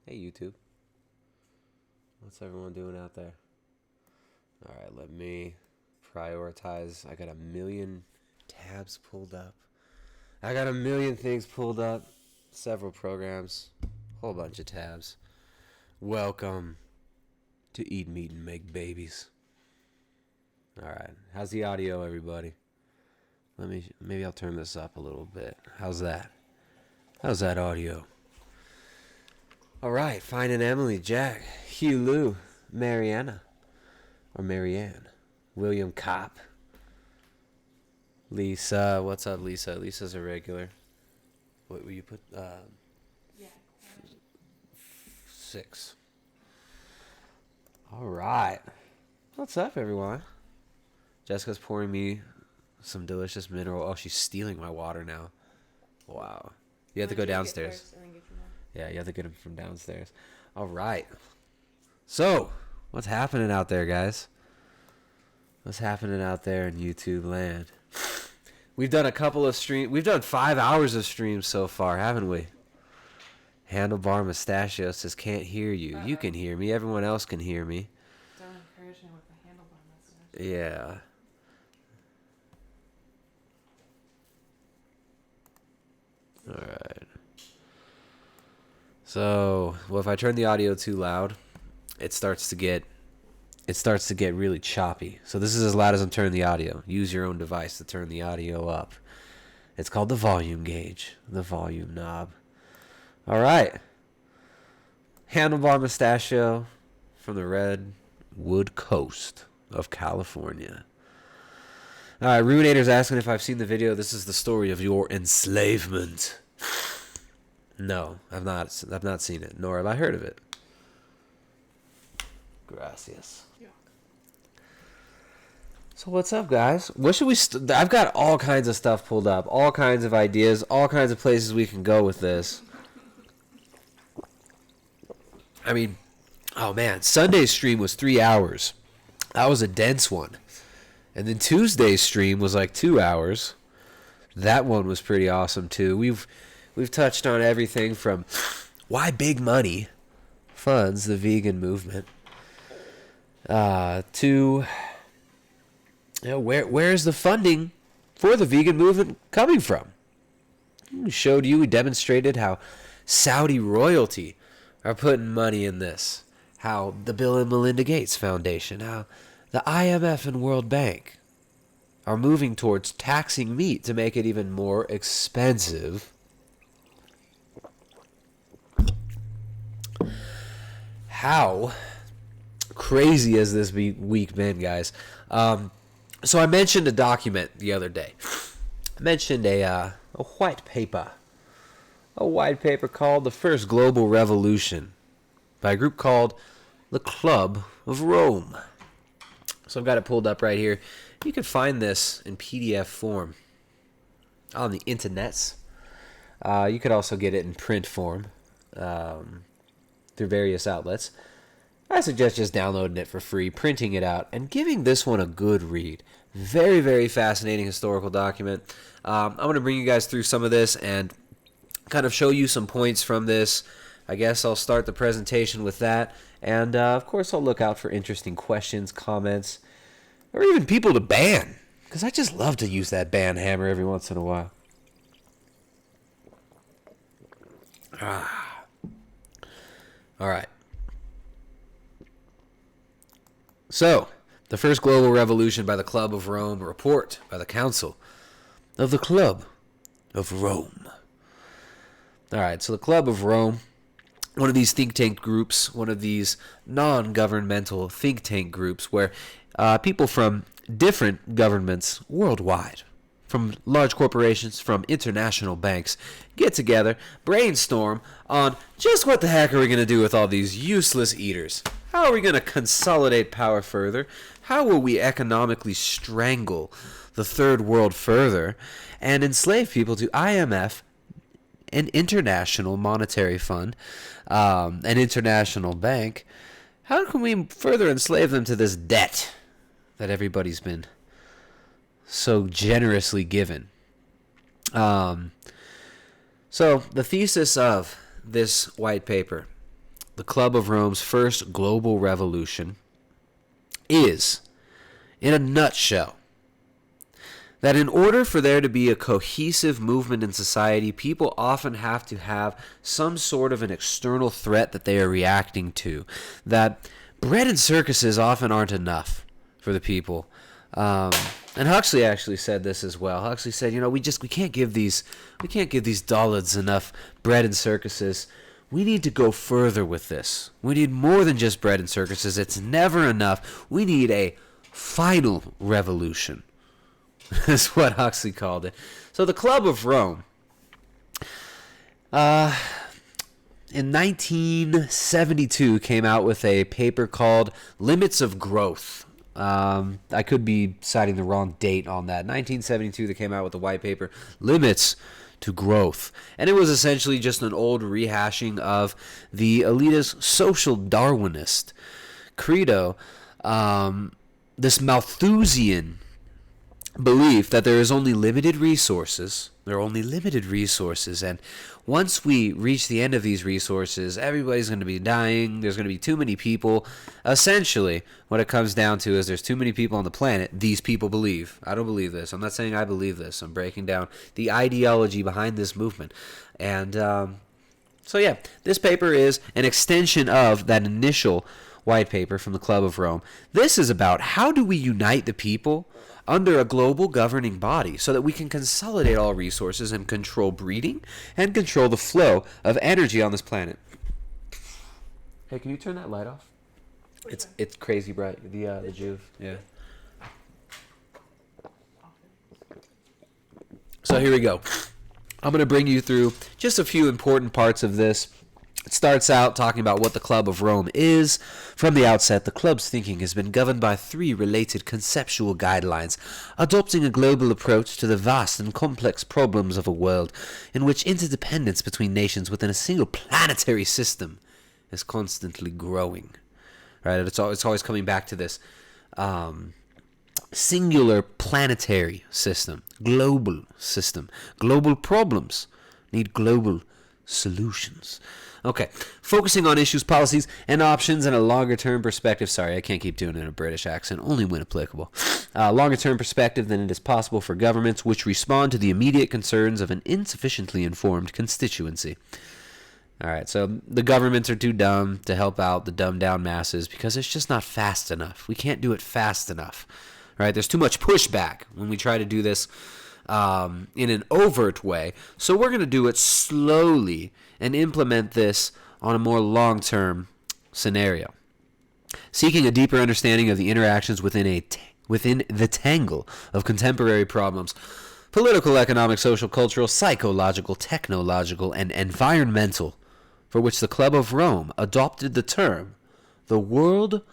Hey YouTube, what's everyone doing out there? Alright, let me prioritize. I got a million tabs pulled up. I got a million things pulled up. Several programs. Whole bunch of tabs. Welcome to Eat Meat and Make Babies. Alright, how's the audio, everybody? Maybe I'll turn this up a little bit. How's that? How's that audio? Alright, Fine and Emily, Jack, Hugh Lou, Marianne, William Kopp, Lisa, what's up, Lisa? Lisa's a regular. What will you put? 6. Alright. What's up, everyone? Jessica's pouring me some delicious mineral. Oh, she's stealing my water now. Wow. You have to go downstairs. Yeah, you have to get them from downstairs. All right. So, what's happening out there, guys? What's happening out there in YouTube land? We've done a couple of streams. We've done 5 hours of streams so far, haven't we? Handlebar Mustachio says, can't hear you. Uh-oh. You can hear me. Everyone else can hear me. Don't encourage him with the handlebar mustache. Yeah. All right. So, well, if I turn the audio too loud, it starts to get really choppy. So this is as loud as I'm turning the audio. Use your own device to turn the audio up. It's called the volume gauge, the volume knob. All right. Handlebar Mustachio from the Redwood Coast of California. All right, Ruinator's asking if I've seen the video. This is the story of your enslavement. No, I've not seen it, nor have I heard of it. Gracias. Yuck. So what's up, guys? What should we... I've got all kinds of stuff pulled up, all kinds of ideas, all kinds of places we can go with this. I mean, oh man, Sunday's stream was 3 hours. That was a dense one. And then Tuesday's stream was like 2 hours. That one was pretty awesome too. We've touched on everything from why big money funds the vegan movement to where's the funding for the vegan movement coming from. We demonstrated how Saudi royalty are putting money in this, how the Bill and Melinda Gates Foundation, how the IMF and World Bank are moving towards taxing meat to make it even more expensive. How crazy has this week been, guys? So I mentioned a document the other day. I mentioned a white paper. A white paper called The First Global Revolution by a group called the Club of Rome. So I've got it pulled up right here. You can find this in PDF form on the internets. You could also get it in print form. Through various outlets. I suggest just downloading it for free, printing it out, and giving this one a good read. Very, very fascinating historical document. I'm going to bring you guys through some of this and kind of show you some points from this. I guess I'll start the presentation with that. And, of course, I'll look out for interesting questions, comments, or even people to ban. Because I just love to use that ban hammer every once in a while. All right. So, the First Global Revolution by the Club of Rome, a report by the Council of the Club of Rome. All right, so the Club of Rome, one of these think tank groups, one of these non-governmental think tank groups where people from different governments worldwide, from large corporations, from international banks, get together, brainstorm on just what the heck are we going to do with all these useless eaters? How are we going to consolidate power further? How will we economically strangle the third world further and enslave people to IMF, an international monetary fund, an international bank? How can we further enslave them to this debt that everybody's been so generously given? So the thesis of this white paper the Club of Rome's first global revolution is, in a nutshell, that in order for there to be a cohesive movement in society, people often have to have some sort of an external threat that they are reacting to. That bread and circuses often aren't enough for the people. And Huxley actually said this as well. Huxley said, we can't give these dullards enough bread and circuses. We need to go further with this. We need more than just bread and circuses. It's never enough. We need a final revolution. That's what Huxley called it. So the Club of Rome, in 1972, came out with a paper called Limits of Growth. I could be citing the wrong date on that. 1972, they came out with a white paper, Limits to Growth. And it was essentially just an old rehashing of the elitist social Darwinist credo, this Malthusian belief that there is only limited resources. There are only limited resources, and once we reach the end of these resources, everybody's going to be dying. There's going to be too many people. Essentially, what it comes down to is there's too many people on the planet. These people believe. I don't believe this. I'm not saying I believe this. I'm breaking down the ideology behind this movement. And this paper is an extension of that initial white paper from the Club of Rome. This is about how do we unite the people under a global governing body so that we can consolidate all resources and control breeding and control the flow of energy on this planet. Hey, can you turn that light off? It's crazy bright. The Juve, yeah. So here we go. I'm going to bring you through just a few important parts of this. It starts out talking about what the Club of Rome is. From the outset, the club's thinking has been governed by three related conceptual guidelines, adopting a global approach to the vast and complex problems of a world in which interdependence between nations within a single planetary system is constantly growing. Right? It's always coming back to this singular planetary system, global system. Global problems need global solutions. Okay, focusing on issues, policies, and options in a longer-term perspective. Sorry, I can't keep doing it in a British accent, only when applicable. Longer-term perspective than it is possible for governments which respond to the immediate concerns of an insufficiently informed constituency. All right, so the governments are too dumb to help out the dumbed-down masses because it's just not fast enough. We can't do it fast enough. All right, there's too much pushback when we try to do this in an overt way. So we're going to do it slowly and implement this on a more long-term scenario. Seeking a deeper understanding of the interactions within the tangle of contemporary problems, political, economic, social, cultural, psychological, technological, and environmental, for which the Club of Rome adopted the term, the world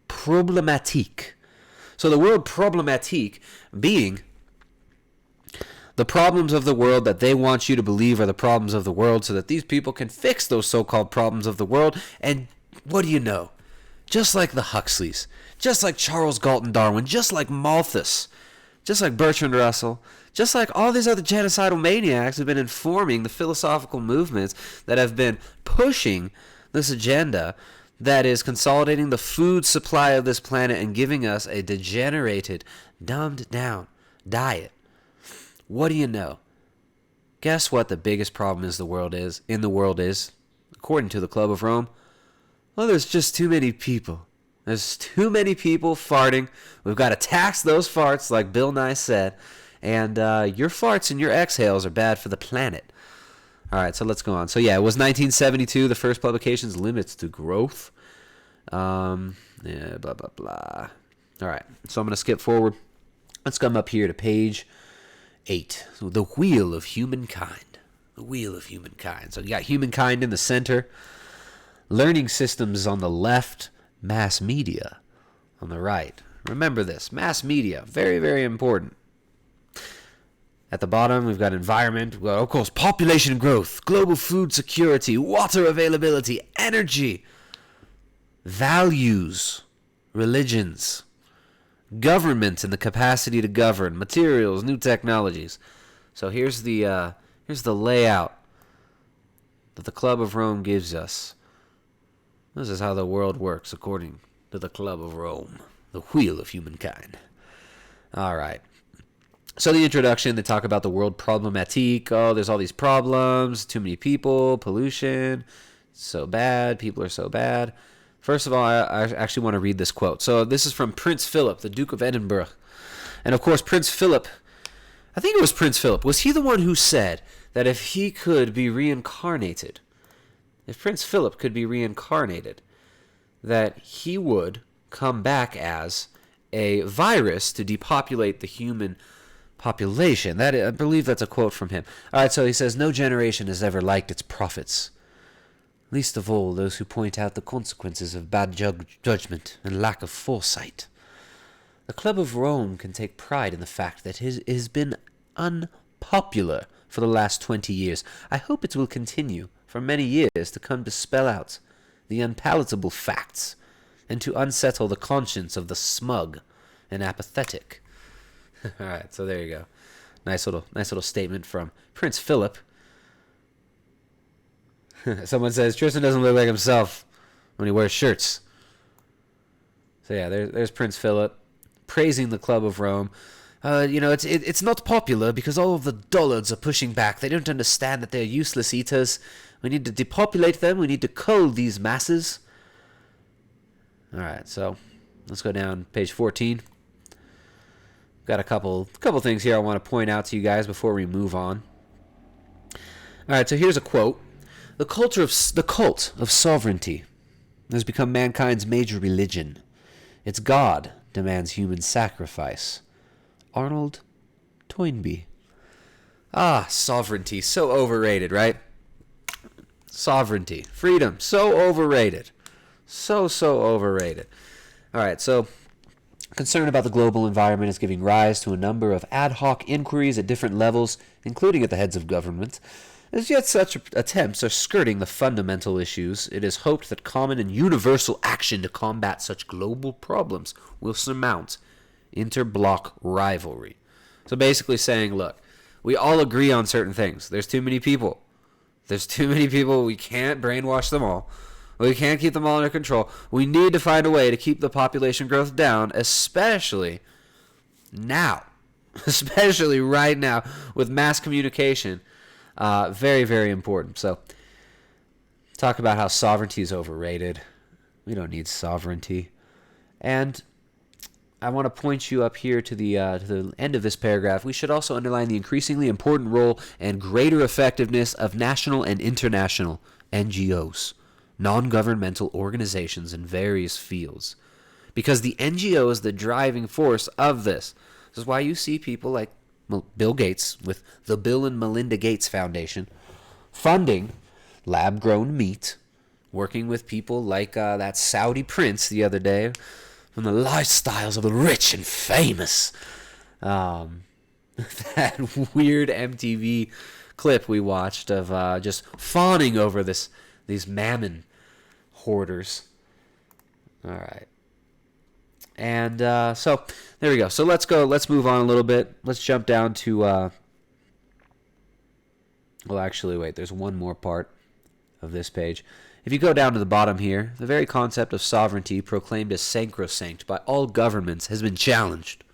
problématique. So the world problématique being the problems of the world that they want you to believe are the problems of the world so that these people can fix those so-called problems of the world. And what do you know? Just like the Huxleys, just like Charles Galton Darwin, just like Malthus, just like Bertrand Russell, just like all these other genocidal maniacs who've been informing the philosophical movements that have been pushing this agenda that is consolidating the food supply of this planet and giving us a degenerated, dumbed-down diet. What do you know? Guess what the biggest problem in the world is, according to the Club of Rome? Well, there's just too many people. There's too many people farting. We've got to tax those farts, like Bill Nye said. And your farts and your exhales are bad for the planet. All right, so let's go on. So yeah, it was 1972, the first publication's Limits to Growth. Blah, blah, blah. All right, so I'm going to skip forward. Let's come up here to page 8. So the Wheel of Humankind. The Wheel of Humankind. So you got humankind in the center, learning systems on the left, mass media on the right. Remember this, mass media, very, very important. At the bottom, we've got environment, we've got, of course, population growth, global food security, water availability, energy, values, religions, government and the capacity to govern, materials, new technologies. So here's the layout that the Club of Rome gives us. This is how the world works according to the Club of Rome, the wheel of humankind. All right. So the introduction, they talk about the world problematique. Oh, there's all these problems, too many people, pollution, so bad, people are so bad. First of all, I actually want to read this quote. So this is from Prince Philip, the Duke of Edinburgh. And of course, Prince Philip, I think it was Prince Philip, was he the one who said that if he could be reincarnated, if Prince Philip could be reincarnated, that he would come back as a virus to depopulate the human population? That, I believe that's a quote from him. All right, so he says, no generation has ever liked its prophets, least of all those who point out the consequences of bad judgment and lack of foresight. The Club of Rome can take pride in the fact that it has been unpopular for the last 20 years. I hope it will continue for many years to come to spell out the unpalatable facts and to unsettle the conscience of the smug and apathetic. All right, so there you go. Nice little statement from Prince Philip. Someone says Tristan doesn't look like himself when he wears shirts. So yeah, there's Prince Philip praising the Club of Rome. It's not popular because all of the dullards are pushing back. They don't understand that they're useless eaters. We need to depopulate them. We need to cull these masses. All right, so let's go down page 14. Got a couple things here I want to point out to you guys before we move on. All right, so here's a quote. The cult of sovereignty has become mankind's major religion. Its god demands human sacrifice. Arnold Toynbee. Ah, sovereignty, so overrated, right? Sovereignty, freedom, so overrated. So overrated. All right, so concern about the global environment is giving rise to a number of ad hoc inquiries at different levels, including at the heads of government. As yet such attempts are skirting the fundamental issues, it is hoped that common and universal action to combat such global problems will surmount interblock rivalry. So basically saying, look, we all agree on certain things. There's too many people. We can't brainwash them all. We can't keep them all under control. We need to find a way to keep the population growth down, especially now. Especially right now with mass communication. Very, very important. So, talk about how sovereignty is overrated. We don't need sovereignty. And I want to point you up here to the end of this paragraph. We should also underline the increasingly important role and greater effectiveness of national and international NGOs, non-governmental organizations in various fields. Because the NGO is the driving force of this. This is why you see people like Bill Gates with the Bill and Melinda Gates Foundation funding lab-grown meat, working with people like that Saudi prince the other day from the lifestyles of the rich and famous. That weird MTV clip we watched of just fawning over these mammon hoarders. All right. And so there we go. So let's move on a little bit. Let's jump down to well, actually, wait, there's one more part of this page. If you go down to the bottom here, the very concept of sovereignty proclaimed as sacrosanct by all governments has been challenged.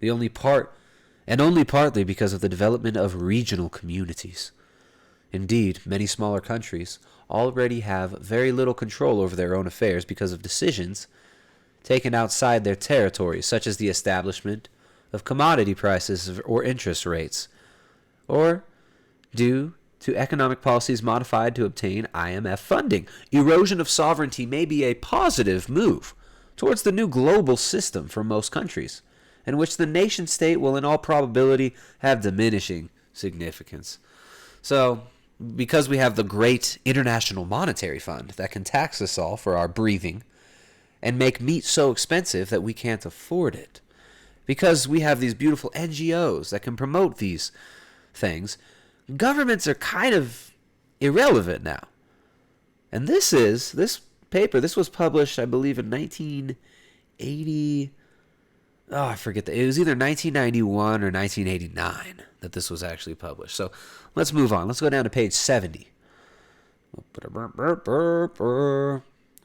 Only partly because of the development of regional communities. Indeed, many smaller countries already have very little control over their own affairs because of decisions taken outside their territories, such as the establishment of commodity prices or interest rates, or due to economic policies modified to obtain IMF funding. Erosion of sovereignty may be a positive move towards the new global system for most countries, in which the nation-state will in all probability have diminishing significance. So, because we have the great International Monetary Fund that can tax us all for our breathing and make meat so expensive that we can't afford it, because we have these beautiful NGOs that can promote these things, governments are kind of irrelevant now. And this paper, this was published, I believe, in 1980. Oh, I forget. It was either 1991 or 1989 that this was actually published. So let's move on. Let's go down to page 70. We'll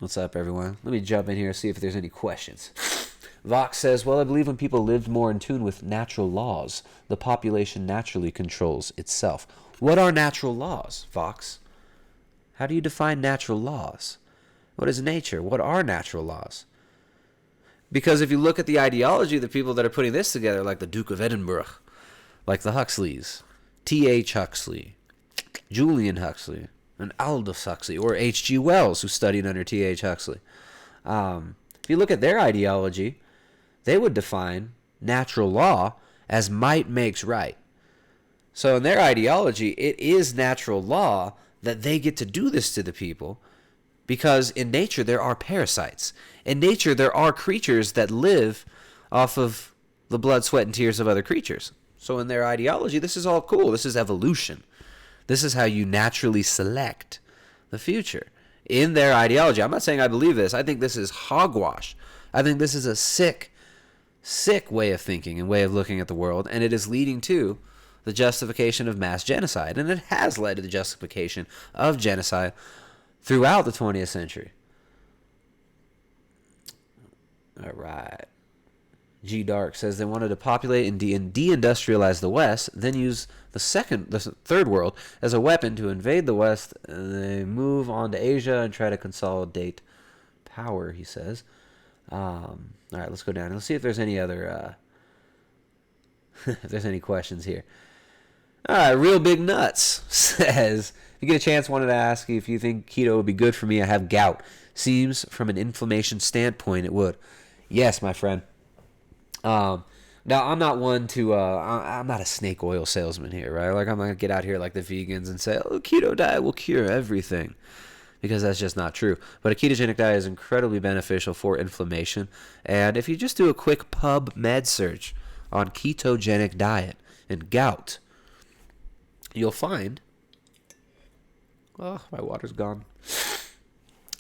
What's up, everyone? Let me jump in here and see if there's any questions. Vox says, well, I believe when people lived more in tune with natural laws, the population naturally controls itself. What are natural laws, Vox? How do you define natural laws? What is nature? What are natural laws? Because if you look at the ideology of the people that are putting this together, like the Duke of Edinburgh, like the Huxleys, T.H. Huxley, Julian Huxley, and Aldous Huxley, or H.G. Wells, who studied under T.H. Huxley. If you look at their ideology, they would define natural law as might makes right. So in their ideology, it is natural law that they get to do this to the people, because in nature there are parasites. In nature there are creatures that live off of the blood, sweat, and tears of other creatures. So in their ideology, this is all cool. This is evolution. This is how you naturally select the future. In their ideology, I'm not saying I believe this. I think this is hogwash. I think this is a sick way of thinking and way of looking at the world, and it is leading to the justification of mass genocide. And it has led to the justification of genocide throughout the 20th century. All right. G Dark says they wanted to populate and deindustrialize the West, then use the third world as a weapon to invade the West. And they move on to Asia and try to consolidate power, he says. All right, let's go down and let's see if there's any other if there's any questions here. All right, Real Big Nuts says, if you get a chance, wanted to ask you if you think keto would be good for me. I have gout. Seems from an inflammation standpoint it would. Yes, my friend. Now, I'm not one to, I'm not a snake oil salesman here, right? Like, I'm not going to get out here like the vegans and say, oh, keto diet will cure everything, because that's just not true. But a ketogenic diet is incredibly beneficial for inflammation. And if you just do a quick PubMed search on ketogenic diet and gout, you'll find, oh, my water's gone.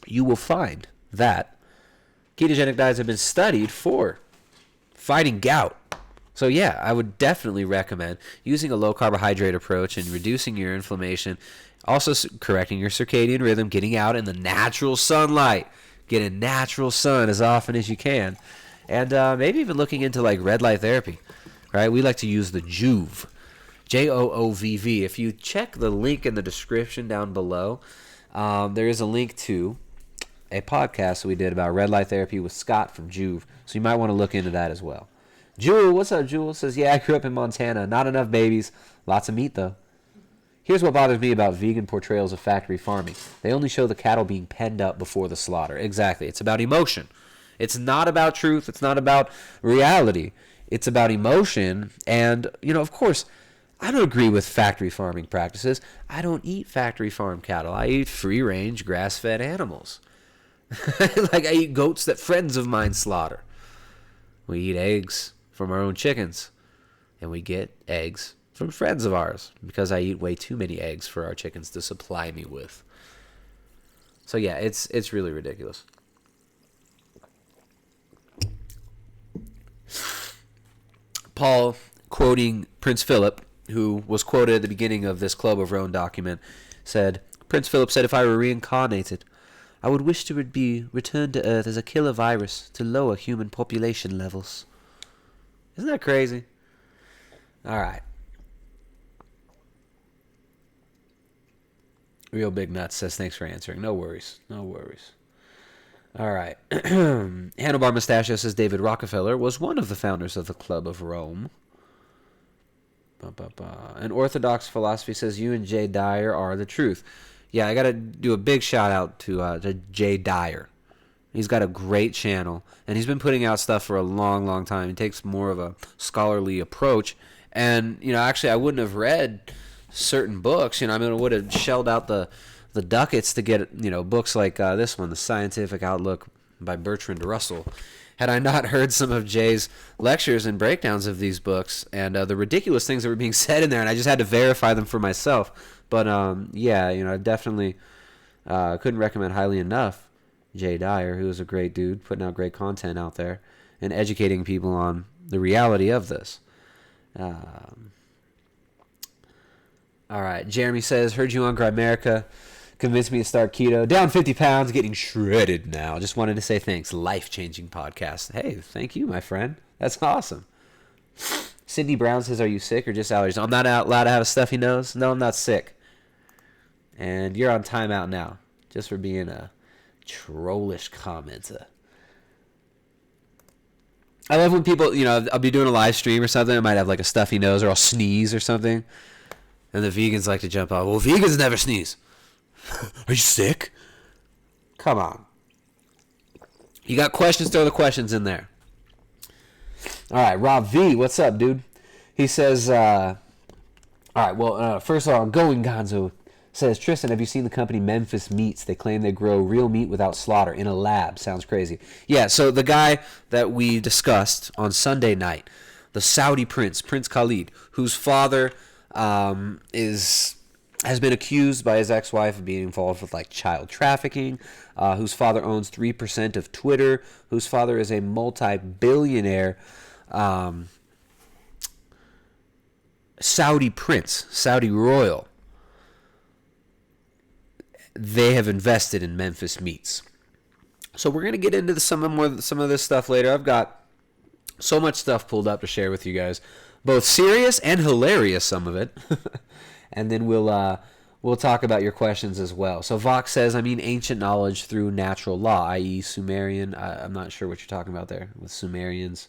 You will find that ketogenic diets have been studied for fighting gout. So yeah, I would definitely recommend using a low carbohydrate approach and reducing your inflammation, also correcting your circadian rhythm, getting out in the natural sunlight, getting natural sun as often as you can, and maybe even looking into like red light therapy, right? We like to use the Joovv, Joovv. If you check the link in the description down below, there is a link to a podcast we did about red light therapy with Scott from Joovv. So you might want to look into that as well. Jewel, what's up, Jewel? Says, yeah, I grew up in Montana. Not enough babies. Lots of meat, though. Here's what bothers me about vegan portrayals of factory farming. They only show the cattle being penned up before the slaughter. Exactly. It's about emotion. It's not about truth. It's not about reality. It's about emotion. And, you know, of course, I don't agree with factory farming practices. I don't eat factory farm cattle. I eat free-range, grass-fed animals. Like, I eat goats that friends of mine slaughter. We eat eggs from our own chickens, and we get eggs from friends of ours, because I eat way too many eggs for our chickens to supply me with. So yeah, it's really ridiculous. Paul, quoting Prince Philip, who was quoted at the beginning of this Club of Rome document, said, Prince Philip said, if I were reincarnated, I would wish to be returned to Earth as a killer virus to lower human population levels. Isn't that crazy? All right. Real Big Nuts says, thanks for answering. No worries. No worries. All right. Handlebar Mustachio says, David Rockefeller was one of the founders of the Club of Rome. And Orthodox Philosophy says, you and Jay Dyer are the truth. Yeah, I got to do a big shout out to Jay Dyer. He's got a great channel, and he's been putting out stuff for a long, long time. He takes more of a scholarly approach. And, you know, actually, I wouldn't have read certain books. You know, I mean, I would have shelled out the ducats to get, you know, books like this one, The Scientific Outlook by Bertrand Russell, had I not heard some of Jay's lectures and breakdowns of these books and the ridiculous things that were being said in there, and I just had to verify them for myself. But, yeah, you know, I definitely couldn't recommend highly enough Jay Dyer, who is a great dude, putting out great content out there and educating people on the reality of this. All right, Jeremy says, heard you on Grimerica. convinced me to start keto. Down 50 pounds, getting shredded now. Just wanted to say thanks. Life-changing podcast. Hey, thank you, my friend. That's awesome. Sydney Brown says, are you sick or just allergies? I'm not allowed to have a stuffy nose. No, I'm not sick. And you're on timeout now, just for being a trollish commenter. I love when people, I'll be doing a live stream or something. I might have like a stuffy nose or I'll sneeze or something. And the vegans like to jump off. Well, vegans never sneeze. Are you sick? Come on. You got questions? Throw the questions in there. All right, Rob V, what's up, dude? He says, all right, well, first of all, Going Gonzo says, Tristan, have you seen the company Memphis Meats? They claim they grow real meat without slaughter in a lab. Sounds crazy. Yeah, so the guy that we discussed on Sunday night, the Saudi prince, Prince Khalid, whose father has been accused by his ex-wife of being involved with like child trafficking, whose father owns 3% of Twitter, whose father is a multi-billionaire Saudi prince, Saudi royal. They have invested in Memphis Meats. So we're going to get into some of this stuff later. I've got so much stuff pulled up to share with you guys, both serious and hilarious, some of it. And then we'll talk about your questions as well. So Vox says, I mean ancient knowledge through natural law, i.e. Sumerian. I'm not sure what you're talking about there with Sumerians.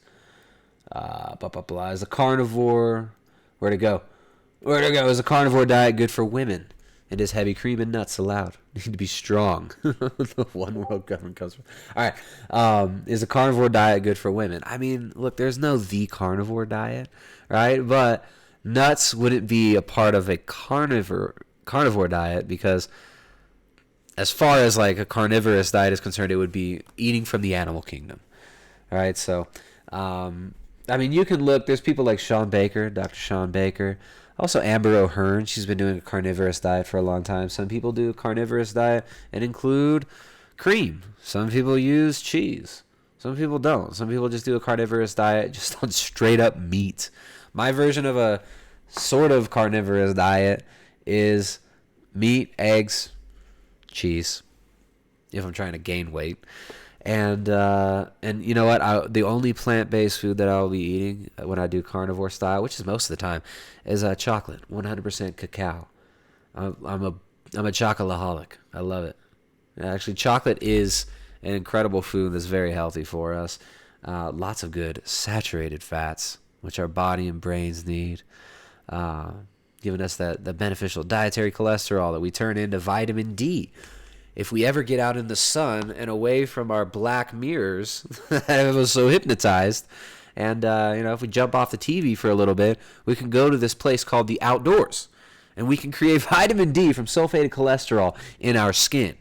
Is a carnivore. Where'd it go? Is a carnivore diet good for women? It is heavy cream and nuts allowed. You need to be strong. The one world government comes from. All right. Is a carnivore diet good for women? I mean, look, there's no the carnivore diet, right? But nuts wouldn't be a part of a carnivore diet because as far as like a carnivorous diet is concerned, it would be eating from the animal kingdom. All right. So, I mean, you can look. There's people like Sean Baker, Dr. Sean Baker. Also, Amber O'Hearn, she's been doing a carnivorous diet for a long time. Some people do a carnivorous diet and include cream. Some people use cheese. Some people don't. Some people just do a carnivorous diet just on straight up meat. My version of a sort of carnivorous diet is meat, eggs, cheese, if I'm trying to gain weight. And you know what? The only plant-based food that I'll be eating when I do carnivore style, which is most of the time, is chocolate, 100% cacao. I'm a chocolateholic. I love it. Actually, chocolate is an incredible food that's very healthy for us. Lots of good saturated fats, which our body and brains need, giving us the beneficial dietary cholesterol that we turn into vitamin D. If we ever get out in the sun and away from our black mirrors that have us so hypnotized, and if we jump off the TV for a little bit, we can go to this place called the outdoors, and we can create vitamin D from sulfated cholesterol in our skin.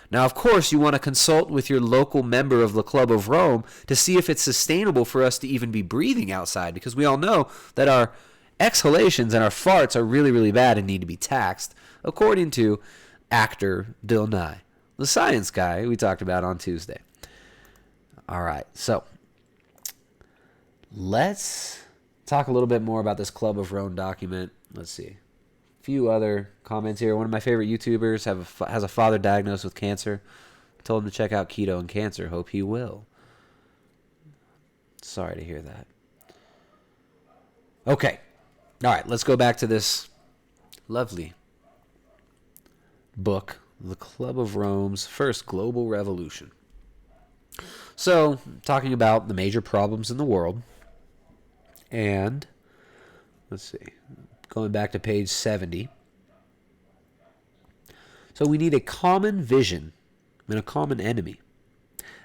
Now, of course, you want to consult with your local member of the Club of Rome to see if it's sustainable for us to even be breathing outside, because we all know that our exhalations and our farts are really, really bad and need to be taxed, according to actor Bill Nye, the science guy we talked about on Tuesday. All right, so let's talk a little bit more about this Club of Rome document. Let's see. A few other comments here. One of my favorite YouTubers has a father diagnosed with cancer. Told him to check out keto and cancer. Hope he will. Sorry to hear that. Okay. All right, let's go back to this lovely book, The Club of Rome's First Global Revolution. So, talking about the major problems in the world. And, let's see, going back to page 70. So we need a common vision and a common enemy.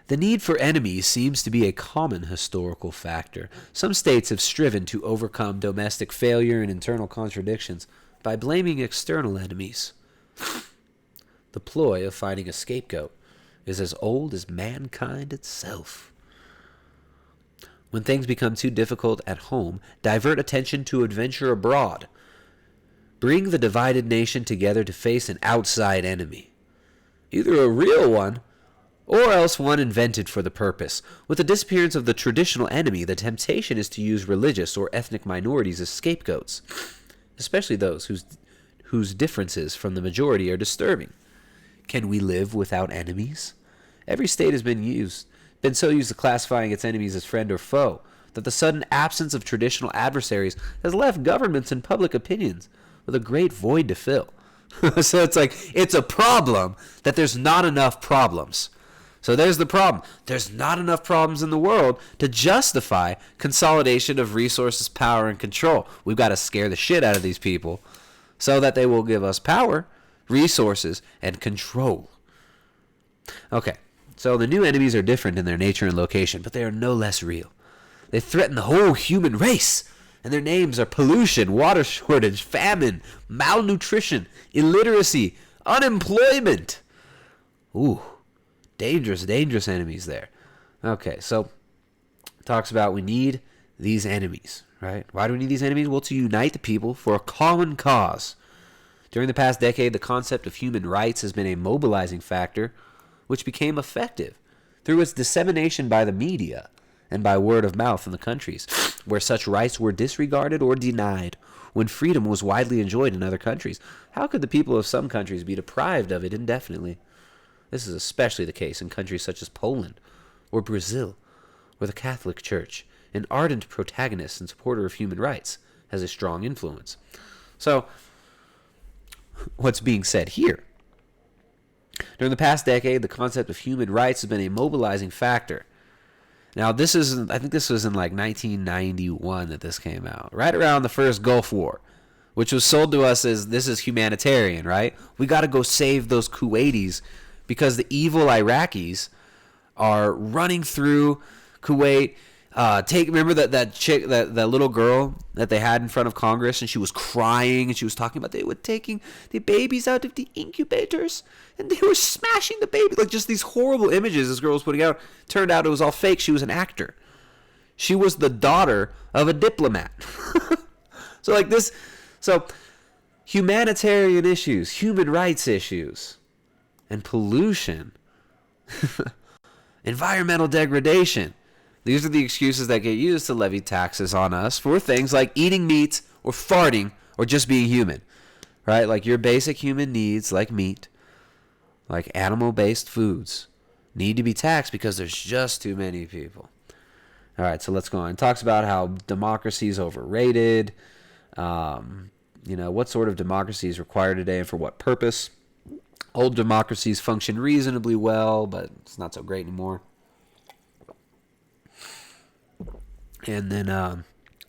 The need for enemies seems to be a common historical factor. Some states have striven to overcome domestic failure and internal contradictions by blaming external enemies. The ploy of finding a scapegoat is as old as mankind itself. When things become too difficult at home, divert attention to adventure abroad. Bring the divided nation together to face an outside enemy, either a real one or else one invented for the purpose. With the disappearance of the traditional enemy, the temptation is to use religious or ethnic minorities as scapegoats, especially those whose differences from the majority are disturbing. Can we live without enemies? Every state has been so used to classifying its enemies as friend or foe that the sudden absence of traditional adversaries has left governments and public opinions with a great void to fill. So it's like, it's a problem that there's not enough problems. So there's the problem. There's not enough problems in the world to justify consolidation of resources, power, and control. We've got to scare the shit out of these people so that they will give us power, resources, and control. Okay, so the new enemies are different in their nature and location, but they are no less real. They threaten the whole human race, and their names are pollution, water shortage, famine, malnutrition, illiteracy, unemployment. Ooh, dangerous, dangerous enemies there. Okay, so it talks about we need these enemies, right? Why do we need these enemies? Well, to unite the people for a common cause. During the past decade, the concept of human rights has been a mobilizing factor which became effective through its dissemination by the media and by word of mouth in the countries where such rights were disregarded or denied when freedom was widely enjoyed in other countries. How could the people of some countries be deprived of it indefinitely? This is especially the case in countries such as Poland or Brazil, where the Catholic Church, an ardent protagonist and supporter of human rights, has a strong influence. So, what's being said here? During the past decade, the concept of human rights has been a mobilizing factor. Now, I think this was in like 1991 that this came out, right around the first Gulf War, which was sold to us as this is humanitarian, right? We got to go save those Kuwaitis because the evil Iraqis are running through Kuwait. Remember that chick, that little girl that they had in front of Congress, and she was crying, and she was talking about they were taking the babies out of the incubators, and they were smashing the baby, like just these horrible images this girl was putting out. Turned out it was all fake. She was an actor. She was the daughter of a diplomat. So humanitarian issues, human rights issues, and pollution, environmental degradation. These are the excuses that get used to levy taxes on us for things like eating meat or farting or just being human, right? Like your basic human needs like meat, like animal-based foods, need to be taxed because there's just too many people. All right, so let's go on. It talks about how democracy is overrated, what sort of democracy is required today and for what purpose. Old democracies function reasonably well, but it's not so great anymore. And then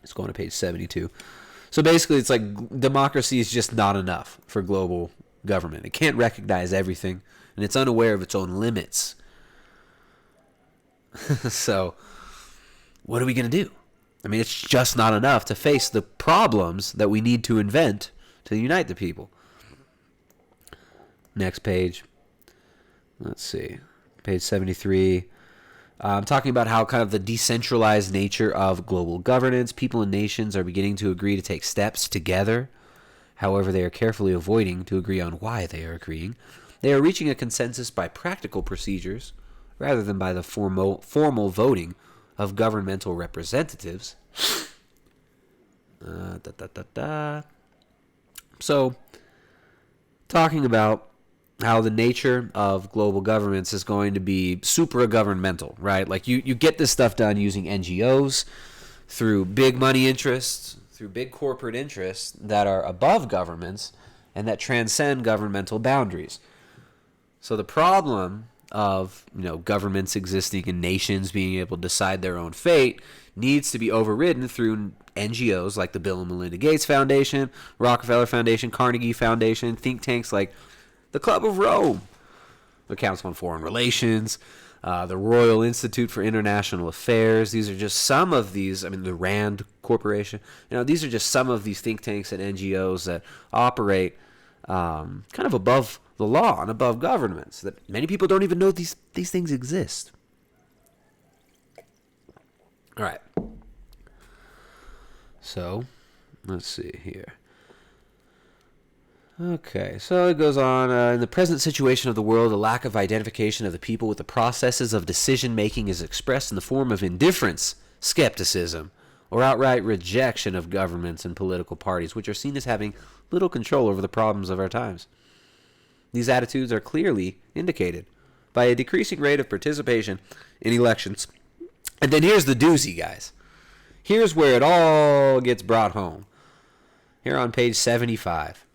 let's go on to page 72. So basically, it's like democracy is just not enough for global government. It can't recognize everything, and it's unaware of its own limits. So what are we going to do? I mean, it's just not enough to face the problems that we need to invent to unite the people. Next page. Let's see. Page 73. I'm talking about how kind of the decentralized nature of global governance. People and nations are beginning to agree to take steps together. However, they are carefully avoiding to agree on why they are agreeing. They are reaching a consensus by practical procedures rather than by the formal voting of governmental representatives. So, talking about how the nature of global governments is going to be supra-governmental, right? Like you get this stuff done using NGOs, through big money interests, through big corporate interests that are above governments and that transcend governmental boundaries. So the problem of governments existing and nations being able to decide their own fate needs to be overridden through NGOs like the Bill and Melinda Gates Foundation, Rockefeller Foundation, Carnegie Foundation, think tanks like the Club of Rome, the Council on Foreign Relations, the Royal Institute for International Affairs. These are just some of these. The Rand Corporation. These are just some of these think tanks and NGOs that operate kind of above the law and above governments. That many people don't even know these things exist. All right. So, let's see here. Okay, so it goes on. In the present situation of the world, a lack of identification of the people with the processes of decision-making is expressed in the form of indifference, skepticism, or outright rejection of governments and political parties, which are seen as having little control over the problems of our times. These attitudes are clearly indicated by a decreasing rate of participation in elections. And then here's the doozy, guys. Here's where it all gets brought home. Here on page 75.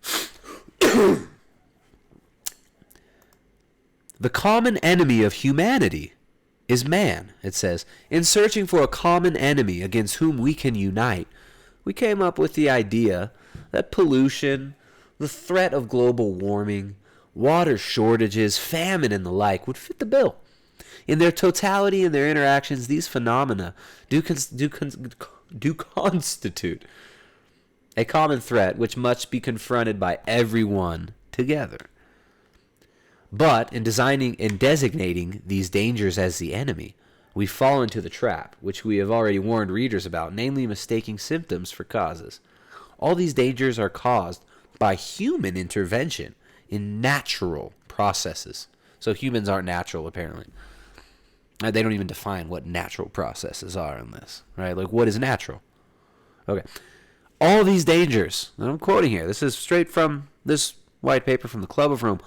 The common enemy of humanity is man, it says. In searching for a common enemy against whom we can unite, we came up with the idea that pollution, the threat of global warming, water shortages, famine, and the like would fit the bill. In their totality and their interactions, these phenomena do constitute a common threat which must be confronted by everyone together. But in designating these dangers as the enemy, we fall into the trap, which we have already warned readers about, namely mistaking symptoms for causes. All these dangers are caused by human intervention in natural processes. So humans aren't natural, apparently. They don't even define what natural processes are in this, right? Like, what is natural? Okay. All these dangers, and I'm quoting here, this is straight from this white paper from the Club of Rome.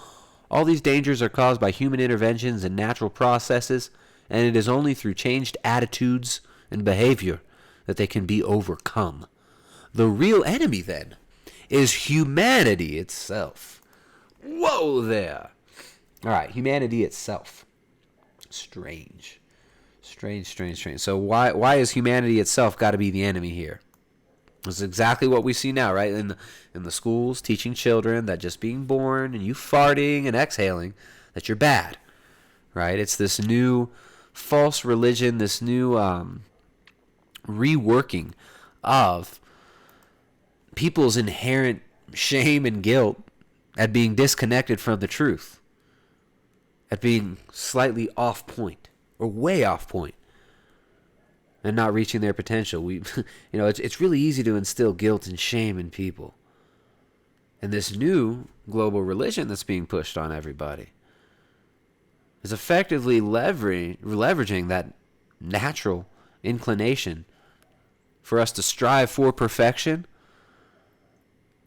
All these dangers are caused by human interventions in natural processes, and it is only through changed attitudes and behavior that they can be overcome. The real enemy, then, is humanity itself. Whoa there. All right, humanity itself. Strange. So why is humanity itself got to be the enemy here? This is exactly what we see now, right? In the schools, teaching children that just being born and you farting and exhaling, that you're bad, right? It's this new false religion, this new reworking of people's inherent shame and guilt at being disconnected from the truth, at being slightly off point or way off point, and not reaching their potential. It's really easy to instill guilt and shame in people. And this new global religion that's being pushed on everybody is effectively leveraging that natural inclination for us to strive for perfection,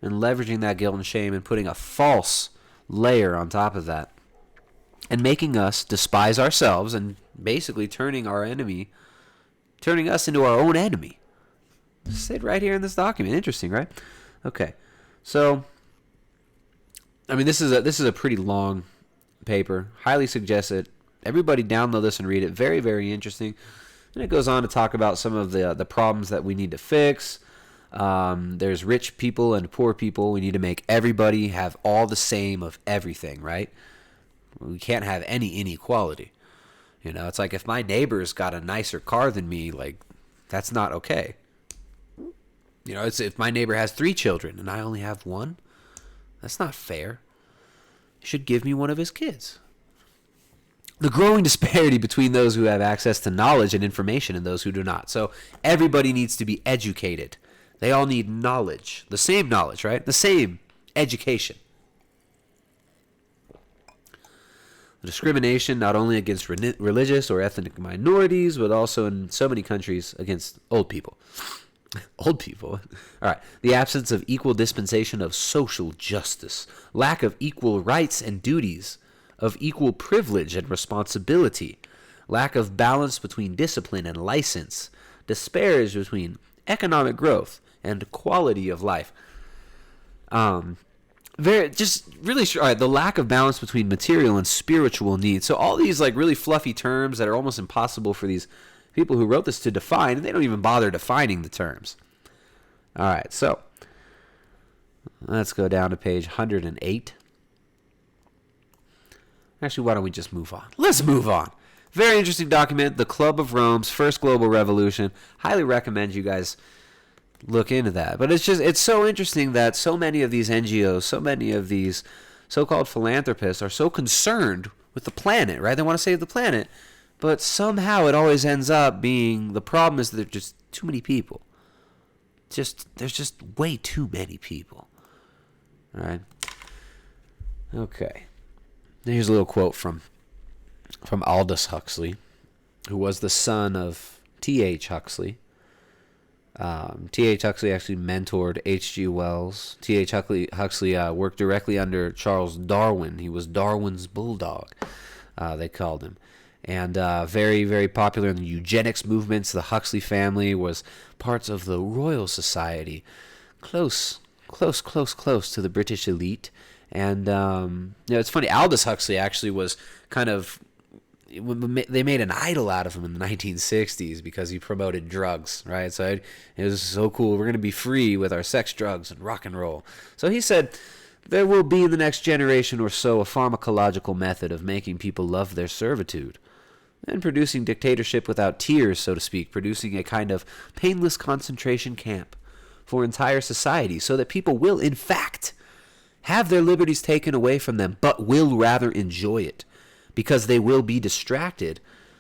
and leveraging that guilt and shame and putting a false layer on top of that, and making us despise ourselves and basically turning us into our own enemy. Sit right here in this document. Interesting, right? Okay. So, I mean, this is a pretty long paper. Highly suggest it. Everybody download this and read it. Very, very interesting. And it goes on to talk about some of the problems that we need to fix. There's rich people and poor people. We need to make everybody have all the same of everything, right? We can't have any inequality. It's like if my neighbor's got a nicer car than me, like, that's not okay. It's if my neighbor has 3 children and I only have 1, that's not fair. He should give me one of his kids. The growing disparity between those who have access to knowledge and information and those who do not. So everybody needs to be educated. They all need knowledge. The same knowledge, right? The same education. Discrimination not only against religious or ethnic minorities, but also in so many countries against old people. Old people. All right. The absence of equal dispensation of social justice. Lack of equal rights and duties. Of equal privilege and responsibility. Lack of balance between discipline and license. Disparity between economic growth and quality of life. The lack of balance between material and spiritual needs. So all these like really fluffy terms that are almost impossible for these people who wrote this to define, and they don't even bother defining the terms. All right, so let's go down to page 108. Actually, why don't we just move on? Let's move on. Very interesting document, The Club of Rome's First Global Revolution. Highly recommend you guys look into that. But it's so interesting that so many of these NGOs, so many of these so-called philanthropists are so concerned with the planet, right? They want to save the planet, but somehow it always ends up being, the problem is that there's just too many people. There's just way too many people. All right? Okay. Here's a little quote from Aldous Huxley, who was the son of T.H. Huxley. T.H. Huxley actually mentored H.G. Wells. T.H. Huxley worked directly under Charles Darwin. He was Darwin's bulldog, they called him. And very, very popular in the eugenics movements. The Huxley family was parts of the Royal Society. Close to the British elite. And, it's funny, Aldous Huxley actually was kind of, they made an idol out of him in the 1960s because he promoted drugs, right? So it was so cool. We're going to be free with our sex, drugs, and rock and roll. So he said, there will be in the next generation or so a pharmacological method of making people love their servitude and producing dictatorship without tears, so to speak, producing a kind of painless concentration camp for entire society so that people will, in fact, have their liberties taken away from them, but will rather enjoy it because they will be distracted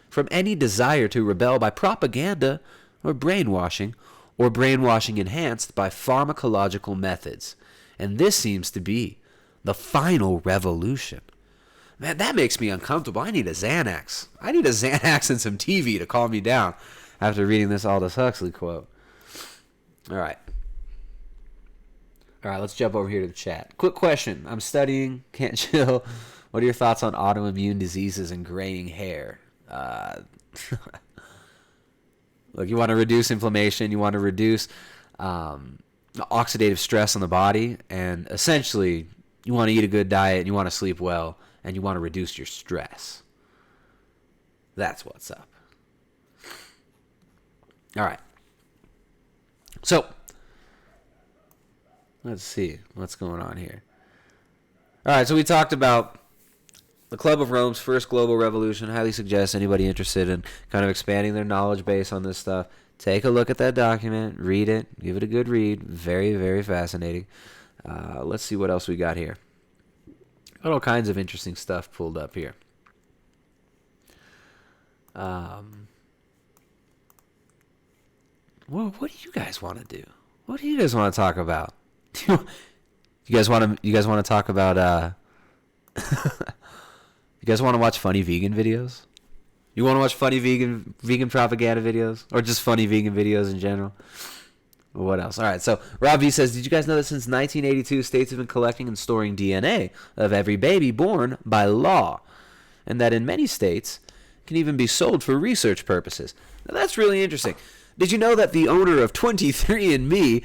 from any desire to rebel by propaganda or brainwashing enhanced by pharmacological methods. And this seems to be the final revolution. Man, that makes me uncomfortable. I need a Xanax. I need a Xanax and some TV to calm me down after reading this Aldous Huxley quote. All right, let's jump over here to the chat. Quick question. I'm studying, can't chill. What are your thoughts on autoimmune diseases and graying hair? Look, you want to reduce inflammation. You want to reduce oxidative stress on the body. And essentially, you want to eat a good diet. And you want to sleep well. And you want to reduce your stress. That's what's up. All right. So, let's see what's going on here. All right, so we talked about the Club of Rome's first global revolution. Highly suggest anybody interested in kind of expanding their knowledge base on this stuff, take a look at that document, read it, give it a good read. Very, very fascinating. Let's see what else we got here. Got all kinds of interesting stuff pulled up here. Well, what do you guys want to do? What do you guys want to talk about? You guys want to talk about you guys want to watch funny vegan videos? You want to watch funny vegan propaganda videos, or just funny vegan videos in general? What else? All right, so Rob V says, did you guys know that since 1982, states have been collecting and storing DNA of every baby born by law, and that in many states can even be sold for research purposes? Now, that's really interesting. Did you know that the owner of 23andMe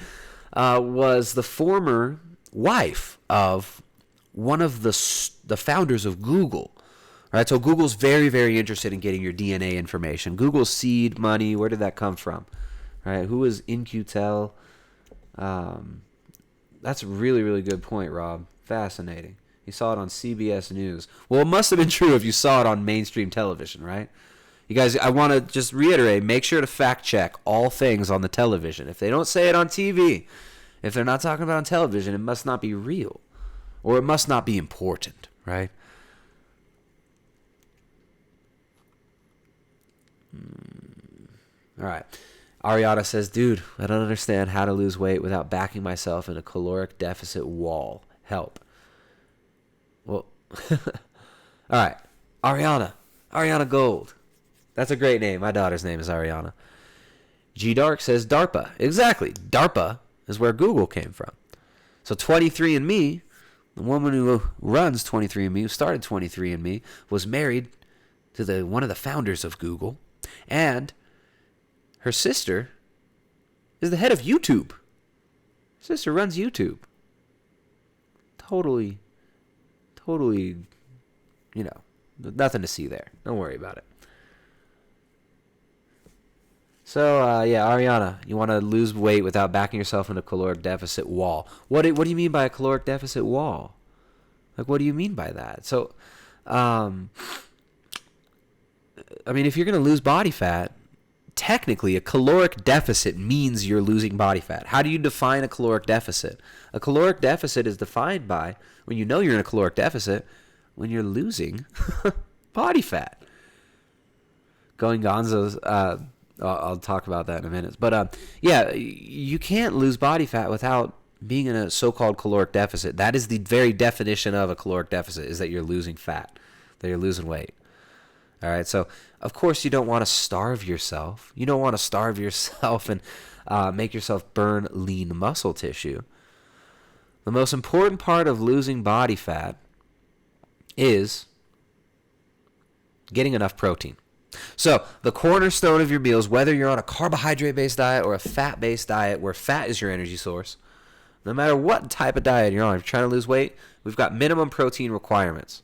was the former wife of one of the founders of Google? Right, so Google's very, very interested in getting your DNA information. Google's seed money, where did that come from? Right, who is In-Q-Tel? That's a really, really good point, Rob. Fascinating. You saw it on CBS News. Well, it must have been true if you saw it on mainstream television, right? You guys, I want to just reiterate, make sure to fact check all things on the television. If they don't say it on TV, if they're not talking about it on television, it must not be real. Or it must not be important, right? All right. Ariana says, dude, I don't understand how to lose weight without backing myself in a caloric deficit wall. Help. Well, all right. Ariana Gold. That's a great name. My daughter's name is Ariana. G Dark says DARPA. Exactly. DARPA is where Google came from. So 23andMe, the woman who runs 23andMe, who started 23andMe, was married to one of the founders of Google, and her sister is the head of YouTube. Her sister runs YouTube. Totally, nothing to see there. Don't worry about it. So, yeah, Ariana, you want to lose weight without backing yourself in a caloric deficit wall. What do you mean by a caloric deficit wall? Like, what do you mean by that? So, I mean, if you're going to lose body fat, technically a caloric deficit means you're losing body fat. How do you define a caloric deficit? A caloric deficit is defined by, when you know you're in a caloric deficit, when you're losing body fat. Going gonzo's, I'll talk about that in a minute. But, yeah, you can't lose body fat without being in a so-called caloric deficit. That is the very definition of a caloric deficit, is that you're losing fat, that you're losing weight. All right, so of course you don't want to starve yourself. You don't want to starve yourself and make yourself burn lean muscle tissue. The most important part of losing body fat is getting enough protein. So the cornerstone of your meals, whether you're on a carbohydrate-based diet or a fat-based diet where fat is your energy source, no matter what type of diet you're on, if you're trying to lose weight, we've got minimum protein requirements.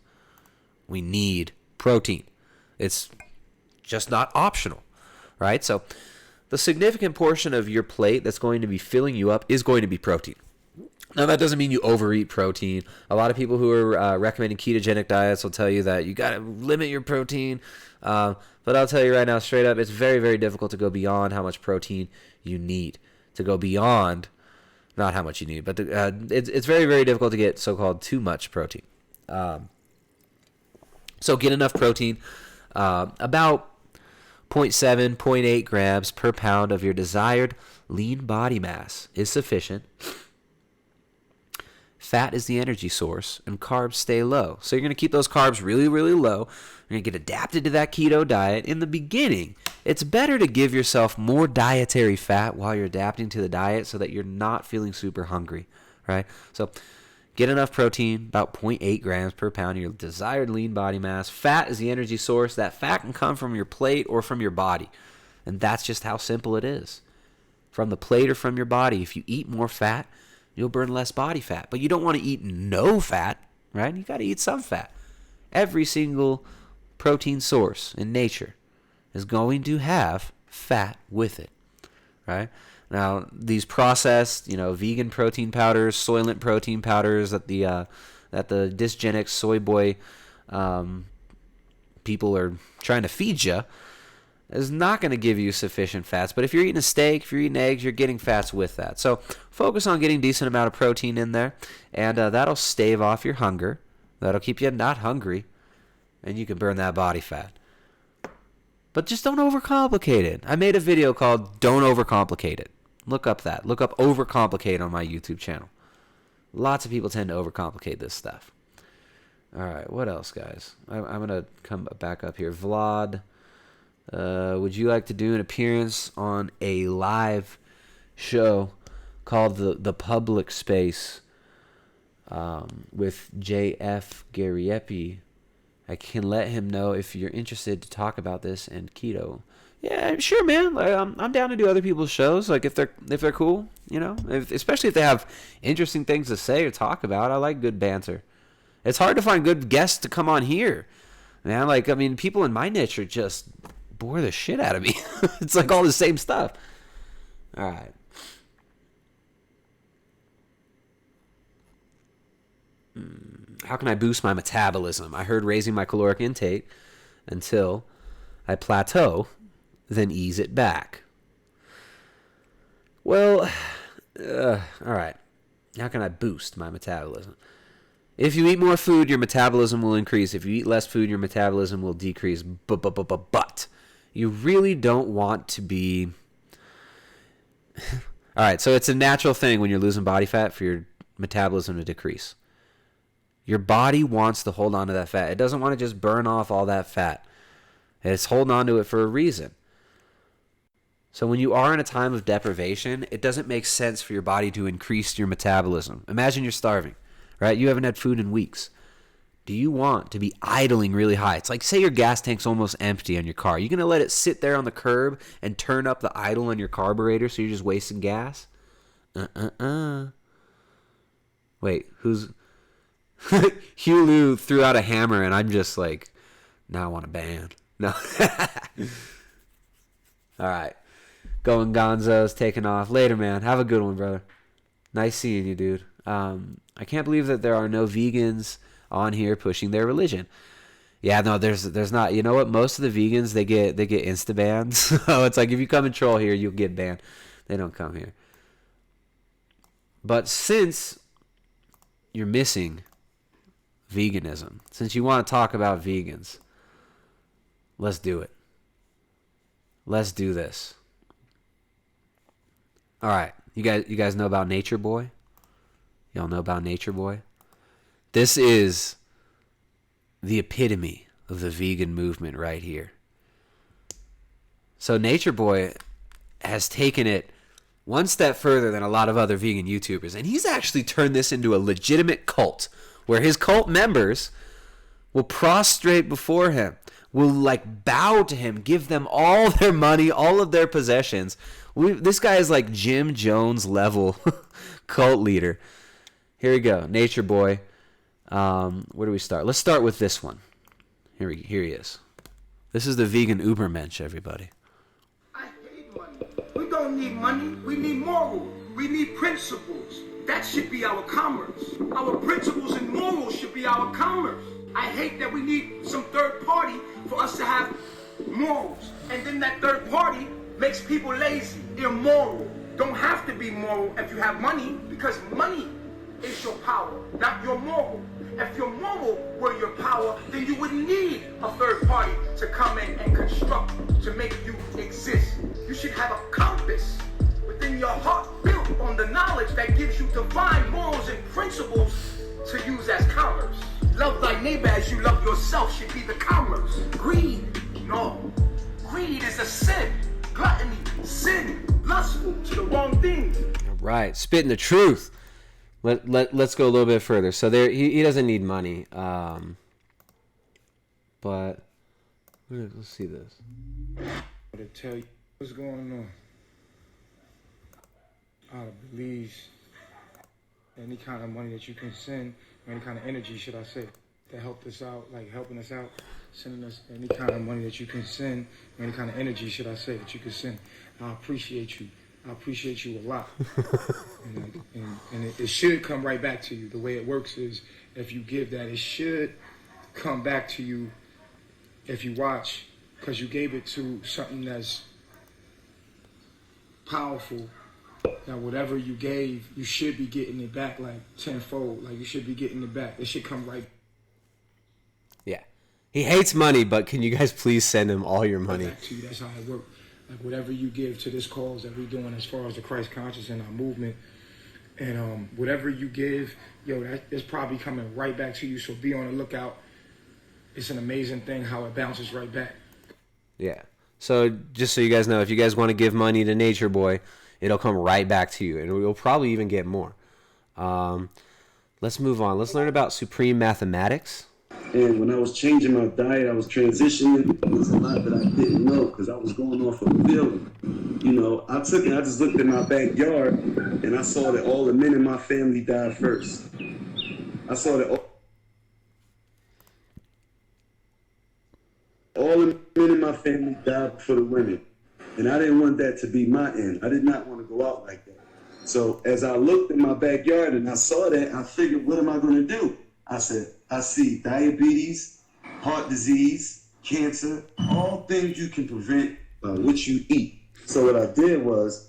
We need protein. It's just not optional, right? So the significant portion of your plate that's going to be filling you up is going to be protein. Now, that doesn't mean you overeat protein. A lot of people who are recommending ketogenic diets will tell you that you got to limit your protein. But I'll tell you right now, straight up, it's very, very difficult to go beyond how much protein you need. To go beyond, not how much you need, but it's very, very difficult to get so-called too much protein. So get enough protein, about 0.7, 0.8 grams per pound of your desired lean body mass is sufficient. Fat is the energy source, and carbs stay low. So you're going to keep those carbs really, really low. You're going to get adapted to that keto diet. In the beginning, it's better to give yourself more dietary fat while you're adapting to the diet so that you're not feeling super hungry, right? So get enough protein, about 0.8 grams per pound of your desired lean body mass. Fat is the energy source. That fat can come from your plate or from your body, and that's just how simple it is. From the plate or from your body, if you eat more fat, you'll burn less body fat. But you don't want to eat no fat, right? You got to eat some fat. Every single protein source in nature is going to have fat with it, right? Now, these processed, vegan protein powders, Soylent protein powders that the dysgenic soy boy people are trying to feed you is not going to give you sufficient fats. But if you're eating a steak, if you're eating eggs, you're getting fats with that. So focus on getting a decent amount of protein in there, and that'll stave off your hunger. That'll keep you not hungry, and you can burn that body fat. But just don't overcomplicate it. I made a video called Don't Overcomplicate It. Look up that. Look up Overcomplicate on my YouTube channel. Lots of people tend to overcomplicate this stuff. All right, what else, guys? I'm going to come back up here. Vlad, would you like to do an appearance on a live show called The Public Space with J.F. Gariepi? I can let him know if you're interested to talk about this and keto. Yeah, sure, man. Like, I'm down to do other people's shows. Like if they're cool, especially if they have interesting things to say or talk about. I like good banter. It's hard to find good guests to come on here, man. People in my niche are just bore the shit out of me. It's like all the same stuff. All right. How can I boost my metabolism? I heard raising my caloric intake until I plateau, then ease it back. Well, all right. How can I boost my metabolism? If you eat more food, your metabolism will increase. If you eat less food, your metabolism will decrease. But you really don't want to be... All right, so it's a natural thing when you're losing body fat for your metabolism to decrease. Your body wants to hold on to that fat. It doesn't want to just burn off all that fat. It's holding on to it for a reason. So when you are in a time of deprivation, it doesn't make sense for your body to increase your metabolism. Imagine you're starving, right? You haven't had food in weeks. Do you want to be idling really high? It's like, say your gas tank's almost empty on your car. You're going to let it sit there on the curb and turn up the idle on your carburetor so you're just wasting gas? Wait, who's... Hugh Liu threw out a hammer, and I'm just like, now I want a band. No. All right. Going Gonzo's taking off. Later, man. Have a good one, brother. Nice seeing you, dude. I can't believe that there are no vegans on here pushing their religion. Yeah, no, there's not. You know what? Most of the vegans, they get insta bans. So it's like if you come and troll here, you'll get banned. They don't come here. But since you're missing veganism, since you want to talk about vegans, let's do it. Let's do this. All right, you guys know about Nature Boy? Y'all know about Nature Boy? This is the epitome of the vegan movement right here. So Nature Boy has taken it one step further than a lot of other vegan YouTubers, and he's actually turned this into a legitimate cult where his cult members will prostrate before him, will like bow to him, give them all their money, all of their possessions. This guy is like Jim Jones level cult leader. Here we go, Nature Boy. Where do we start? Let's start with this one. Here he is. This is the vegan Ubermensch, everybody. I hate money. We don't need money. We need morals. We need principles. That should be our commerce. Our principles and morals should be our commerce. I hate that we need some third party for us to have morals. And then that third party makes people lazy, immoral. Don't have to be moral if you have money, because money is your power, not your moral. If your moral were your power, then you wouldn't need a third party to come in and construct to make you exist. You should have a compass within your heart built on the knowledge that gives you divine morals and principles to use as commerce. Love thy neighbor as you love yourself should be the commerce. Greed, no. Greed is a sin. Gluttony, sin. Lustful to the wrong things. All right, spitting the truth. Let's go a little bit further. So there, he doesn't need money. But let's see this. To tell you what's going on. Out of Belize, any kind of money that you can send, or any kind of energy, should I say, to help us out, like helping us out, sending us any kind of money that you can send, or any kind of energy, should I say, that you can send. I appreciate you. I appreciate you a lot. and it should come right back to you. The way it works is, if you give that, it should come back to you if you watch, because you gave it to something that's powerful. Now, whatever you gave, you should be getting it back like tenfold. Like, you should be getting it back. It should come right. Yeah. He hates money, but can you guys please send him all your money? Back to you. That's how it works. Like, whatever you give to this cause that we're doing as far as the Christ conscious and our movement, and whatever you give, that's probably coming right back to you. So be on the lookout. It's an amazing thing how it bounces right back. Yeah. So just so you guys know, if you guys want to give money to Nature Boy, it'll come right back to you, and we'll probably even get more. Let's move on. Let's learn about supreme mathematics. And when I was changing my diet, I was transitioning. There was a lot that I didn't know because I was going off of a feeling. I just looked in my backyard and I saw that all the men in my family died first. I saw that all the men in my family died for the women. And I didn't want that to be my end. I did not want to go out like that. So as I looked in my backyard and I saw that, I figured, what am I going to do? I said, I see diabetes, heart disease, cancer, all things you can prevent by what you eat. So what I did was...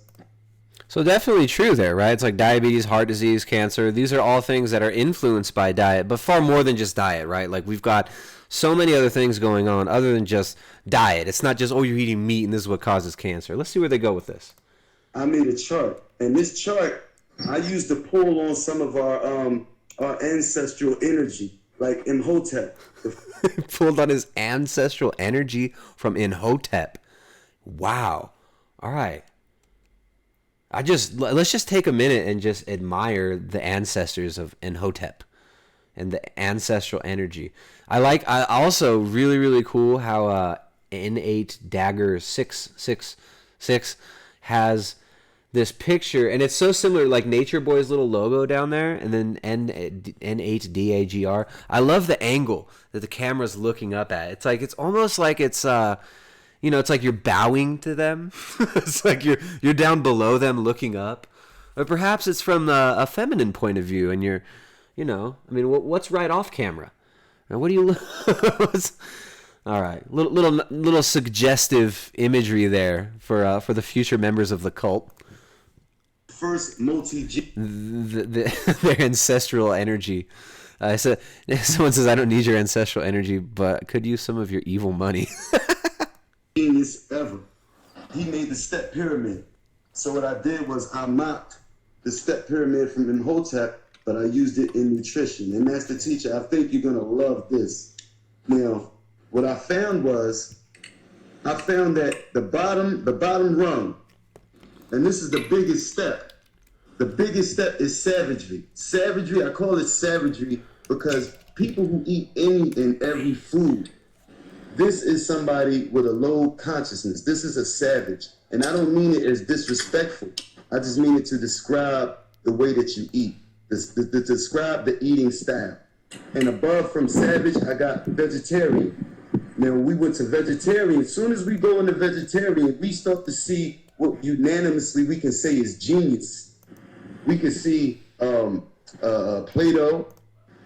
So definitely true there, right? It's like diabetes, heart disease, cancer. These are all things that are influenced by diet, but far more than just diet, right? Like, we've got so many other things going on other than just diet. It's not just, oh, you're eating meat and this is what causes cancer. Let's see where they go with this. I made a chart, and this chart, I used to pull on some of our ancestral energy, like Imhotep. Pulled on his ancestral energy from Imhotep. Wow. All right. Let's just take a minute and just admire the ancestors of Imhotep and the ancestral energy. I also really, really cool how N8 Dagger 666 has this picture, and it's so similar, like Nature Boy's little logo down there, and then N8 DAGR. I love the angle that the camera's looking up at. It's almost like it's it's like you're bowing to them. It's like you're down below them looking up. Or perhaps it's from a feminine point of view, and you're, what's right off camera? What do you look? All right, little suggestive imagery there for the future members of the cult. First multi their ancestral energy. Someone says, I don't need your ancestral energy, but could use some of your evil money. Genius ever. He made the step pyramid. So what I did was I mocked the step pyramid from Imhotep, but I used it in nutrition. And Master Teacher, I think you're gonna love this. Now, what I found that the bottom rung, and this is the biggest step. The biggest step is savagery. Savagery, I call it savagery because people who eat any and every food, this is somebody with a low consciousness. This is a savage. And I don't mean it as disrespectful. I just mean it to describe the way that you eat, to describe the eating style. And above from savage, I got vegetarian. Now, when we went to vegetarian, as soon as we go into vegetarian, we start to see what unanimously we can say is genius. We can see Plato.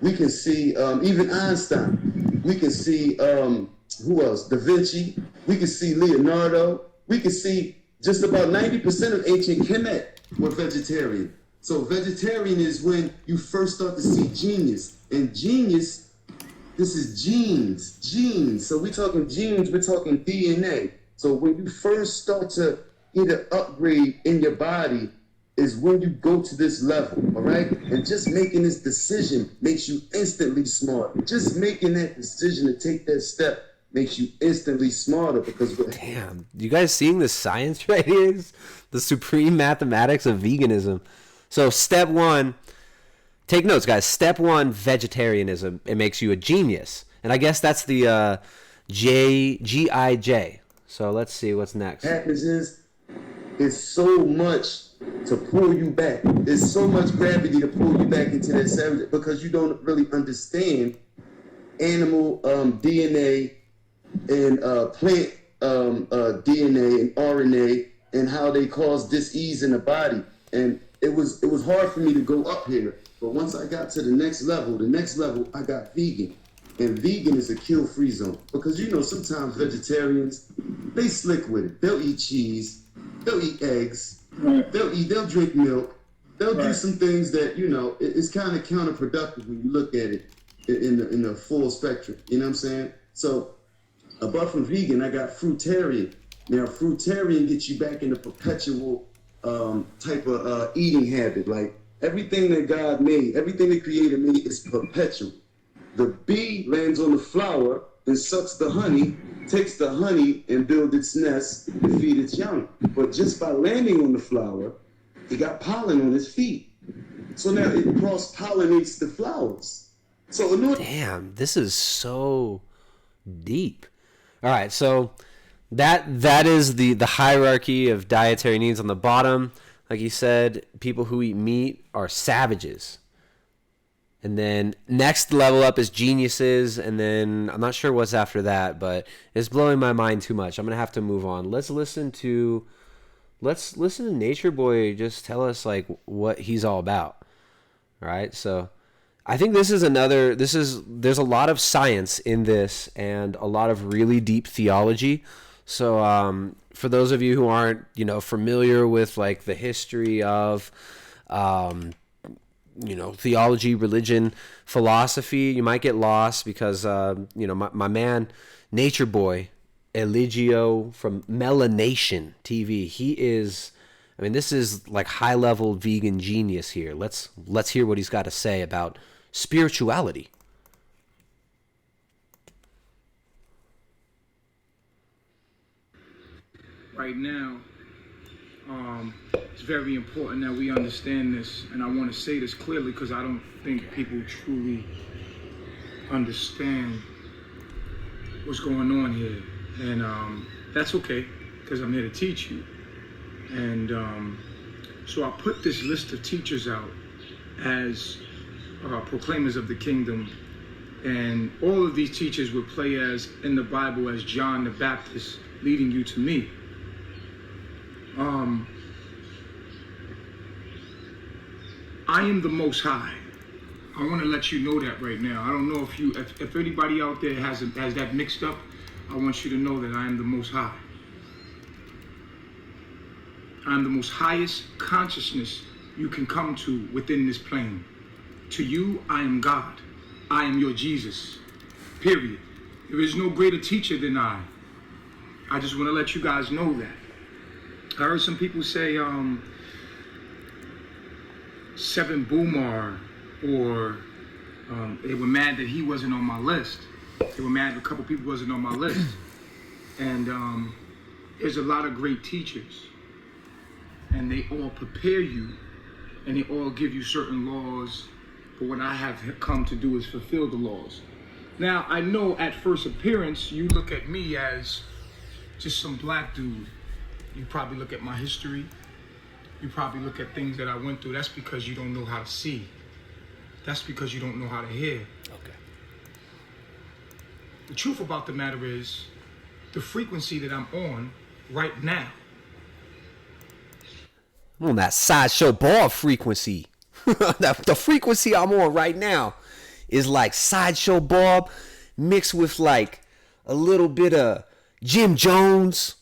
We can see even Einstein. We can see, who else? Da Vinci. We can see Leonardo. We can see just about 90% of ancient Kemet were vegetarian. So vegetarian is when you first start to see genius. And genius, this is genes. So we're talking genes, we're talking DNA. So when you first start to get an upgrade in your body is when you go to this level, all right? And just making this decision makes you instantly smarter. Just making that decision to take that step makes you instantly smarter because... Damn, you guys seeing the science right here? The supreme mathematics of veganism. So step one, take notes, guys. Step one, vegetarianism. It makes you a genius. And I guess that's the GIJ. So let's see what's next. Happens is, it's so much to pull you back. There's so much gravity to pull you back into that savage because you don't really understand animal DNA and plant DNA and RNA and how they cause dis-ease in the body. And it was hard for me to go up here. But once I got to the next level, I got vegan. And vegan is a kill-free zone. Because, you know, sometimes vegetarians, they slick with it. They'll eat cheese. They'll eat eggs. Right. They'll drink milk. They'll do Right. some things that, you know, it's kind of counterproductive when you look at it in the full spectrum. You know what I'm saying? So, above from vegan, I got fruitarian. Now, fruitarian gets you back in a perpetual type of eating habit. Like, everything that God made, everything the Creator made is perpetual. The bee lands on the flower and sucks the honey, takes the honey and builds its nest to feed its young. But just by landing on the flower, it got pollen on its feet. So now it cross-pollinates the flowers. So Damn, this is so deep. All right, so that is the hierarchy of dietary needs. On the bottom, like you said, people who eat meat are savages. And then next level up is geniuses, and then I'm not sure what's after that, but it's blowing my mind too much. I'm gonna have to move on. Let's listen to Nature Boy just tell us like what he's all about. All right, so I think there's a lot of science in this and a lot of really deep theology. So for those of you who aren't, familiar with like the history of, theology, religion, philosophy, you might get lost because, my man, Nature Boy, Eligio from Melanation TV, this is like high level vegan genius here. Let's hear what he's got to say about spirituality. Right now, it's very important that we understand this, and I want to say this clearly because I don't think people truly understand what's going on here, and that's okay because I'm here to teach you. And so I put this list of teachers out as proclaimers of the kingdom, and all of these teachers would play as in the Bible as John the Baptist leading you to me. I am the Most High. I want to let you know that right now. I don't know if anybody out there has that mixed up. I want you to know that I am the Most High. I am the most highest consciousness you can come to within this plane. To you, I am God. I am your Jesus. Period. There is no greater teacher than I. I just want to let you guys know that. I heard some people say Seven Boomar, or they were mad that he wasn't on my list. They were mad a couple people wasn't on my list. And there's a lot of great teachers. And they all prepare you, and they all give you certain laws. But what I have come to do is fulfill the laws. Now, I know at first appearance, you look at me as just some black dude. You probably look at my history. You probably look at things that I went through. That's because you don't know how to see. That's because you don't know how to hear. Okay. The truth about the matter is, the frequency that I'm on right now. I'm on that Sideshow Bob frequency. The frequency I'm on right now is like Sideshow Bob mixed with like a little bit of Jim Jones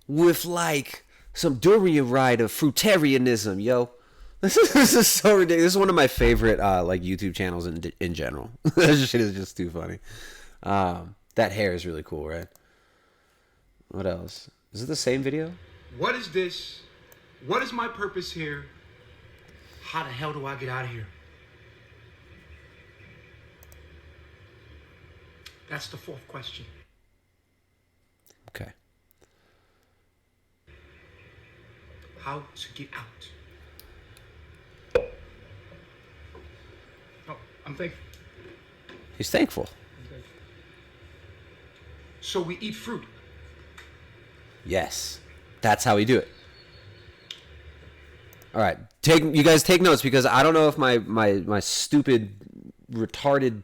with like some durian ride of fruitarianism, yo. This is so ridiculous. This is one of my favorite like YouTube channels in general. This shit is just too funny. That hair is really cool, right? What else? Is it the same video? What is this? What is my purpose here? How the hell do I get out of here? That's the fourth question. Okay. How to get out. Oh, I'm thankful. He's thankful. So we eat fruit. Yes. That's how we do it. All right. You guys take notes, because I don't know if my stupid, retarded,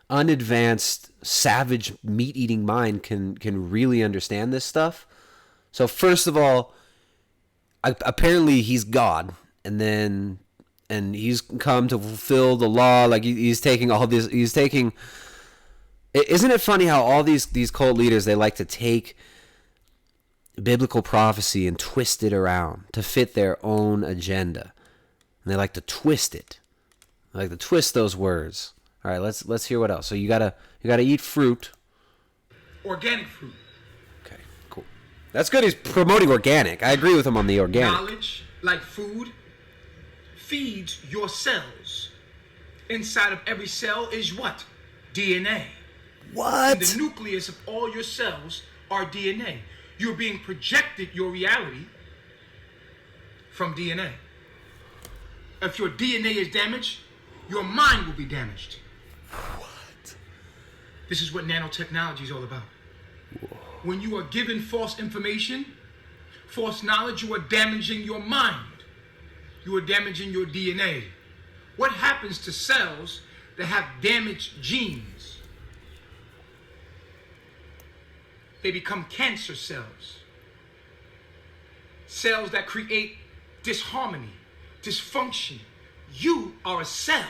unadvanced, savage, meat-eating mind can really understand this stuff. So first of all, apparently he's God, and he's come to fulfill the law. Like he's taking all this. He's taking. Isn't it funny how all these cult leaders, they like to take biblical prophecy and twist it around to fit their own agenda, and they like to twist it. They like to twist those words. All right, let's hear what else. So you gotta eat fruit. Organic fruit. Okay, cool. That's good. He's promoting organic. I agree with him on the organic. Knowledge, like food, feeds your cells. Inside of every cell is what? DNA. What? And the nucleus of all your cells are DNA. You're being projected your reality from DNA. If your DNA is damaged, your mind will be damaged. What? This is what nanotechnology is all about. Whoa. When you are given false information, false knowledge, you are damaging your mind. You are damaging your DNA. What happens to cells that have damaged genes? They become cancer cells. Cells that create disharmony, dysfunction. You are a cell.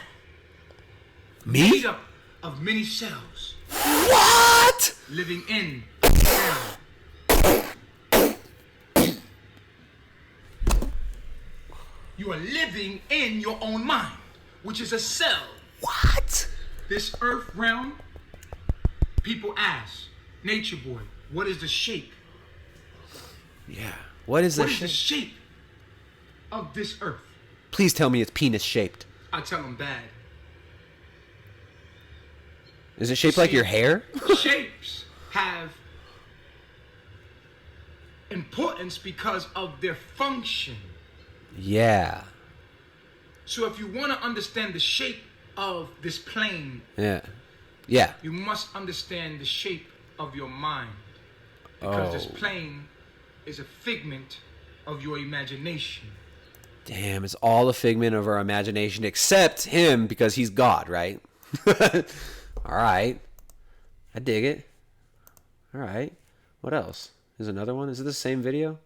Me? Made up of many cells. What? Living in a cell. You are living in your own mind, which is a cell. What? This earth realm, people ask, Nature Boy, what is the shape? Yeah. What is the shape of this earth? Please tell me it's penis shaped. I tell them bad. Is it shaped like your hair? Shapes have importance because of their function. Yeah. So if you want to understand the shape of this plane, Yeah. you must understand the shape of your mind. Because this plane is a figment of your imagination. Damn, it's all a figment of our imagination except him, because he's God, right? All right. I dig it. All right. What else? There's another one. Is it the same video?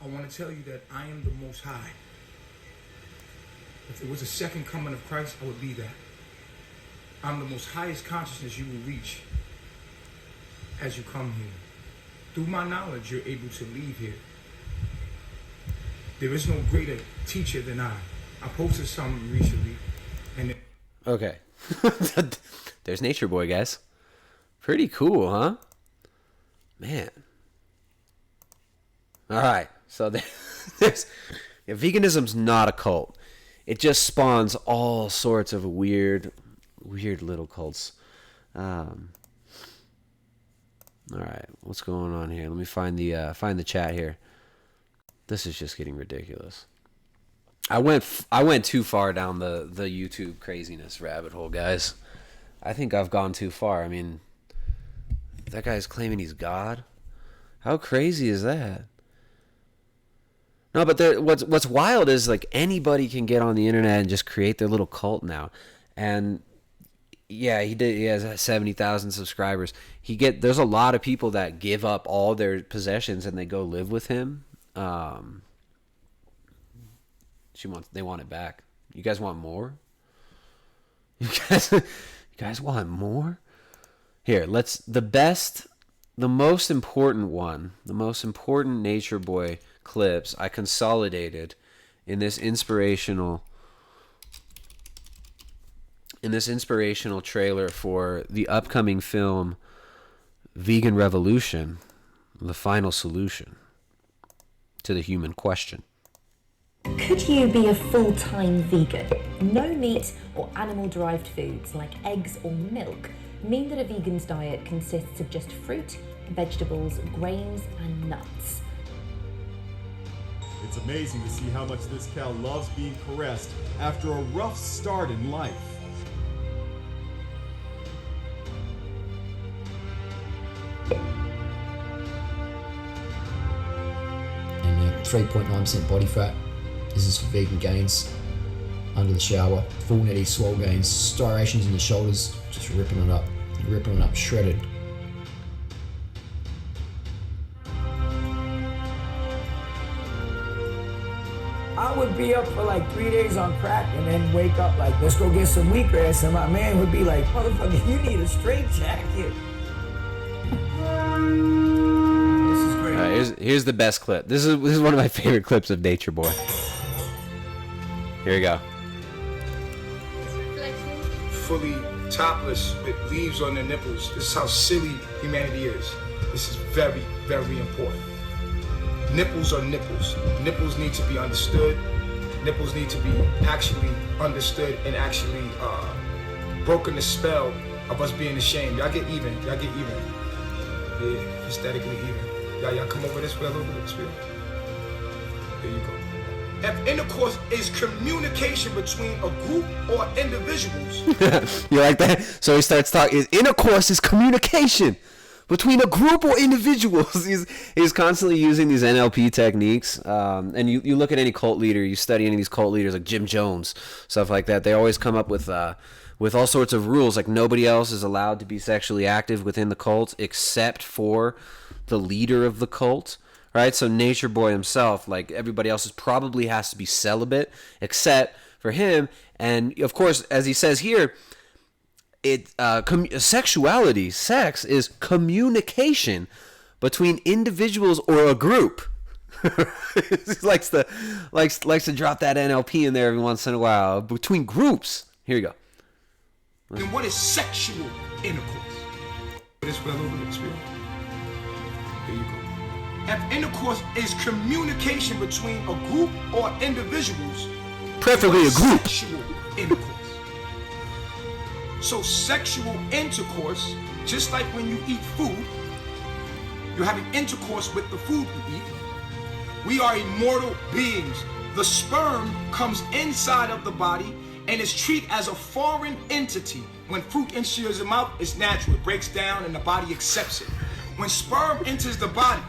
I want to tell you that I am the Most High. If there was a second coming of Christ, I would be that. I'm the most highest consciousness you will reach as you come here. Through my knowledge, you're able to leave here. There is no greater teacher than I. I posted something recently, and Okay. There's Nature Boy, guys. Pretty cool, huh? Man. All right. So there's veganism's not a cult. It just spawns all sorts of weird weird little cults. All right, what's going on here? Let me find the chat here. This is just getting ridiculous. I went too far down the YouTube craziness rabbit hole, guys. I think I've gone too far. I mean, that guy's claiming he's God. How crazy is that? No, but what's wild is like anybody can get on the internet and just create their little cult now. And yeah, he has 70,000 subscribers. There's a lot of people that give up all their possessions and they go live with him. They want it back. You guys want more? You guys want more? Here, the most important Nature Boy clips I consolidated in this inspirational trailer for the upcoming film Vegan Revolution, the final solution to the human question. Could you be a full-time vegan? No meat or animal-derived foods like eggs or milk mean that a vegan's diet consists of just fruit, vegetables, grains, and nuts. It's amazing to see how much this cow loves being caressed after a rough start in life. And 3.9% body fat. This is for vegan gains. Under the shower, full netty swole gains, striations in the shoulders, just ripping it up, shredded. I would be up for like 3 days on crack and then wake up like, let's go get some wheatgrass, and my man would be like, motherfucker, you need a straight jacket. This is great. Here's the best clip. This is one of my favorite clips of Nature Boy. Here we go. Fully topless with leaves on their nipples. This is how silly humanity is. This is very, very important. Nipples are nipples. Nipples need to be understood. Nipples need to be actually understood and actually broken the spell of us being ashamed. Y'all get even. Yeah, aesthetically even. Y'all come over this way a little bit. There you go. If intercourse is communication between a group or individuals. You like that? So he starts talking. Intercourse is communication between a group or individuals. He's constantly using these NLP techniques. And you look at any cult leader, you study any of these cult leaders like Jim Jones, stuff like that. They always come up with all sorts of rules. Like nobody else is allowed to be sexually active within the cult except for the leader of the cult. Right, so Nature Boy himself, like everybody else, probably has to be celibate, except for him. And of course, as he says here, sex is communication between individuals or a group. He likes to drop that NLP in there every once in a while. Between groups. Here you go. And what is sexual intercourse? This way a little bit. There you go. If intercourse is communication between a group or individuals, preferably a group. Sexual intercourse. So sexual intercourse, just like when you eat food, you're having intercourse with the food you eat. We are immortal beings. The sperm comes inside of the body and is treated as a foreign entity. When fruit enters the mouth, it's natural. It breaks down and the body accepts it. When sperm enters the body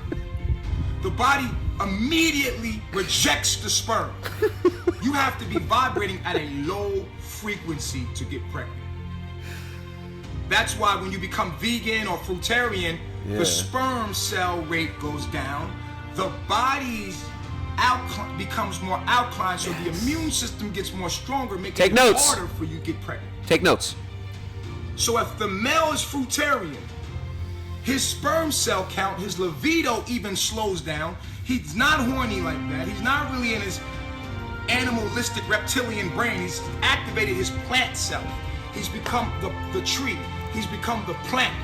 immediately rejects the sperm. You have to be vibrating at a low frequency to get pregnant. That's why when you become vegan or fruitarian, the sperm cell rate goes down. The body's becomes more alkaline, so the immune system gets more stronger, making it harder for you to get pregnant. Take notes. So if the male is fruitarian, his sperm cell count, his libido even slows down. He's not horny like that. He's not really in his animalistic reptilian brain. He's activated his plant self. He's become the tree. He's become the plant.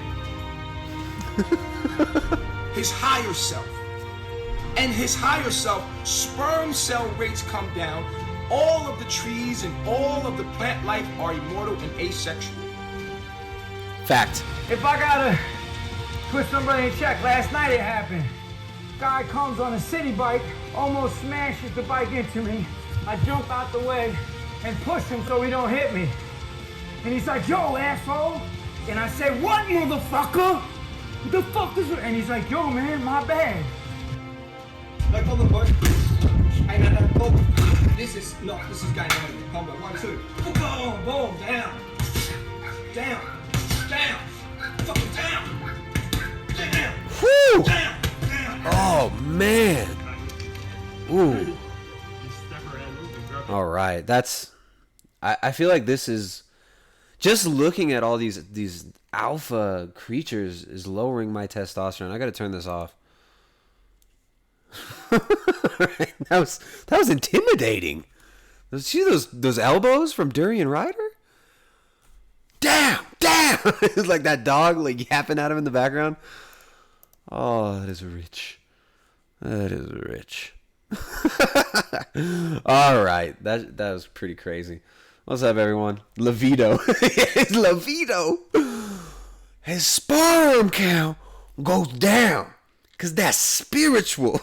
His higher self. And his higher self, sperm cell rates come down. All of the trees and all of the plant life are immortal and asexual. Fact. If I gotta put somebody in check, last night it happened. Guy comes on a city bike, almost smashes the bike into me. I jump out the way and push him so he don't hit me. And he's like, yo, asshole. And I say, what, motherfucker? What the fuck is it? And he's like, yo, man, my bad. No problem, boy. Hey, man, no problem. This is going on. Combo. 1, 2. Boom, boom, down. Down. Down. Fucking down. Down. Whew. Down. Down. Oh, man. Ooh. All right. That's... I feel like this is... Just looking at all these alpha creatures is lowering my testosterone. I got to turn this off. that was intimidating. See those elbows from Durian Rider? Damn! It's like that dog like yapping at him in the background. Oh, that is rich. That is rich. All right, that was pretty crazy. What's up, everyone? Levito. It's Levito. His sperm count goes down because that's spiritual.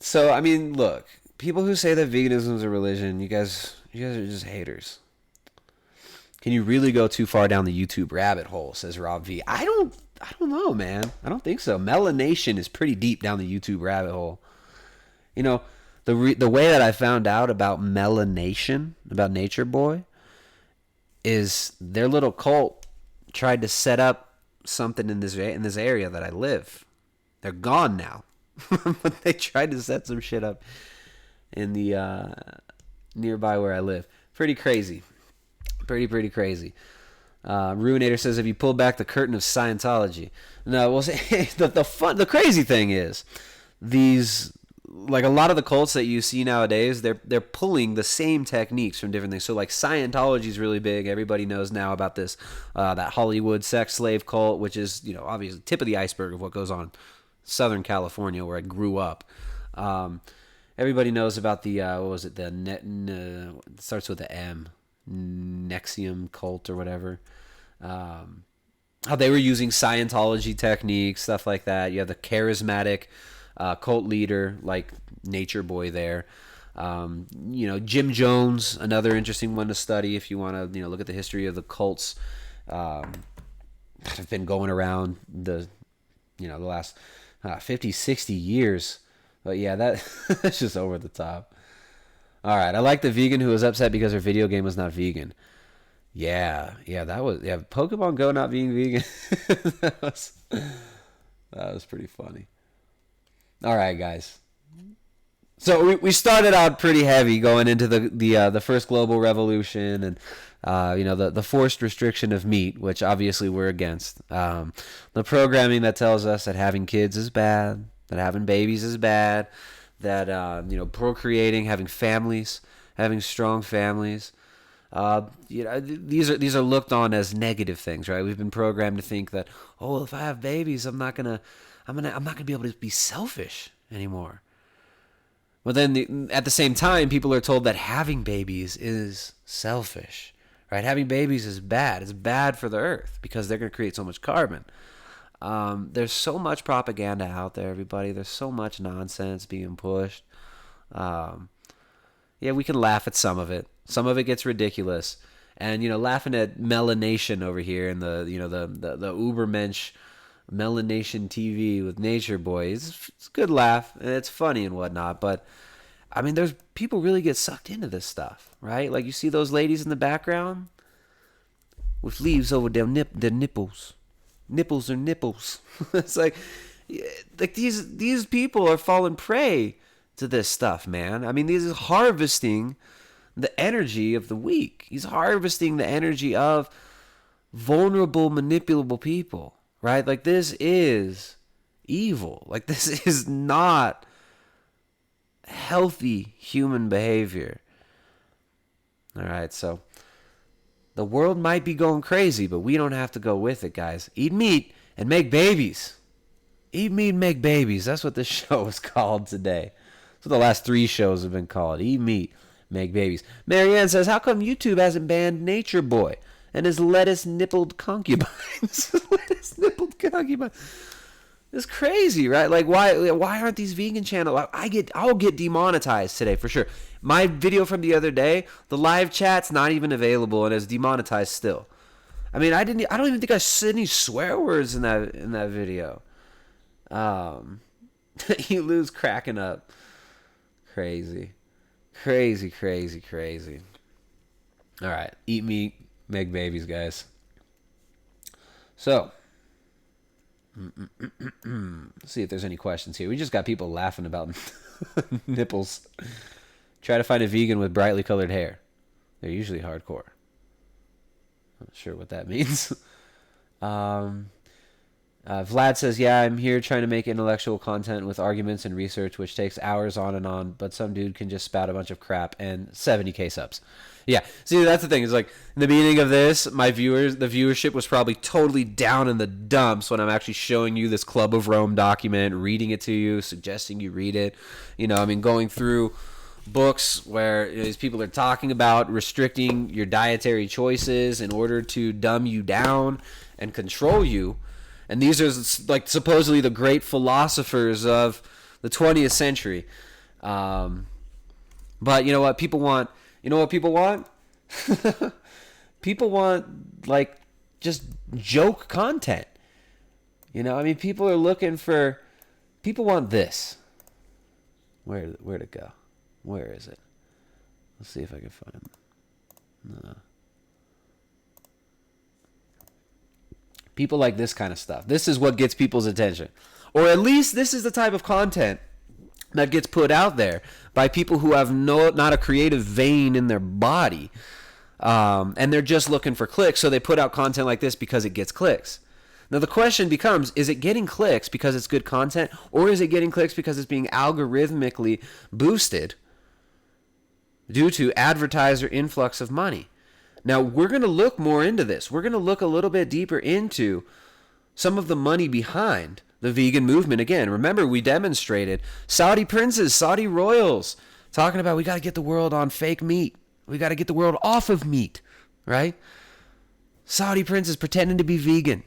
So, I mean, look, people who say that veganism is a religion, you guys are just haters. Can you really go too far down the YouTube rabbit hole, says Rob V. I don't know, man. I don't think so. Melanation is pretty deep down the YouTube rabbit hole. You know, the way that I found out about Melanation, about Nature Boy, is their little cult tried to set up something in this area that I live. They're gone now, but they tried to set some shit up in the nearby where I live. Pretty crazy, pretty crazy. Ruinator says, "Have you pulled back the curtain of Scientology?" No. Well, the crazy thing is these. Like a lot of the cults that you see nowadays, they're pulling the same techniques from different things. So like Scientology is really big. Everybody knows now about this, that Hollywood sex slave cult, which is, you know, obviously tip of the iceberg of what goes on in Southern California where I grew up. Everybody knows about the, what was it? It starts with the M, Nexium cult or whatever. How they were using Scientology techniques, stuff like that. You have the charismatic cult leader like Nature Boy there. You know, Jim Jones, another interesting one to study if you want to, you know, look at the history of the cults that have been going around the last 50, 60 years. But yeah, that's just over the top. All right, I like the vegan who was upset because her video game was not vegan. Yeah, that was Pokemon Go not being vegan. that was pretty funny. All right, guys. So we started out pretty heavy going into the first global revolution and the forced restriction of meat, which obviously we're against. The programming that tells us that having kids is bad, that having babies is bad, that procreating, having families, having strong families. These are looked on as negative things, right? We've been programmed to think that, oh, if I have babies, I'm not gonna be able to be selfish anymore. But then at the same time, people are told that having babies is selfish, right? Having babies is bad. It's bad for the earth because they're going to create so much carbon. There's so much propaganda out there, everybody. There's so much nonsense being pushed. We can laugh at some of it. Some of it gets ridiculous. And, laughing at Melanation over here and the Ubermensch Melanation TV with Nature Boy. It's a good laugh and it's funny and whatnot, but I mean, there's people really get sucked into this stuff, right? Like you see those ladies in the background with leaves over their nipples. Nipples are nipples. It's like these people are falling prey to this stuff, man. I mean, this is harvesting the energy of the weak. He's harvesting the energy of vulnerable, manipulable people. Right? Like, this is evil. Like, this is not healthy human behavior. All right, so the world might be going crazy, but we don't have to go with it, guys. Eat meat and make babies. Eat meat and make babies. That's what this show is called today. That's what the last 3 shows have been called. Eat meat, make babies. Marianne says, how come YouTube hasn't banned Nature Boy? and his lettuce-nippled concubines. Lettuce-nippled concubines. It's crazy, right? Like, why aren't these vegan channels? I'll get demonetized today for sure. My video from the other day, the live chat's not even available and it's demonetized still. I mean, I don't even think I said any swear words in that video. You lose cracking up. Crazy. All right, eat meat, make babies, guys. So, let's see if there's any questions here. We just got people laughing about nipples. Try to find a vegan with brightly colored hair. They're usually hardcore. Not sure what that means. Vlad says, yeah, I'm here trying to make intellectual content with arguments and research, which takes hours on and on, but some dude can just spout a bunch of crap and 70K subs. Yeah, see, that's the thing. It's like, in the beginning of this, the viewership was probably totally down in the dumps when I'm actually showing you this Club of Rome document, reading it to you, suggesting you read it. You know, I mean, going through books where these people are talking about restricting your dietary choices in order to dumb you down and control you. And these are like supposedly the great philosophers of the 20th century. But you know what people want? You know what people want? People want like just joke content. You know, I mean, people want this. Where'd it go? Where is it? Let's see if I can find it. No. People like this kind of stuff. This is what gets people's attention. Or at least this is the type of content that gets put out there by people who have not a creative vein in their body. And they're just looking for clicks, so they put out content like this because it gets clicks. Now the question becomes, is it getting clicks because it's good content, or is it getting clicks because it's being algorithmically boosted due to advertiser influx of money? Now, we're going to look more into this. We're going to look a little bit deeper into some of the money behind the vegan movement. Again, remember, we demonstrated Saudi princes, Saudi royals, talking about we got to get the world on fake meat. We got to get the world off of meat, right? Saudi princes pretending to be vegan.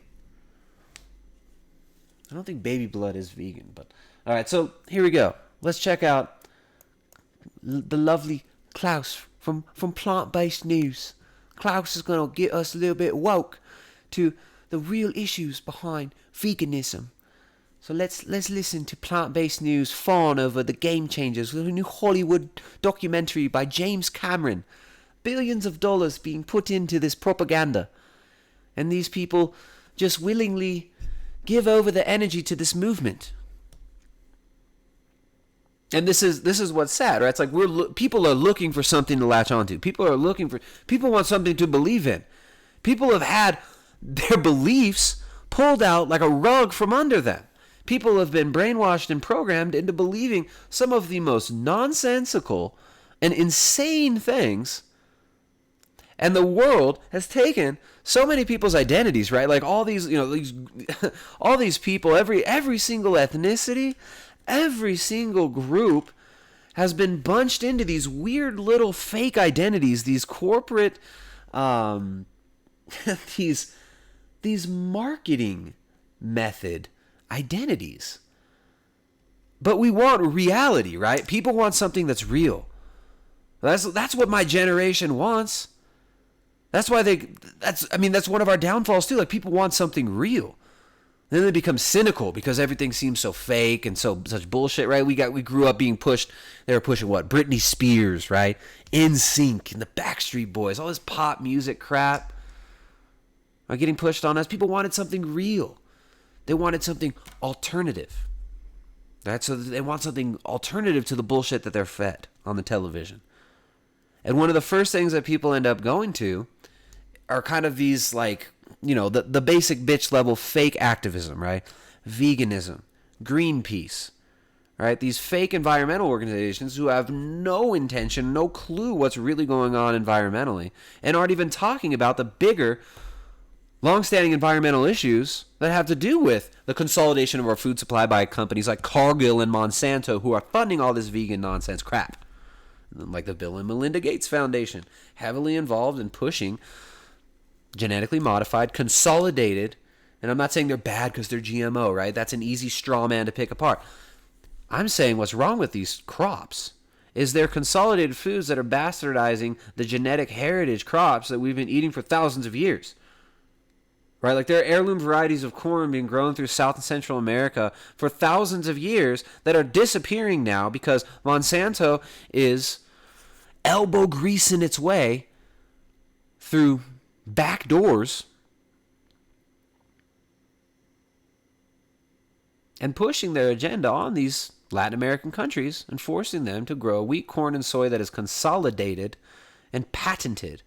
I don't think baby blood is vegan, but... All right, so here we go. Let's check out the lovely Klaus from Plant-Based News. Klaus is going to get us a little bit woke to the real issues behind veganism. So let's listen to Plant-Based News fawn over the Game Changers, a new Hollywood documentary by James Cameron. Billions of dollars being put into this propaganda. And these people just willingly give over their energy to this movement. And this is what's sad, right? It's like people are looking for something to latch onto. People want something to believe in. People have had their beliefs pulled out like a rug from under them. People have been brainwashed and programmed into believing some of the most nonsensical and insane things. And the world has taken so many people's identities, right? Like all these, all these people, every single ethnicity, every single group has been bunched into these weird little fake identities, these corporate, these marketing method identities. But we want reality, right? People want something that's real. That's what my generation wants. That's why that's one of our downfalls too. Like people want something real. Then they become cynical because everything seems so fake and such bullshit, right? We grew up being pushed. They were pushing what? Britney Spears, right? NSYNC and the Backstreet Boys, all this pop music crap are getting pushed on us. People wanted something real. They wanted something alternative, right? So they want something alternative to the bullshit that they're fed on the television. And one of the first things that people end up going to are kind of these like, the basic bitch level fake activism, right? Veganism, Greenpeace, right? These fake environmental organizations who have no intention, no clue what's really going on environmentally, and aren't even talking about the bigger, long-standing environmental issues that have to do with the consolidation of our food supply by companies like Cargill and Monsanto who are funding all this vegan nonsense crap. Like the Bill and Melinda Gates Foundation, heavily involved in pushing genetically modified, consolidated, and I'm not saying they're bad because they're GMO, right? That's an easy straw man to pick apart. I'm saying what's wrong with these crops is they're consolidated foods that are bastardizing the genetic heritage crops that we've been eating for thousands of years. Right? Like there are heirloom varieties of corn being grown through South and Central America for thousands of years that are disappearing now because Monsanto is elbow greasing its way through back doors and pushing their agenda on these Latin American countries and forcing them to grow wheat, corn, and soy that is consolidated and patented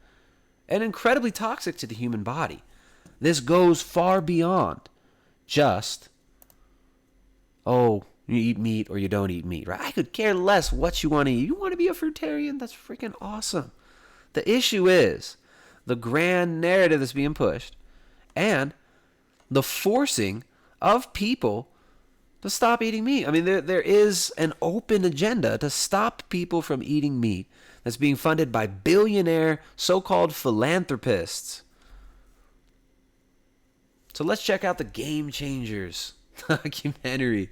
and incredibly toxic to the human body. This goes far beyond just, oh, you eat meat or you don't eat meat, right? I could care less what you want to eat. You want to be a fruitarian? That's freaking awesome. The issue is the grand narrative that's being pushed and the forcing of people to stop eating meat. I mean, there is an open agenda to stop people from eating meat that's being funded by billionaire so-called philanthropists. So let's check out the Game Changers documentary.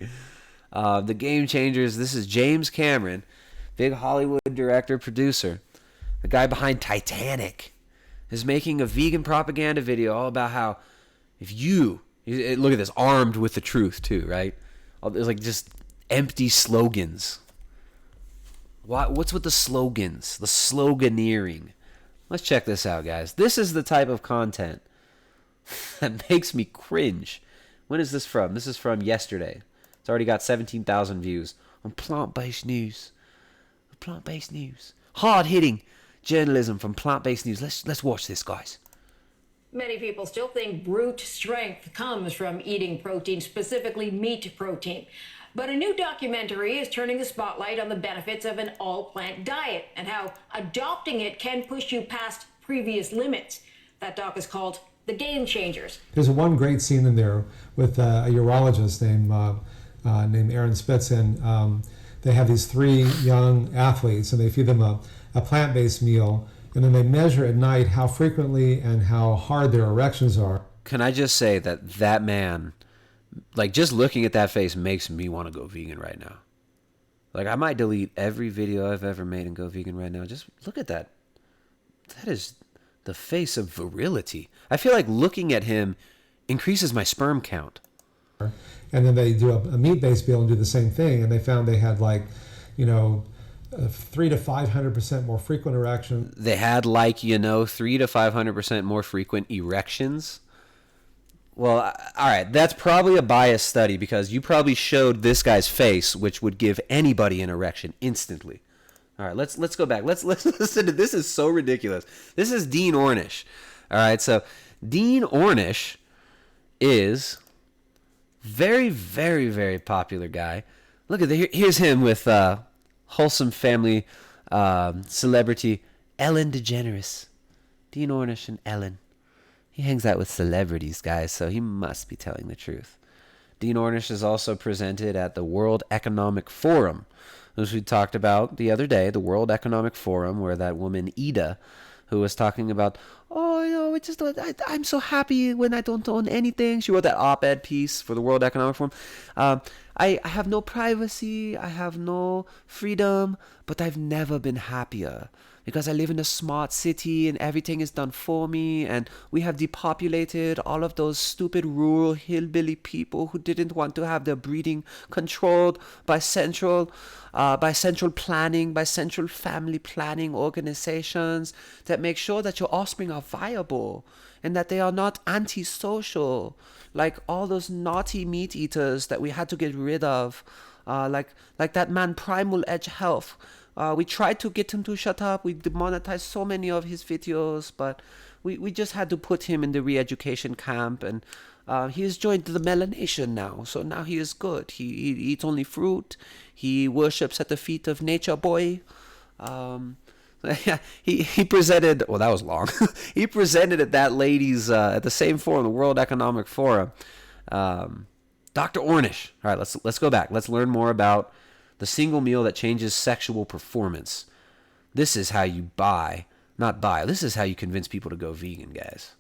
The Game Changers, this is James Cameron, big Hollywood director, producer. The guy behind Titanic is making a vegan propaganda video all about how if you, look at this, armed with the truth too, right? There's like just empty slogans. What's with the slogans? The sloganeering. Let's check this out, guys. This is the type of content that makes me cringe. When is this from? This is from yesterday. It's already got 17,000 views on plant-based news. Plant-based news. Hard-hitting journalism from plant-based news. Let's watch this, guys. Many people still think brute strength comes from eating protein, specifically meat protein. But a new documentary is turning the spotlight on the benefits of an all-plant diet and how adopting it can push you past previous limits. That doc is called The Game Changers. There's one great scene in there with a urologist named Aaron Spitzin. They have these 3 young athletes and they feed them a plant-based meal. And then they measure at night how frequently and how hard their erections are. Can I just say that man, like just looking at that face makes me want to go vegan right now. Like I might delete every video I've ever made and go vegan right now. Just look at that. That is the face of virility. I feel like looking at him increases my sperm count. And then they do a meat-based meal and do the same thing. And they found they had 300 to 500% more frequent erections. They had 300 to 500% more frequent erections. Well, all right, that's probably a biased study because you probably showed this guy's face, which would give anybody an erection instantly. All right, let's go back. Let's listen to this. Is so ridiculous. This is Dean Ornish. All right, so Dean Ornish is very, very, very popular guy. Look at here's him with wholesome family celebrity Ellen DeGeneres. Dean Ornish and Ellen. He hangs out with celebrities, guys, so he must be telling the truth. Dean Ornish is also presented at the World Economic Forum, as we talked about the other day, the World Economic Forum, where that woman Ida, who was talking about, I'm so happy when I don't own anything. She wrote that op-ed piece for the World Economic Forum. I have no privacy, I have no freedom, but I've never been happier because I live in a smart city and everything is done for me, and we have depopulated all of those stupid rural hillbilly people who didn't want to have their breeding controlled by central planning, by central family planning organizations that make sure that your offspring are viable and that they are not antisocial, like all those naughty meat eaters that we had to get rid of, like that man Primal Edge Health. We tried to get him to shut up. We demonetized so many of his videos, but we just had to put him in the re-education camp, and he has joined the Melanation now. So now he is good. He eats only fruit. He worships at the feet of Nature Boy. He presented. Well, that was long. He presented at that lady's at the same forum, the World Economic Forum. Dr. Ornish. All right, let's go back. Let's learn more about the single meal that changes sexual performance. This is how you this is how you convince people to go vegan, guys.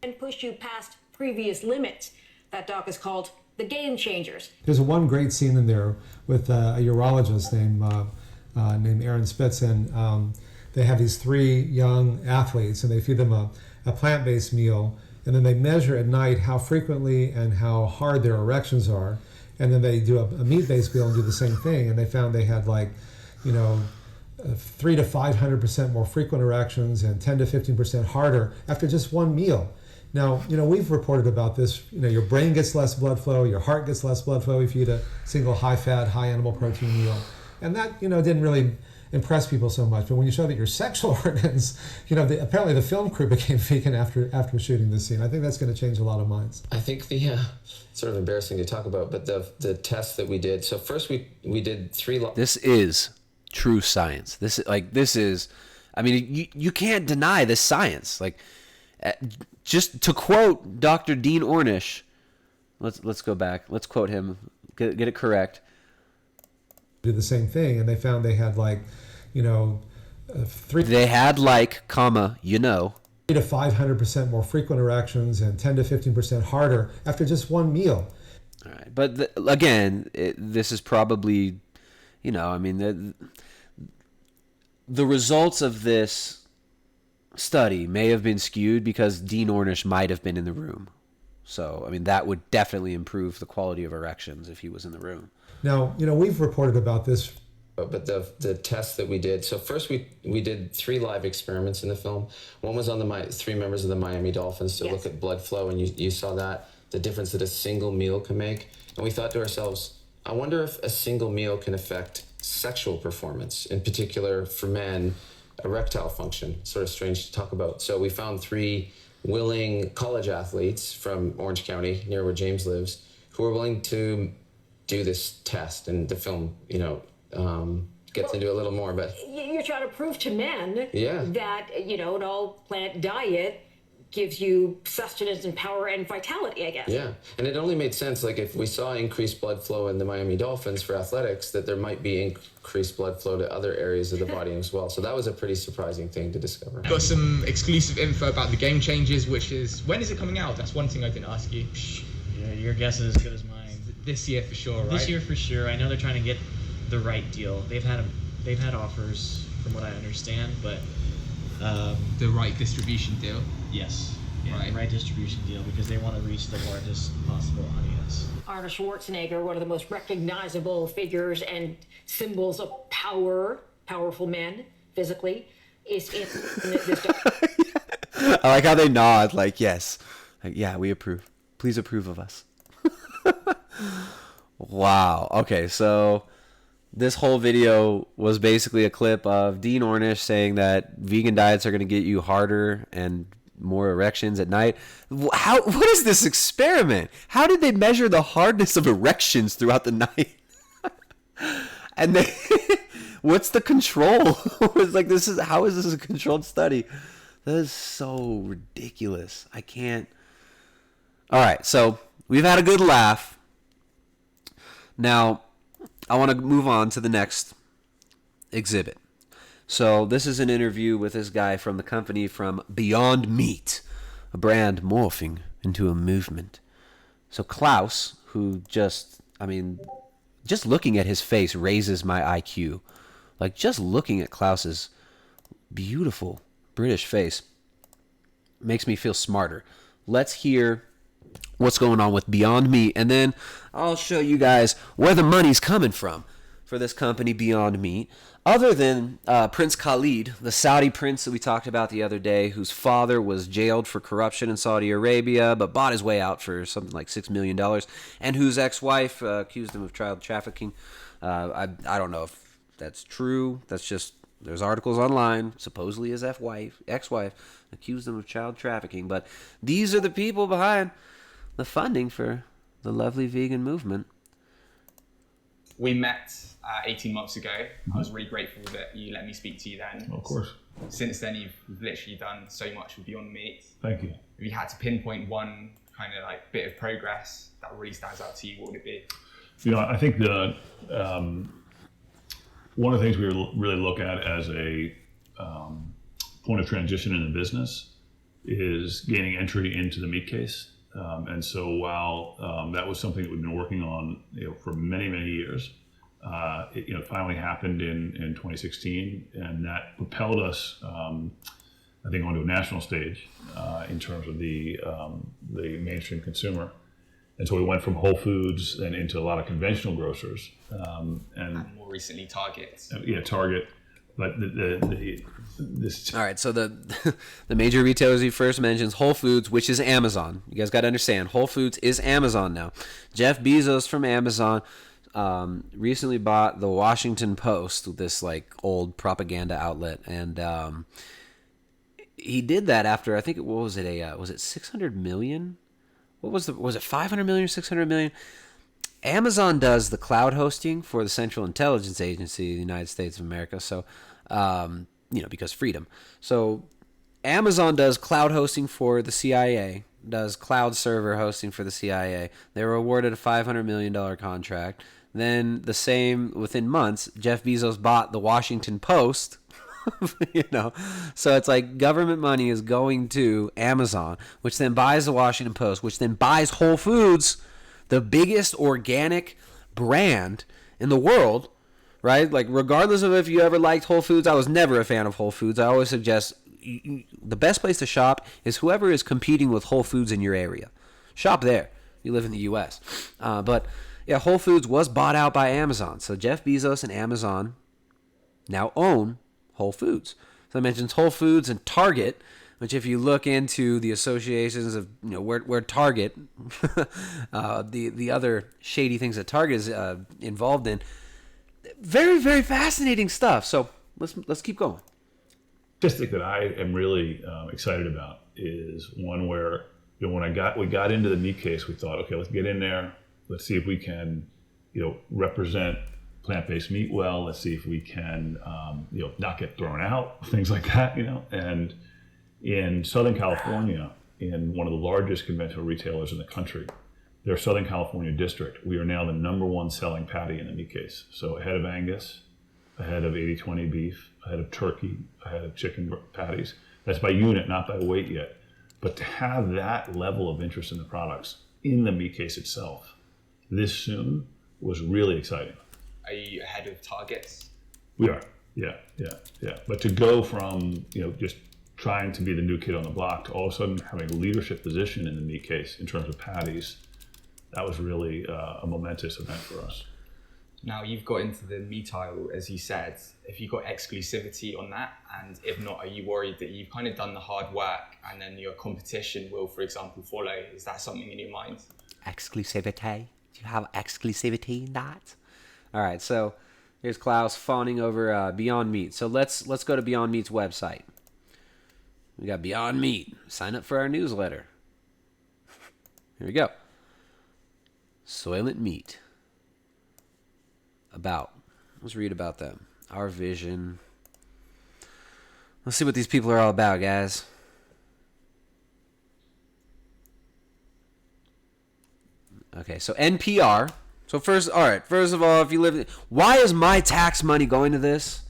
and push you past previous limits. That doc is called The Game Changers. There's one great scene in there with a urologist named Aaron Spitzen. They have these 3 young athletes, and they feed them a plant-based meal, and then they measure at night how frequently and how hard their erections are, and then they do a meat-based meal and do the same thing, and they found they had 300 to 500% more frequent erections and 10 to 15% harder after just one meal. Now, we've reported about this. Your brain gets less blood flow, your heart gets less blood flow if you eat a single high-fat, high-animal protein meal, and that didn't really impress people so much. But when you show that your sexual organs, apparently the film crew became vegan after shooting this scene. I think that's going to change a lot of minds. I think the sort of embarrassing to talk about, but the test that we did. So first we did 3. This is true science. This is. I mean, you can't deny this science. Just to quote Dr. Dean Ornish, let's go back. Let's quote him. Get it correct. Did the same thing, and they found they had 3. They had 3 to 500% more frequent erections and 10 to 15% harder after just one meal. All right, but again, this is probably, the results of this study may have been skewed because Dean Ornish might have been in the room. So, that would definitely improve the quality of erections if he was in the room. Now, we've reported about this. But the test that we did, so first we did 3 live experiments in the film. One was on the 3 members of the Miami Dolphins to look at blood flow, and you saw that, the difference that a single meal can make. And we thought to ourselves, I wonder if a single meal can affect sexual performance, in particular for men, erectile function. Sort of strange to talk about. So we found 3 willing college athletes from Orange County, near where James lives, who were willing to do this test, and the film, gets into a little more, but You're trying to prove to men that, an all-plant diet gives you sustenance and power and vitality, I guess. Yeah, and it only made sense, if we saw increased blood flow in the Miami Dolphins for athletics, that there might be increased blood flow to other areas of the body as well. So that was a pretty surprising thing to discover. Got some exclusive info about the Game Changers, which is, when is it coming out? That's one thing I didn't ask you. Yeah, your guess is as good as mine. This year for sure, right? This year for sure. I know they're trying to get the right deal. They've had offers, from what I understand, but the right distribution deal. Yes, right. The right distribution deal, because they want to reach the largest possible audience. Arnold Schwarzenegger, one of the most recognizable figures and symbols of powerful men physically, is in this documentary. I like how they nod, yes, yeah, we approve. Please approve of us. Wow. Okay, so this whole video was basically a clip of Dean Ornish saying that vegan diets are going to get you harder and more erections at night. What is this experiment? How did they measure the hardness of erections throughout the night? And then what's the control? It's how is this a controlled study? That is so ridiculous. I can't. All right, so we've had a good laugh. Now, I want to move on to the next exhibit. So this is an interview with this guy from the company from Beyond Meat, a brand morphing into a movement. So Klaus, who just looking at his face raises my IQ. Just looking at Klaus's beautiful British face makes me feel smarter. Let's hear what's going on with Beyond Meat, and then I'll show you guys where the money's coming from for this company Beyond Meat, other than Prince Khalid, the Saudi prince that we talked about the other day, whose father was jailed for corruption in Saudi Arabia but bought his way out for something like $6 million, and whose ex-wife accused him of child trafficking. I don't know if that's true. That's just, there's articles online, supposedly his ex-wife accused him of child trafficking, but these are the people behind the funding for the lovely vegan movement. We met 18 months ago. I was really grateful that you let me speak to you then. Of course. Since then, you've literally done so much with Beyond Meat. Thank you. If you had to pinpoint one kind of bit of progress that really stands out to you, what would it be? I think the one of the things we really look at as a point of transition in the business is gaining entry into the meat case. And so while that was something that we've been working on for many, many years, it finally happened in 2016, and that propelled us, I think, onto a national stage in terms of the mainstream consumer. And so we went from Whole Foods and into a lot of conventional grocers, and more recently Target. Target. But all right, so the major retailers he first mentions, Whole Foods, which is Amazon. You guys got to understand, Whole Foods is Amazon now. Jeff Bezos from Amazon recently bought the Washington Post, this like old propaganda outlet, and he did that after, I think, was it 600 million? Was it 500 million or 600 million? Amazon does the cloud hosting for the Central Intelligence Agency of the United States of America. So, because freedom. So Amazon does cloud hosting for the CIA, does cloud server hosting for the CIA. They were awarded a $500 million contract. Then within months, Jeff Bezos bought the Washington Post. So it's like government money is going to Amazon, which then buys the Washington Post, which then buys Whole Foods, the biggest organic brand in the world, right? Like, regardless of if you ever liked Whole Foods, I was never a fan of Whole Foods. I always suggest the best place to shop is whoever is competing with Whole Foods in your area. Shop there. You live in the U.S. But yeah, Whole Foods was bought out by Amazon. So Jeff Bezos and Amazon now own Whole Foods. So I mentioned Whole Foods and Target, which, if you look into the associations of where Target, the other shady things that Target is involved in, very, very fascinating stuff. So let's keep going. Statistic that I am really excited about is one where when we got into the meat case, we thought, okay, let's get in there, let's see if we can represent plant-based meat well. Let's see if we can not get thrown out, things like that. And in Southern California, in one of the largest conventional retailers in the country, their Southern California district, we are now the #1 selling patty in the meat case. So ahead of Angus, ahead of 80/20 beef, ahead of turkey, ahead of chicken patties. That's by unit, not by weight yet. But to have that level of interest in the products in the meat case itself this soon was really exciting. Are you ahead of targets? We are, yeah. But to go from just trying to be the new kid on the block to all of a sudden having a leadership position in the meat case in terms of patties, that was really a momentous event for us. Now you've got into the meat aisle, as you said. Have you got exclusivity on that? And if not, are you worried that you've kind of done the hard work and then your competition will, for example, follow? Is that something in your mind? Exclusivity? Do you have exclusivity in that? All right, so here's Klaus fawning over Beyond Meat. So let's go to Beyond Meat's website. We got Beyond Meat. Sign up for our newsletter. Here we go. Soylent Meat. Let's read about them. Our vision. Let's see what these people are all about, guys. Okay, so NPR. So first of all, if you live, why is my tax money going to this?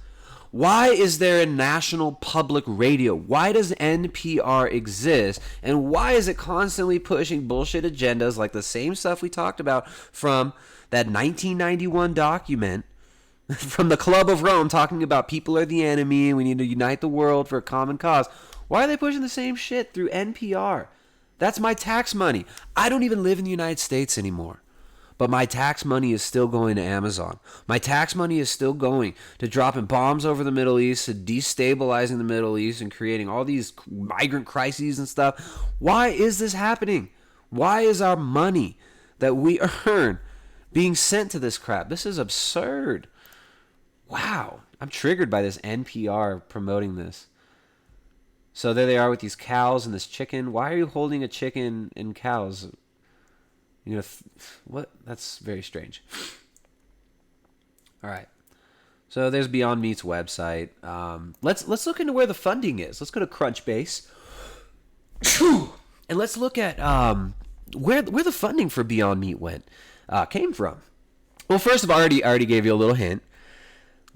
Why is there a national public radio? Why does NPR exist? And why is it constantly pushing bullshit agendas like the same stuff we talked about from that 1991 document from the Club of Rome talking about people are the enemy and we need to unite the world for a common cause? Why are they pushing the same shit through NPR? That's my tax money. I don't even live in the United States anymore. But my tax money is still going to Amazon. My tax money is still going to dropping bombs over the Middle East, to destabilizing the Middle East and creating all these migrant crises and stuff. Why is this happening? Why is our money that we earn being sent to this crap? This is absurd. Wow. I'm triggered by this NPR promoting this. So there they are with these cows and this chicken. Why are you holding a chicken and cows? What? That's very strange. All right. So there's Beyond Meat's website. Let's look into where the funding is. Let's go to Crunchbase. And let's look at where the funding for Beyond Meat came from. Well, first of all, I already gave you a little hint.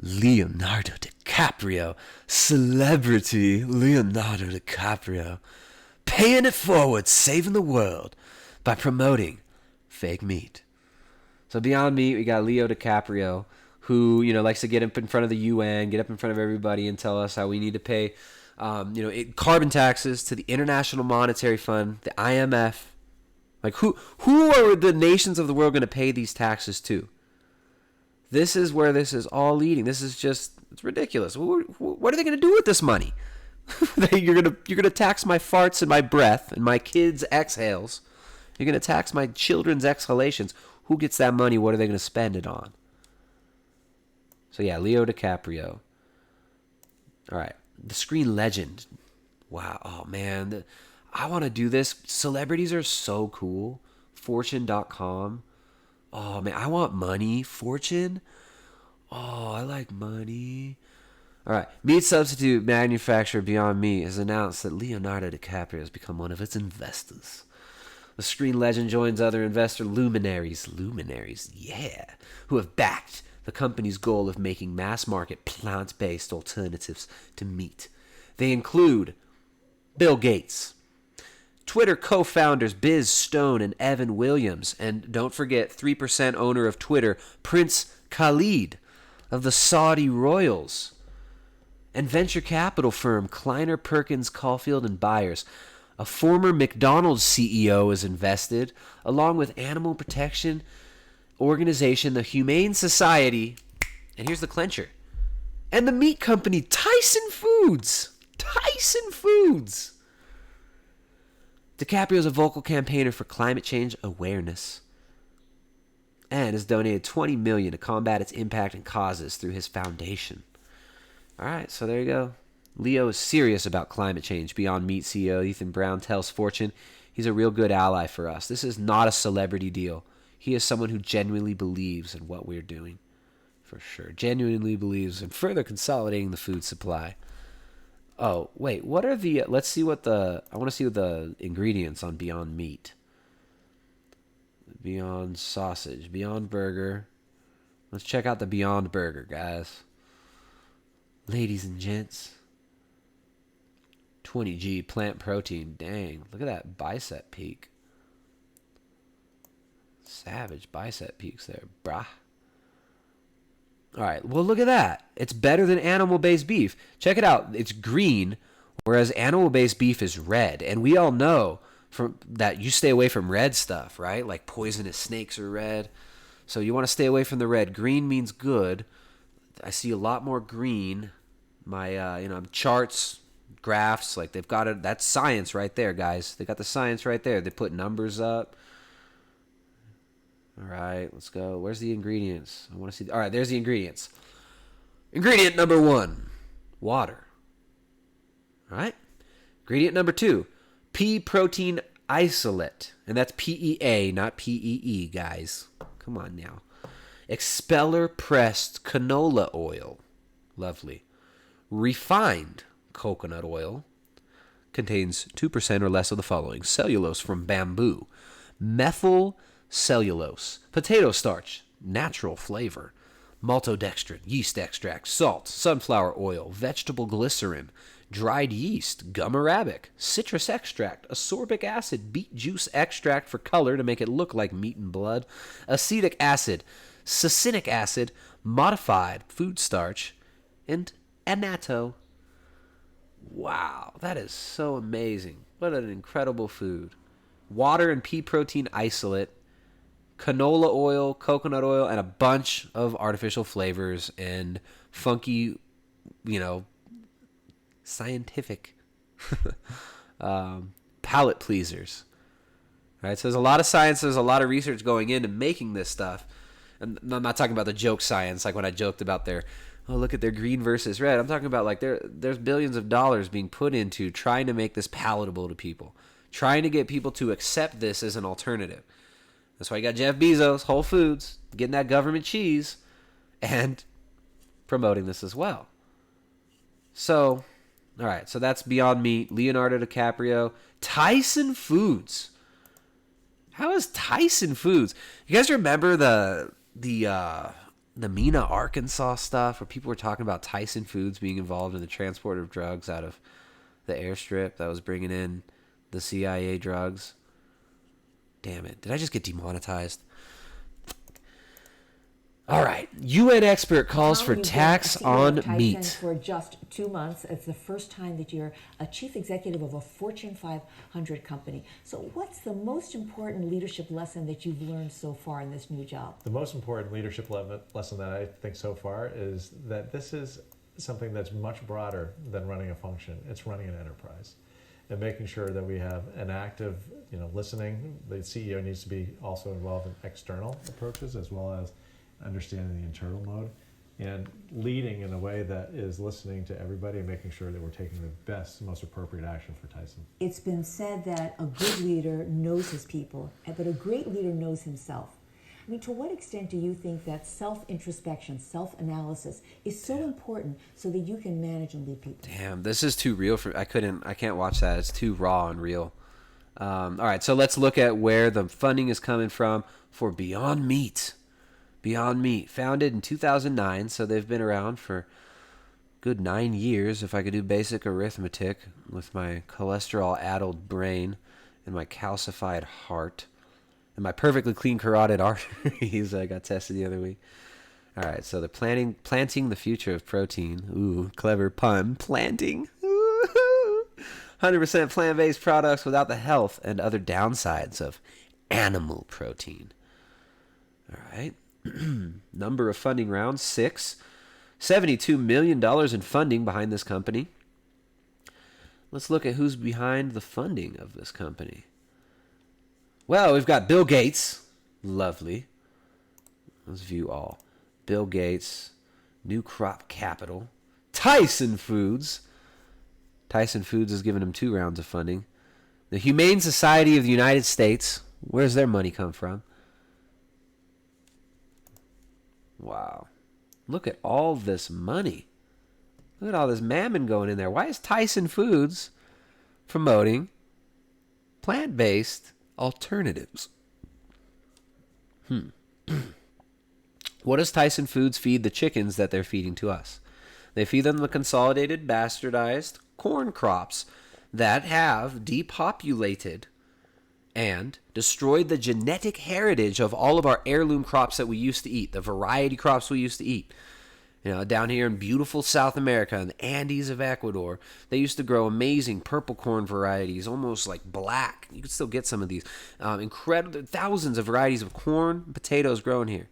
Leonardo DiCaprio. Celebrity Leonardo DiCaprio paying it forward, saving the world by promoting fake meat. So Beyond Meat, we got Leo DiCaprio, who, likes to get up in front of the UN, get up in front of everybody and tell us how we need to pay, carbon taxes to the International Monetary Fund, the IMF. Like, who are the nations of the world going to pay these taxes to? This is where this is all leading. This is just, it's ridiculous. What are they going to do with this money? You're gonna tax my farts and my breath and my kids' exhales. You're gonna tax my children's exhalations. Who gets that money? What are they gonna spend it on? So yeah, Leo DiCaprio. All right, the screen legend. Wow, oh man, I want to do this. Celebrities are so cool. Fortune.com. Oh man, I want money. Fortune. Oh, I like money. All right, meat substitute manufacturer Beyond Meat has announced that Leonardo DiCaprio has become one of its investors. The screen legend joins other investor luminaries, who have backed the company's goal of making mass-market plant-based alternatives to meat. They include Bill Gates, Twitter co-founders Biz Stone and Evan Williams, and don't forget 3% owner of Twitter, Prince Khalid of the Saudi royals. And venture capital firm Kleiner Perkins Caulfield and Byers. A former McDonald's CEO is invested, along with animal protection organization, the Humane Society, and here's the clincher, and the meat company Tyson Foods. DiCaprio is a vocal campaigner for climate change awareness and has donated $20 million to combat its impact and causes through his foundation. All right, so there you go. Leo is serious about climate change. Beyond Meat CEO Ethan Brown tells Fortune he's a real good ally for us. This is not a celebrity deal. He is someone who genuinely believes in what we're doing, for sure. Genuinely believes in further consolidating the food supply. Oh, wait, what are the... Let's see what the... I want to see what the ingredients on Beyond Meat. Beyond Sausage, Beyond Burger. Let's check out the Beyond Burger, guys. Ladies and gents, 20G plant protein. Dang, look at that bicep peak. Savage bicep peaks there, brah. All right, well, look at that. It's better than animal-based beef. Check it out. It's green, whereas animal-based beef is red. And we all know that you stay away from red stuff, right? Like poisonous snakes are red. So you want to stay away from the red. Green means good. I see a lot more green. My, charts, graphs, like they've got it. That's science right there, guys. They got the science right there. They put numbers up. All right, let's go. Where's the ingredients? I want to see. All right, there's the ingredients. Ingredient number 1, water. All right. Ingredient number 2, pea protein isolate. And that's PEA, not PEE, guys. Come on now. Expeller pressed canola oil. Lovely. Refined coconut oil. Contains 2% or less of the following: cellulose from bamboo, methyl cellulose, potato starch, natural flavor, maltodextrin, yeast extract, salt, sunflower oil, vegetable glycerin, dried yeast, gum arabic, citrus extract, ascorbic acid, beet juice extract for color to make it look like meat and blood, acetic acid, succinic acid, modified food starch, and annatto. Wow, that is so amazing. What an incredible food. Water and pea protein isolate, canola oil, coconut oil, and a bunch of artificial flavors and funky, scientific palate pleasers. All right, so there's a lot of science, there's a lot of research going into making this stuff. And I'm not talking about the joke science, like when I joked about look at their green versus red. I'm talking about like there's billions of dollars being put into trying to make this palatable to people, trying to get people to accept this as an alternative. That's why you got Jeff Bezos, Whole Foods, getting that government cheese and promoting this as well. So, all right, so that's Beyond Meat, Leonardo DiCaprio, Tyson Foods. How is Tyson Foods? You guys remember the Mena, Arkansas stuff where people were talking about Tyson Foods being involved in the transport of drugs out of the airstrip that was bringing in the CIA drugs. Damn it. Did I just get demonetized? All right. UN expert calls for tax on meat. For just 2 months, it's the first time that you're a chief executive of a Fortune 500 company. So what's the most important leadership lesson that you've learned so far in this new job? The most important leadership lesson that I think so far is that this is something that's much broader than running a function. It's running an enterprise and making sure that we have an active, listening. The CEO needs to be also involved in external approaches as well as understanding the internal mode and leading in a way that is listening to everybody and making sure that we're taking the best, most appropriate action for Tyson. It's been said that a good leader knows his people, but a great leader knows himself. I mean, to what extent do you think that self-introspection, self-analysis is so important so that you can manage and lead people? Damn, this is too real for I can't watch that. It's too raw and real. All right, so let's look at where the funding is coming from for Beyond Meat. Beyond Meat, founded in 2009, so they've been around for good 9 years, if I could do basic arithmetic with my cholesterol-addled brain and my calcified heart and my perfectly clean carotid arteries I got tested the other week. All right, so they're planting the future of protein. Ooh, clever pun. Planting. Ooh. 100% plant-based products without the health and other downsides of animal protein. All right. Number of funding rounds, 6. $72 million in funding behind this company. Let's look at who's behind the funding of this company. Well, we've got Bill Gates. Lovely. Let's view all. Bill Gates, New Crop Capital, Tyson Foods. Tyson Foods has given him 2 rounds of funding. The Humane Society of the United States. Where's their money come from? Wow. Look at all this money. Look at all this mammon going in there. Why is Tyson Foods promoting plant-based alternatives? What does Tyson Foods feed the chickens that they're feeding to us? They feed them the consolidated, bastardized corn crops that have depopulated and destroyed the genetic heritage of all of our heirloom crops that we used to eat, the variety crops we used to eat. Down here in beautiful South America, in the Andes of Ecuador, they used to grow amazing purple corn varieties, almost like black. You can still get some of these. Incredible, thousands of varieties of corn, potatoes grown here.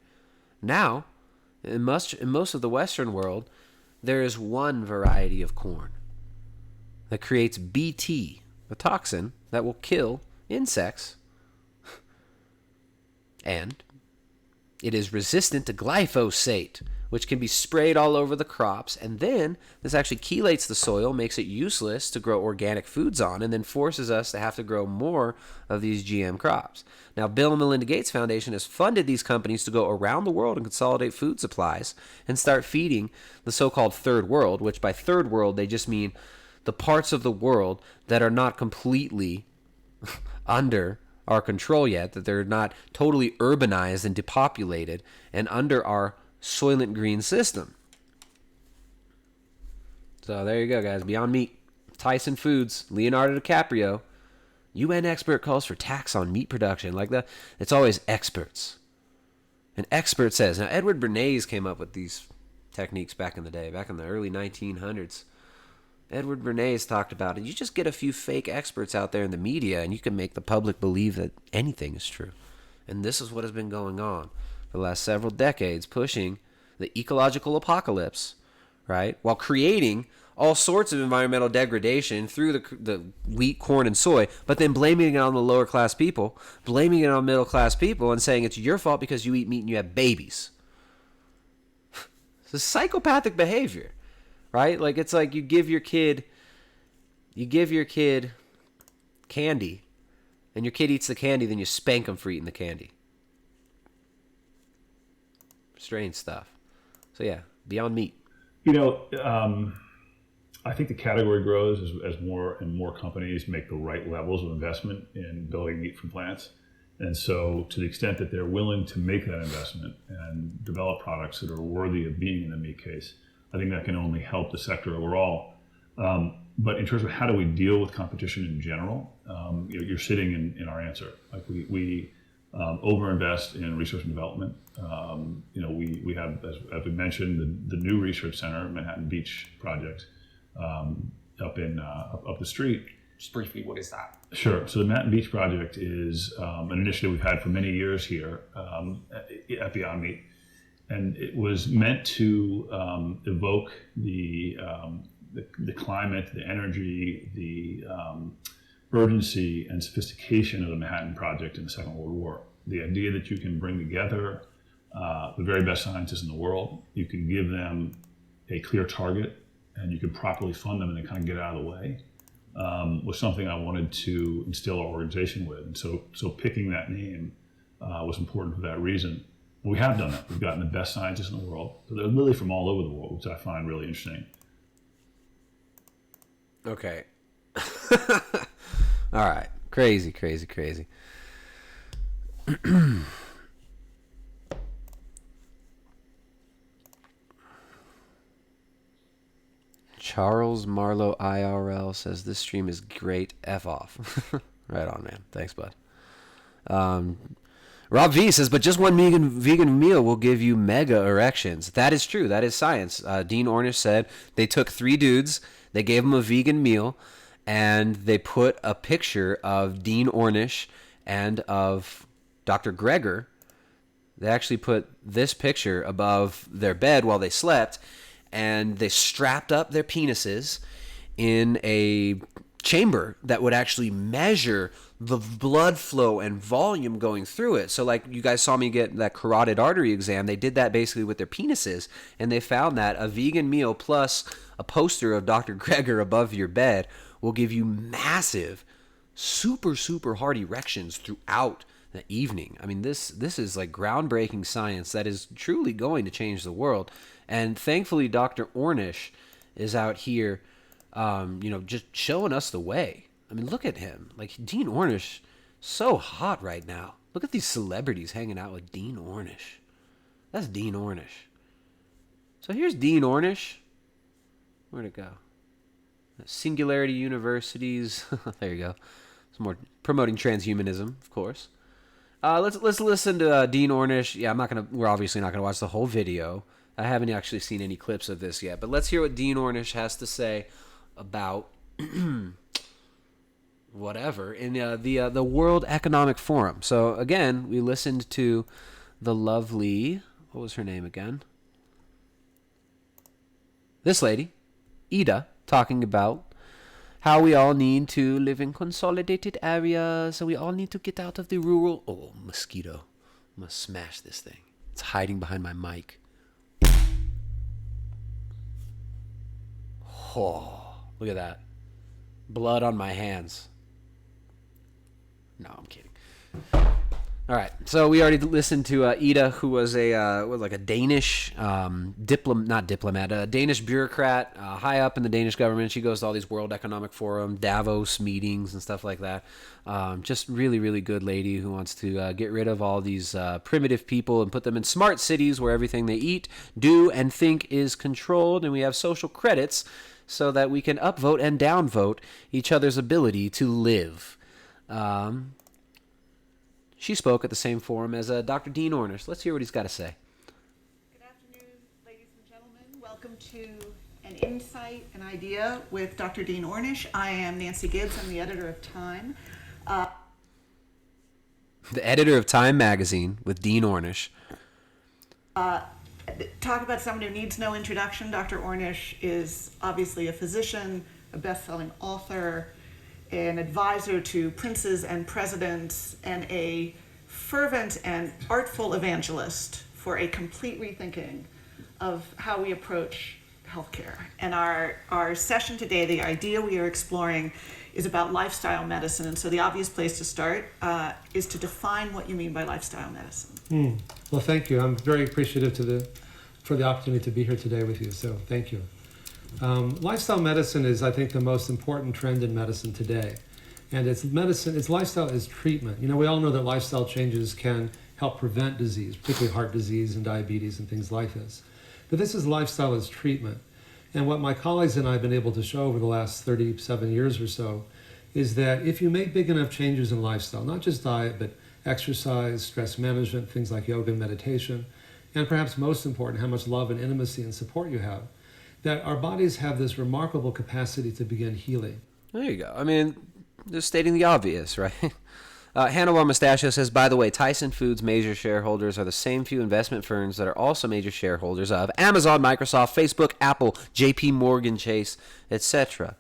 Now, in most of the Western world, there is one variety of corn that creates BT, a toxin that will kill insects, and it is resistant to glyphosate, which can be sprayed all over the crops, and then this actually chelates the soil, makes it useless to grow organic foods on, and then forces us to have to grow more of these GM crops. Now, Bill and Melinda Gates Foundation has funded these companies to go around the world and consolidate food supplies and start feeding the so-called third world, which by third world they just mean the parts of the world that are not completely under our control yet, that they're not totally urbanized and depopulated and under our Soylent Green system. So there you go, guys. Beyond Meat, Tyson Foods, Leonardo DiCaprio. UN expert calls for tax on meat production. Like that, it's always experts. An expert says. Now, Edward Bernays came up with these techniques back in the day, back in the early 1900s. Edward Bernays talked about it. You just get a few fake experts out there in the media, and you can make the public believe that anything is true. And this is what has been going on for the last several decades, pushing the ecological apocalypse, right, while creating all sorts of environmental degradation through the wheat, corn, and soy, but then blaming it on the lower class people, blaming it on middle class people, and saying it's your fault because you eat meat and you have babies. It's psychopathic behavior. Right? Like, it's like you give your kid candy, and your kid eats the candy, then you spank them for eating the candy. Strange stuff. So yeah, Beyond Meat. I think the category grows as more and more companies make the right levels of investment in building meat from plants. And so to the extent that they're willing to make that investment and develop products that are worthy of being in the meat case, I think that can only help the sector overall. But in terms of how do we deal with competition in general, you're sitting in our answer. Like we overinvest in research and development. We have, as we mentioned, the new research center, Manhattan Beach Project, up the street. Just briefly, what is that? Sure. So the Manhattan Beach Project is an initiative we've had for many years here at Beyond Meat, and it was meant to evoke the climate, the energy, the urgency and sophistication of the Manhattan Project in the Second World War. The idea that you can bring together the very best scientists in the world, you can give them a clear target, and you can properly fund them and then kind of get out of the way, was something I wanted to instill our organization with. And so picking that name was important for that reason. We have done that. We've gotten the best scientists in the world. So they're literally from all over the world, which I find really interesting. Okay. All right. Crazy. Charles Marlowe IRL says this stream is great. F off. Right on, man. Thanks, bud. Rob V says, but just one vegan meal will give you mega erections. That is true. That is science. Dean Ornish said they took 3 dudes, they gave them a vegan meal, and they put a picture of Dean Ornish and of Dr. Greger. They actually put this picture above their bed while they slept, and they strapped up their penises in a chamber that would actually measure the blood flow and volume going through it. So like you guys saw me get that carotid artery exam, they did that basically with their penises, and they found that a vegan meal plus a poster of Dr. Greger above your bed will give you massive, super hard erections throughout the evening. I mean, this is like groundbreaking science that is truly going to change the world. And thankfully, Dr. Ornish is out here, just showing us the way. I mean, look at him. Like, Dean Ornish, so hot right now. Look at these celebrities hanging out with Dean Ornish. That's Dean Ornish. So here's Dean Ornish. Where'd it go? Singularity Universities. There you go. Some more promoting transhumanism, of course. Let's listen to Dean Ornish. Yeah, we're obviously not gonna watch the whole video. I haven't actually seen any clips of this yet, but let's hear what Dean Ornish has to say about whatever in the World Economic Forum. So again, we listened to the lovely, what was her name again? This lady, Ida, talking about how we all need to live in consolidated areas, so we all need to get out of the rural. Oh, mosquito! I'm gonna smash this thing. It's hiding behind my mic. Oh, look at that. Blood on my hands. No, I'm kidding. All right, so we already listened to Ida, who was a Danish Danish bureaucrat, high up in the Danish government. She goes to all these World Economic Forum, Davos meetings and stuff like that. Just really good lady who wants to get rid of all these primitive people and put them in smart cities where everything they eat, do, and think is controlled, and we have social credits so that we can upvote and downvote each other's ability to live. She spoke at the same forum as Dr. Dean Ornish. Let's hear what he's got to say. Good afternoon, ladies and gentlemen. Welcome to An Insight, an Idea with Dr. Dean Ornish. I am Nancy Gibbs. I'm the editor of Time. The editor of Time magazine with Dean Ornish. Talk about someone who needs no introduction. Dr. Ornish is obviously a physician, a best-selling author, an advisor to princes and presidents, and a fervent and artful evangelist for a complete rethinking of how we approach healthcare. And our session today, the idea we are exploring, is about lifestyle medicine. And so the obvious place to start is to define what you mean by lifestyle medicine. Well, thank you. I'm very appreciative for the opportunity to be here today with you. So thank you. Lifestyle medicine is, I think, the most important trend in medicine today. And it's lifestyle is treatment. We all know that lifestyle changes can help prevent disease, particularly heart disease and diabetes and things like this. But this is lifestyle as treatment. And what my colleagues and I have been able to show over the last 37 years or so is that if you make big enough changes in lifestyle, not just diet, but exercise, stress management, things like yoga and meditation, and perhaps most important, how much love and intimacy and support you have, that our bodies have this remarkable capacity to begin healing. There you go. I mean, just stating the obvious, right? Hannibal Mustachio says, by the way, Tyson Foods' major shareholders are the same few investment firms that are also major shareholders of Amazon, Microsoft, Facebook, Apple, JP Morgan Chase, etc.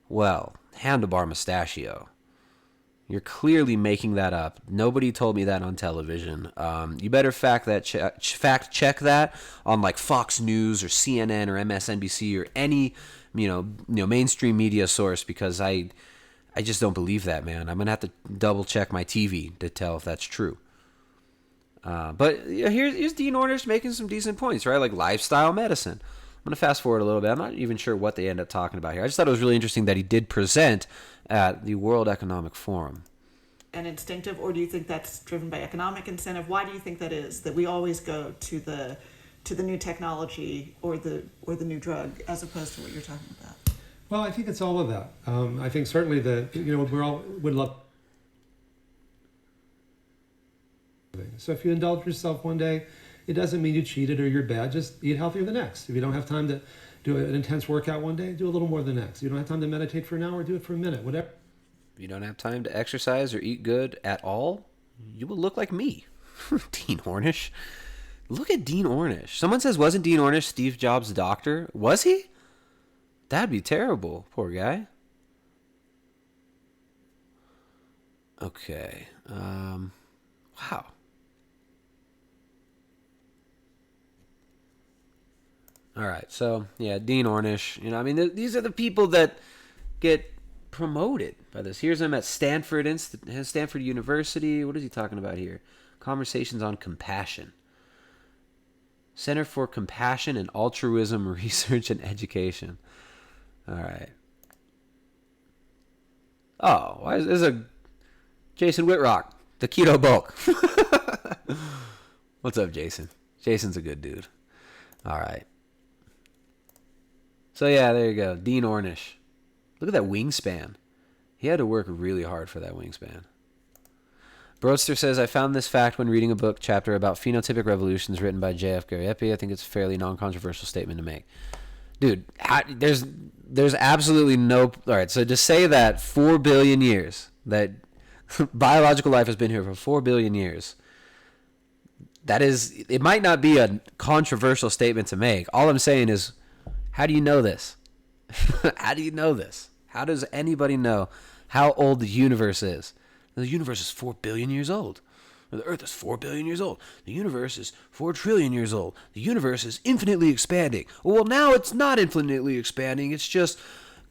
Well, Hannibal Mustachio, you're clearly making that up. Nobody told me that on television. You better fact check that on like Fox News or CNN or MSNBC or any mainstream media source, because I just don't believe that, man. I'm gonna have to double check my TV to tell if that's true. But here's Dean Ornish making some decent points, right? Like lifestyle medicine. I'm gonna fast forward a little bit. I'm not even sure what they end up talking about here. I just thought it was really interesting that he did present at the World Economic Forum. And instinctive, or do you think that's driven by economic incentive? Why do you think that is? That we always go to the new technology or the new drug as opposed to what you're talking about? Well, I think it's all of that. I think certainly we all would love. So if you indulge yourself one day, it doesn't mean you cheated or you're bad. Just eat healthier the next. If you don't have time to do an intense workout one day, do a little more the next. If you don't have time to meditate for an hour, do it for a minute, whatever. If you don't have time to exercise or eat good at all, you will look like me. Dean Ornish. Look at Dean Ornish. Someone says, wasn't Dean Ornish Steve Jobs' doctor? Was he? That'd be terrible. Poor guy. Okay. Wow. All right. So, yeah, Dean Ornish. These are the people that get promoted by this. Here's him at Stanford University. What is he talking about here? Conversations on compassion. Center for Compassion and Altruism Research and Education. All right. Oh, why is this a Jason Whitrock, the Keto Bulk? What's up, Jason? Jason's a good dude. All right. So yeah, there you go. Dean Ornish. Look at that wingspan. He had to work really hard for that wingspan. Broadster says, I found this fact when reading a book chapter about phenotypic revolutions written by J.F. Gariepi. I think it's a fairly non-controversial statement to make. Dude, there's absolutely no... All right, so to say that 4 billion years, that biological life has been here for 4 billion years, that is... It might not be a controversial statement to make. All I'm saying is, how do you know this? How do you know this? How does anybody know how old the universe is? The universe is 4 billion years old. The Earth is 4 billion years old. The universe is 4 trillion years old. The universe is infinitely expanding. Well, now it's not infinitely expanding. It's just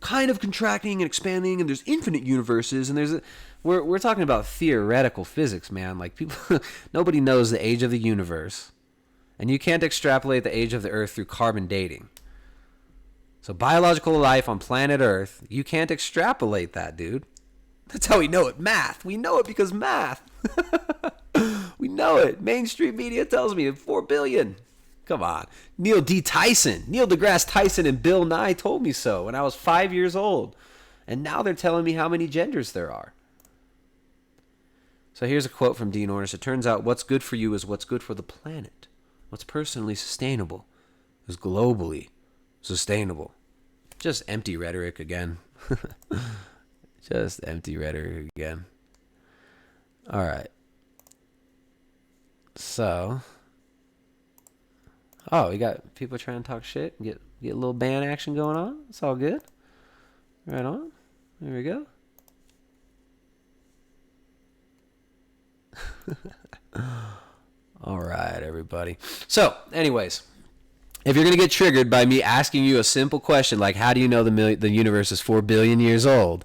kind of contracting and expanding, and there's infinite universes, and we're talking about theoretical physics, man. Like, people, nobody knows the age of the universe, and you can't extrapolate the age of the Earth through carbon dating. So biological life on planet Earth, you can't extrapolate that, dude. That's how we know it. Math. We know it because math. We know it. Mainstream media tells me 4 billion. Come on. Neil deGrasse Tyson and Bill Nye told me so when I was 5 years old. And now they're telling me how many genders there are. So here's a quote from Dean Ornish. It turns out what's good for you is what's good for the planet. What's personally sustainable is globally sustainable. Just empty rhetoric again. Just empty rhetoric again. All right. So, we got people trying to talk shit. Get a little ban action going on. It's all good. Right on. There we go. All right, everybody. So, anyways, if you're going to get triggered by me asking you a simple question like, how do you know the universe is 4 billion years old,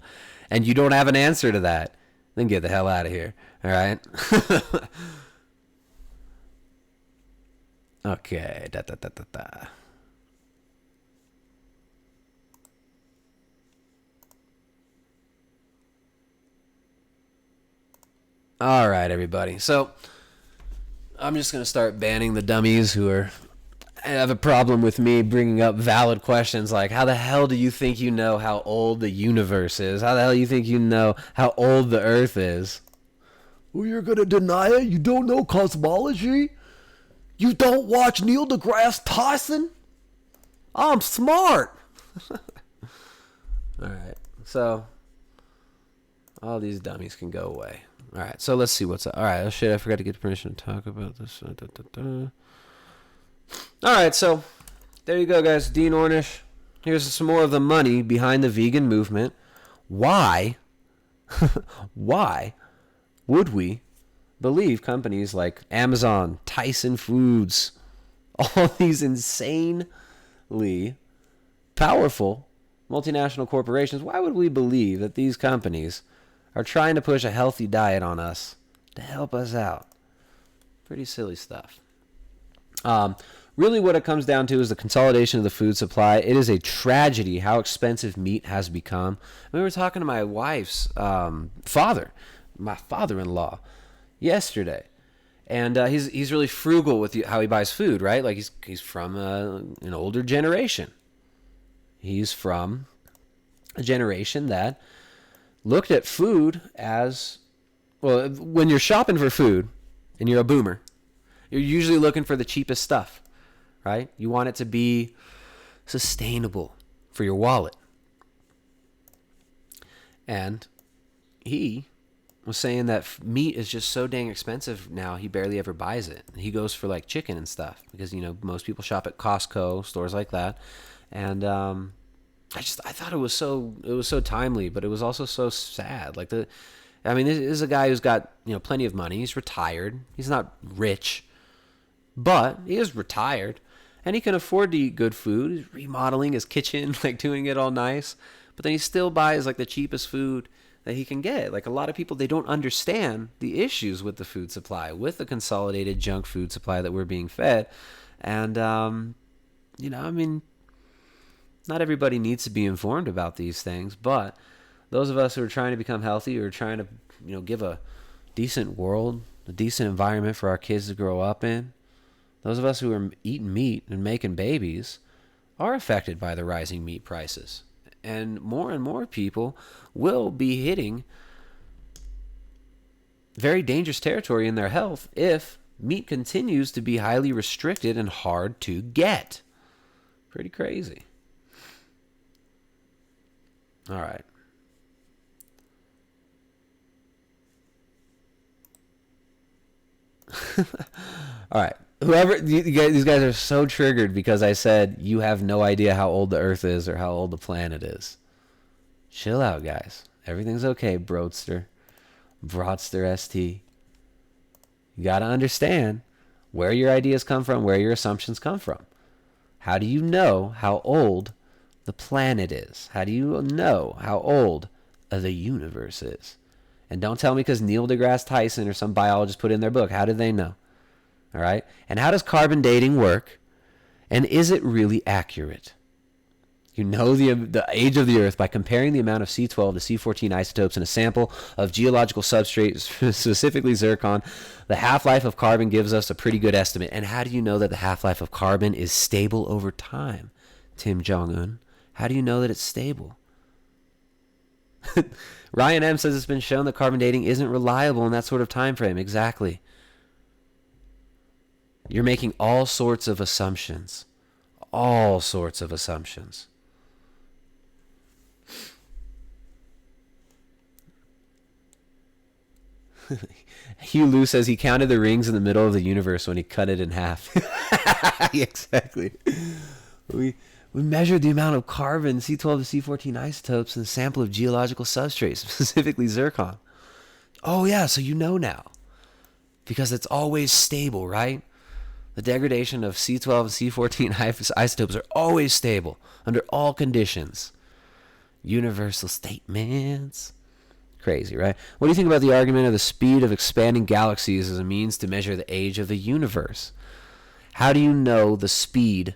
and you don't have an answer to that, then get the hell out of here. All right? Okay. All right, everybody. So I'm just going to start banning the dummies who are have a problem with me bringing up valid questions like, how the hell do you think you know how old the universe is? How the hell do you think you know how old the Earth is? Well, you're going to deny it? You don't know cosmology? You don't watch Neil deGrasse Tyson? I'm smart. All right. So, all these dummies can go away. All right. So, let's see what's up. All right. Oh, shit. I forgot to get permission to talk about this. All right. So, there you go, guys. Dean Ornish. Here's some more of the money behind the vegan movement. Why? Why would we believe companies like Amazon, Tyson Foods, all these insanely powerful multinational corporations, why would we believe that these companies are trying to push a healthy diet on us to help us out? Pretty silly stuff. Really what it comes down to is the consolidation of the food supply. It is a tragedy how expensive meat has become. We were talking to my wife's father, my father-in-law, yesterday. And he's really frugal with how he buys food, right? Like he's from an older generation. He's from a generation that looked at food as, well, when you're shopping for food and you're a boomer, you're usually looking for the cheapest stuff, right? You want it to be sustainable for your wallet. And he was saying that meat is just so dang expensive now, he barely ever buys it. He goes for like chicken and stuff because, you know, most people shop at Costco, stores like that. And I thought it was so timely, but it was also so sad. Like this is a guy who's got, you know, plenty of money. He's retired. He's not rich, but he is retired and he can afford to eat good food. He's remodeling his kitchen, like doing it all nice, but then he still buys like the cheapest food that he can get. Like a lot of people, they don't understand the issues with the food supply, with the consolidated junk food supply that we're being fed. And, you know, I mean, not everybody needs to be informed about these things, but those of us who are trying to become healthy or trying to, you know, give a decent world, a decent environment for our kids to grow up in, those of us who are eating meat and making babies are affected by the rising meat prices. And more people will be hitting very dangerous territory in their health if meat continues to be highly restricted and hard to get. Pretty crazy. All right. All right. Whoever, these guys are so triggered because I said you have no idea how old the Earth is or how old the planet is. Chill out, guys. Everything's okay, Broadster ST. You got to understand where your ideas come from, where your assumptions come from. How do you know how old the planet is? How do you know how old the universe is? And don't tell me because Neil deGrasse Tyson or some biologist put in their book. How did they know? All right. And how does carbon dating work? And is it really accurate? You know the age of the Earth by comparing the amount of C12 to C14 isotopes in a sample of geological substrate, specifically zircon. The half-life of carbon gives us a pretty good estimate. And how do you know that the half-life of carbon is stable over time, Tim Jong-un? How do you know that it's stable? Ryan M. says it's been shown that carbon dating isn't reliable in that sort of time frame. Exactly. You're making all sorts of assumptions. All sorts of assumptions. Hugh Liu says he counted the rings in the middle of the universe when he cut it in half. Exactly. We measured the amount of carbon, C12 to C14 isotopes in a sample of geological substrates, specifically zircon. Oh yeah, so you know now. Because it's always stable, right? The degradation of C12 and C14 isotopes are always stable under all conditions. Universal statements. Crazy, right? What do you think about the argument of the speed of expanding galaxies as a means to measure the age of the universe? How do you know the speed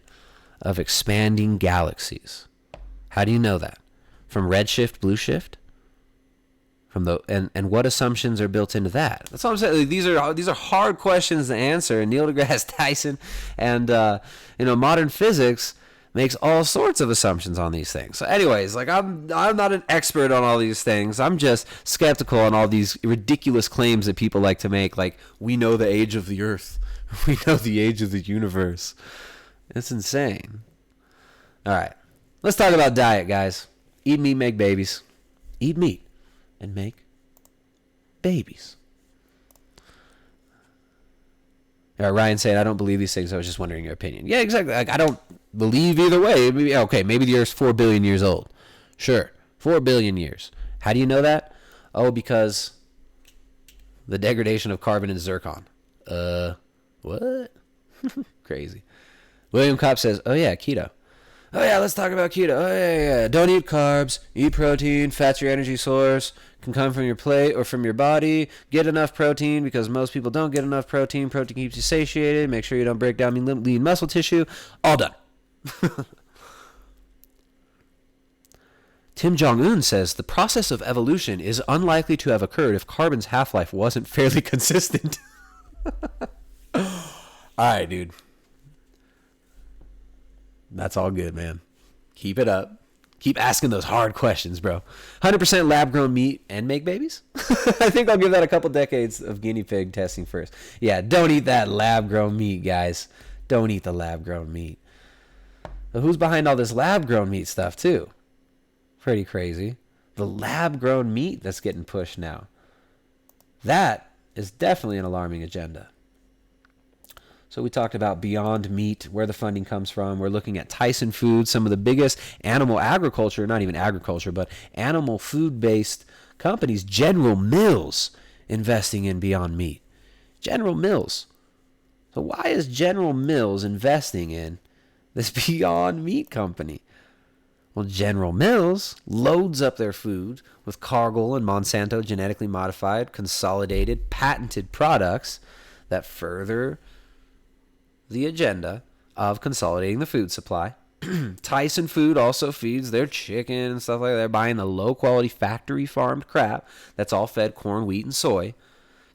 of expanding galaxies? How do you know that? From redshift, blueshift? and what assumptions are built into that? That's what I'm saying. Like, these are hard questions to answer. And Neil deGrasse Tyson and modern physics makes all sorts of assumptions on these things. So anyways, like I'm not an expert on all these things. I'm just skeptical on all these ridiculous claims that people like to make, like we know the age of the earth. We know the age of the universe. It's insane. All right. Let's talk about diet, guys. Eat meat, make babies. Eat meat and make babies. Ryan saying, I don't believe these things. I was just wondering your opinion. Yeah, exactly. Like, I don't believe either way. Maybe the Earth's 4 billion years old. Sure. 4 billion years. How do you know that? Oh, because the degradation of carbon and zircon. What? Crazy. William Kopp says, oh yeah, keto. Oh yeah, let's talk about keto. Oh yeah. Don't eat carbs. Eat protein. Fat's your energy source. Can come from your plate or from your body. Get enough protein because most people don't get enough protein. Protein keeps you satiated. Make sure you don't break down lean muscle tissue. All done. Kim Jong-un says the process of evolution is unlikely to have occurred if carbon's half-life wasn't fairly consistent. All right, dude. That's all good, man. Keep it up. Keep asking those hard questions, bro. 100% lab-grown meat and make babies? I think I'll give that a couple decades of guinea pig testing first. Yeah, don't eat that lab-grown meat, guys. Don't eat the lab-grown meat. But who's behind all this lab-grown meat stuff, too? Pretty crazy. The lab-grown meat that's getting pushed now. That is definitely an alarming agenda. So we talked about Beyond Meat, where the funding comes from. We're looking at Tyson Foods, some of the biggest animal agriculture, not even agriculture, but animal food-based companies. General Mills investing in Beyond Meat. General Mills. So why is General Mills investing in this Beyond Meat company? Well, General Mills loads up their food with Cargill and Monsanto genetically modified, consolidated, patented products that further the agenda of consolidating the food supply. Tyson Food also feeds their chicken and stuff like that. They're buying the low-quality factory-farmed crap that's all fed corn, wheat, and soy.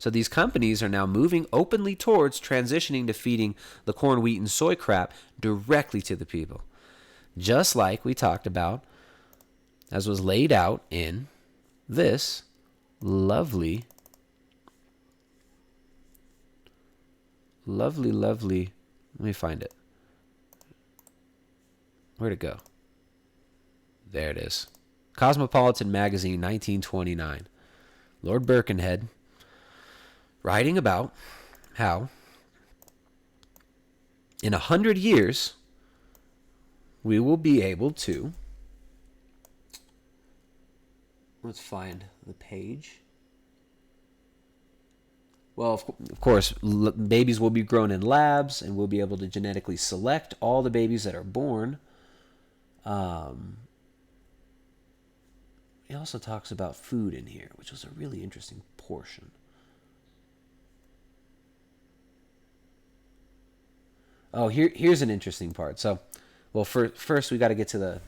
So these companies are now moving openly towards transitioning to feeding the corn, wheat, and soy crap directly to the people. Just like we talked about, as was laid out in this lovely, let me find it. Where'd it go? There it is. Cosmopolitan Magazine, 1929. Lord Birkenhead writing about how in 100 years we will be able to, let's find the page. Well, of course, babies will be grown in labs, and we'll be able to genetically select all the babies that are born. He also talks about food in here, which was a really interesting portion. Oh, here's an interesting part. So, well, first we got to get to the...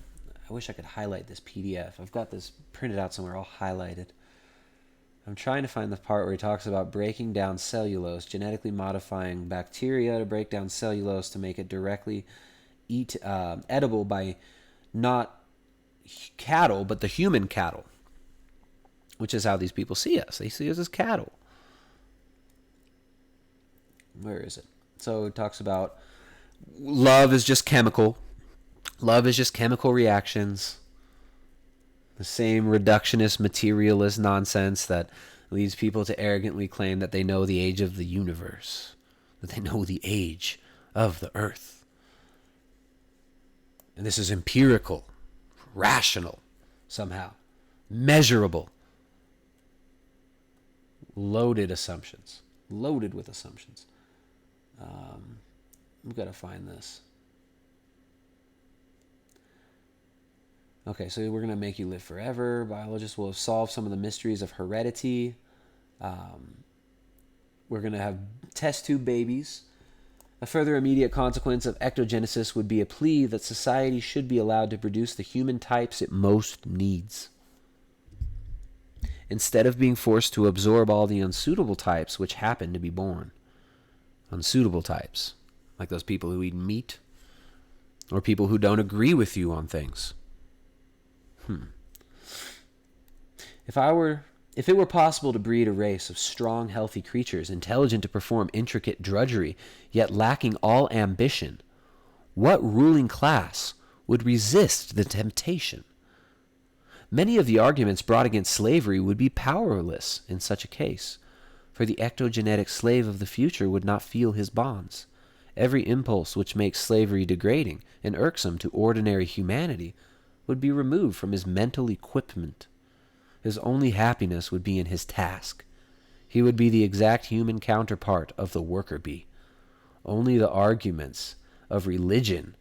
I wish I could highlight this PDF. I've got this printed out somewhere, all highlighted. I'm trying to find the part where he talks about breaking down cellulose, genetically modifying bacteria to break down cellulose to make it directly edible by not cattle, but the human cattle, which is how these people see us. They see us as cattle. Where is it? So it talks about love is just chemical. Love is just chemical reactions. The same reductionist, materialist nonsense that leads people to arrogantly claim that they know the age of the universe, that they know the age of the earth. And this is empirical, rational, somehow, measurable. Loaded assumptions. Loaded with assumptions. We've got to find this. Okay, so we're going to make you live forever. Biologists will have solved some of the mysteries of heredity. We're going to have test tube babies. A further immediate consequence of ectogenesis would be a plea that society should be allowed to produce the human types it most needs. instead of being forced to absorb all the unsuitable types which happen to be born. Unsuitable types, like those people who eat meat, or people who don't agree with you on things. If it were possible to breed a race of strong, healthy creatures, intelligent to perform intricate drudgery, yet lacking all ambition, what ruling class would resist the temptation? Many of the arguments brought against slavery would be powerless in such a case, for the ectogenetic slave of the future would not feel his bonds. Every impulse which makes slavery degrading and irksome to ordinary humanity would be removed from his mental equipment. His only happiness would be in his task. He would be the exact human counterpart of the worker bee. Only the arguments of religion,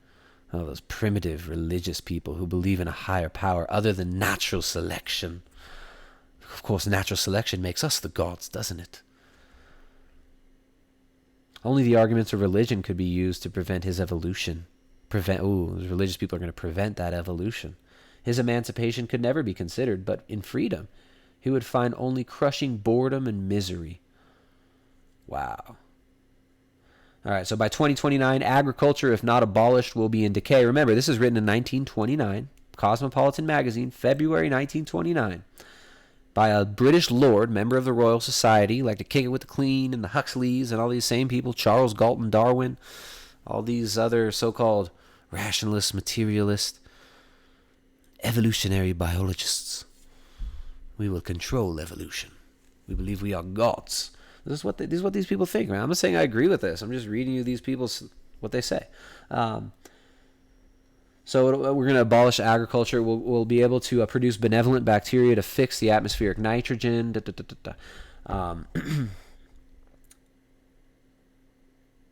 those primitive religious people who believe in a higher power other than natural selection. Of course, natural selection makes us the gods, doesn't it? Only the arguments of religion could be used to prevent his evolution. Those religious people are going to prevent that evolution. His emancipation could never be considered, but in freedom, he would find only crushing boredom and misery. Wow. All right, so by 2029, agriculture, if not abolished, will be in decay. Remember, this is written in 1929, Cosmopolitan magazine, February 1929, by a British lord, member of the Royal Society, like to kick it with the Queen and the Huxleys and all these same people, Charles Galton Darwin, all these other so-called rationalists, materialists, evolutionary biologists. We will control evolution. We believe we are gods. This is what these people think. Man. I'm not saying I agree with this. I'm just reading you these people's what they say. So we're going to abolish agriculture. We'll be able to produce benevolent bacteria to fix the atmospheric nitrogen.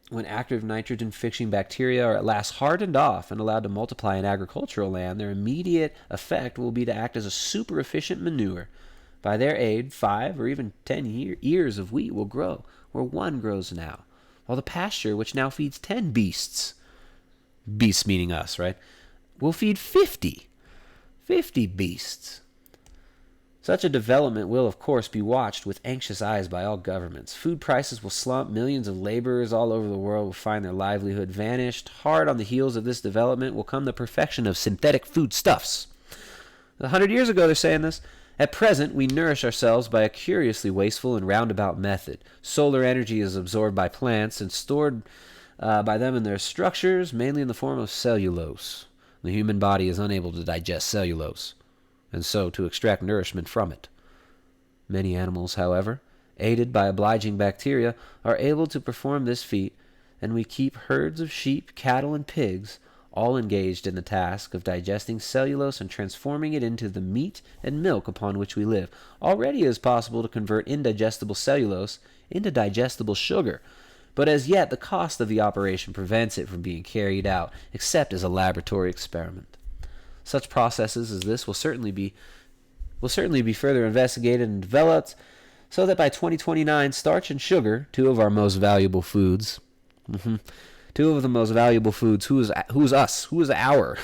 When active nitrogen-fixing bacteria are at last hardened off and allowed to multiply in agricultural land, their immediate effect will be to act as a super-efficient manure. By their aid, 5 or even 10 ears of wheat will grow, where one grows now, while the pasture, which now feeds 10 beasts meaning us, right, will feed 50 beasts. Such a development will, of course, be watched with anxious eyes by all governments. Food prices will slump. Millions of laborers all over the world will find their livelihood vanished. Hard on the heels of this development will come the perfection of synthetic foodstuffs. 100 years ago, they're saying this. At present, we nourish ourselves by a curiously wasteful and roundabout method. Solar energy is absorbed by plants and stored by them in their structures, mainly in the form of cellulose. The human body is unable to digest cellulose, and so to extract nourishment from it. Many animals, however, aided by obliging bacteria, are able to perform this feat, and we keep herds of sheep, cattle, and pigs, all engaged in the task of digesting cellulose and transforming it into the meat and milk upon which we live. Already it is possible to convert indigestible cellulose into digestible sugar, but as yet the cost of the operation prevents it from being carried out, except as a laboratory experiment. Such processes as this will certainly be further investigated and developed, so that by 2029, starch and sugar, two of our most valuable foods, two of the most valuable foods, who's us? Who is our?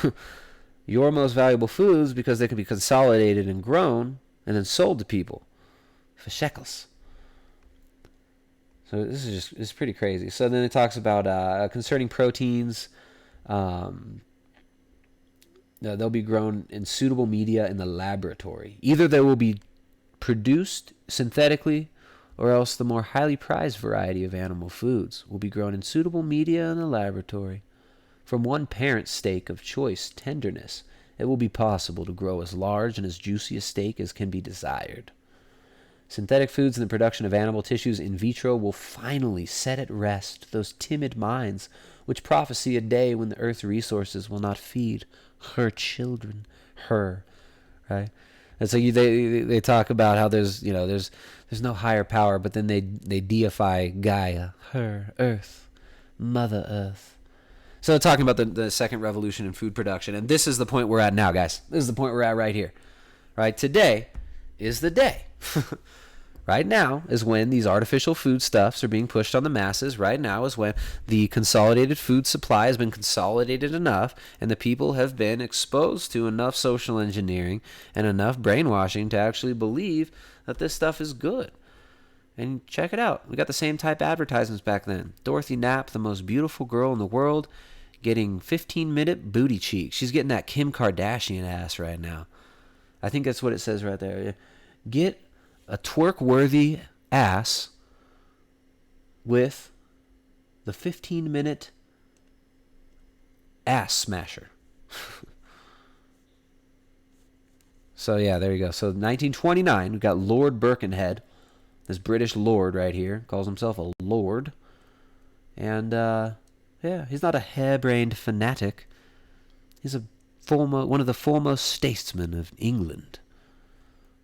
Your most valuable foods, because they can be consolidated and grown and then sold to people for shekels. So it's pretty crazy. So then it talks about concerning proteins. They'll be grown in suitable media in the laboratory. Either they will be produced synthetically, or else the more highly prized variety of animal foods will be grown in suitable media in the laboratory. From one parent steak of choice tenderness, it will be possible to grow as large and as juicy a steak as can be desired. Synthetic foods and the production of animal tissues in vitro will finally set at rest those timid minds which prophesy a day when the earth's resources will not feed her children, right? And so they talk about how there's no higher power, but then they deify Gaia, her, Earth, Mother Earth. So they're talking about the second revolution in food production, and this is the point we're at now, guys. This is the point we're at right here, right? Today is the day, Right now is when these artificial foodstuffs are being pushed on the masses. Right now is when the consolidated food supply has been consolidated enough and the people have been exposed to enough social engineering and enough brainwashing to actually believe that this stuff is good. And check it out. We got the same type advertisements back then. Dorothy Knapp, the most beautiful girl in the world, getting 15-minute booty cheeks. She's getting that Kim Kardashian ass right now. I think that's what it says right there. Get a twerk-worthy ass with the 15-minute ass smasher. So, yeah, there you go. So, 1929, we've got Lord Birkenhead, this British lord right here, calls himself a lord. And, yeah, he's not a harebrained fanatic. He's one of the foremost statesmen of England.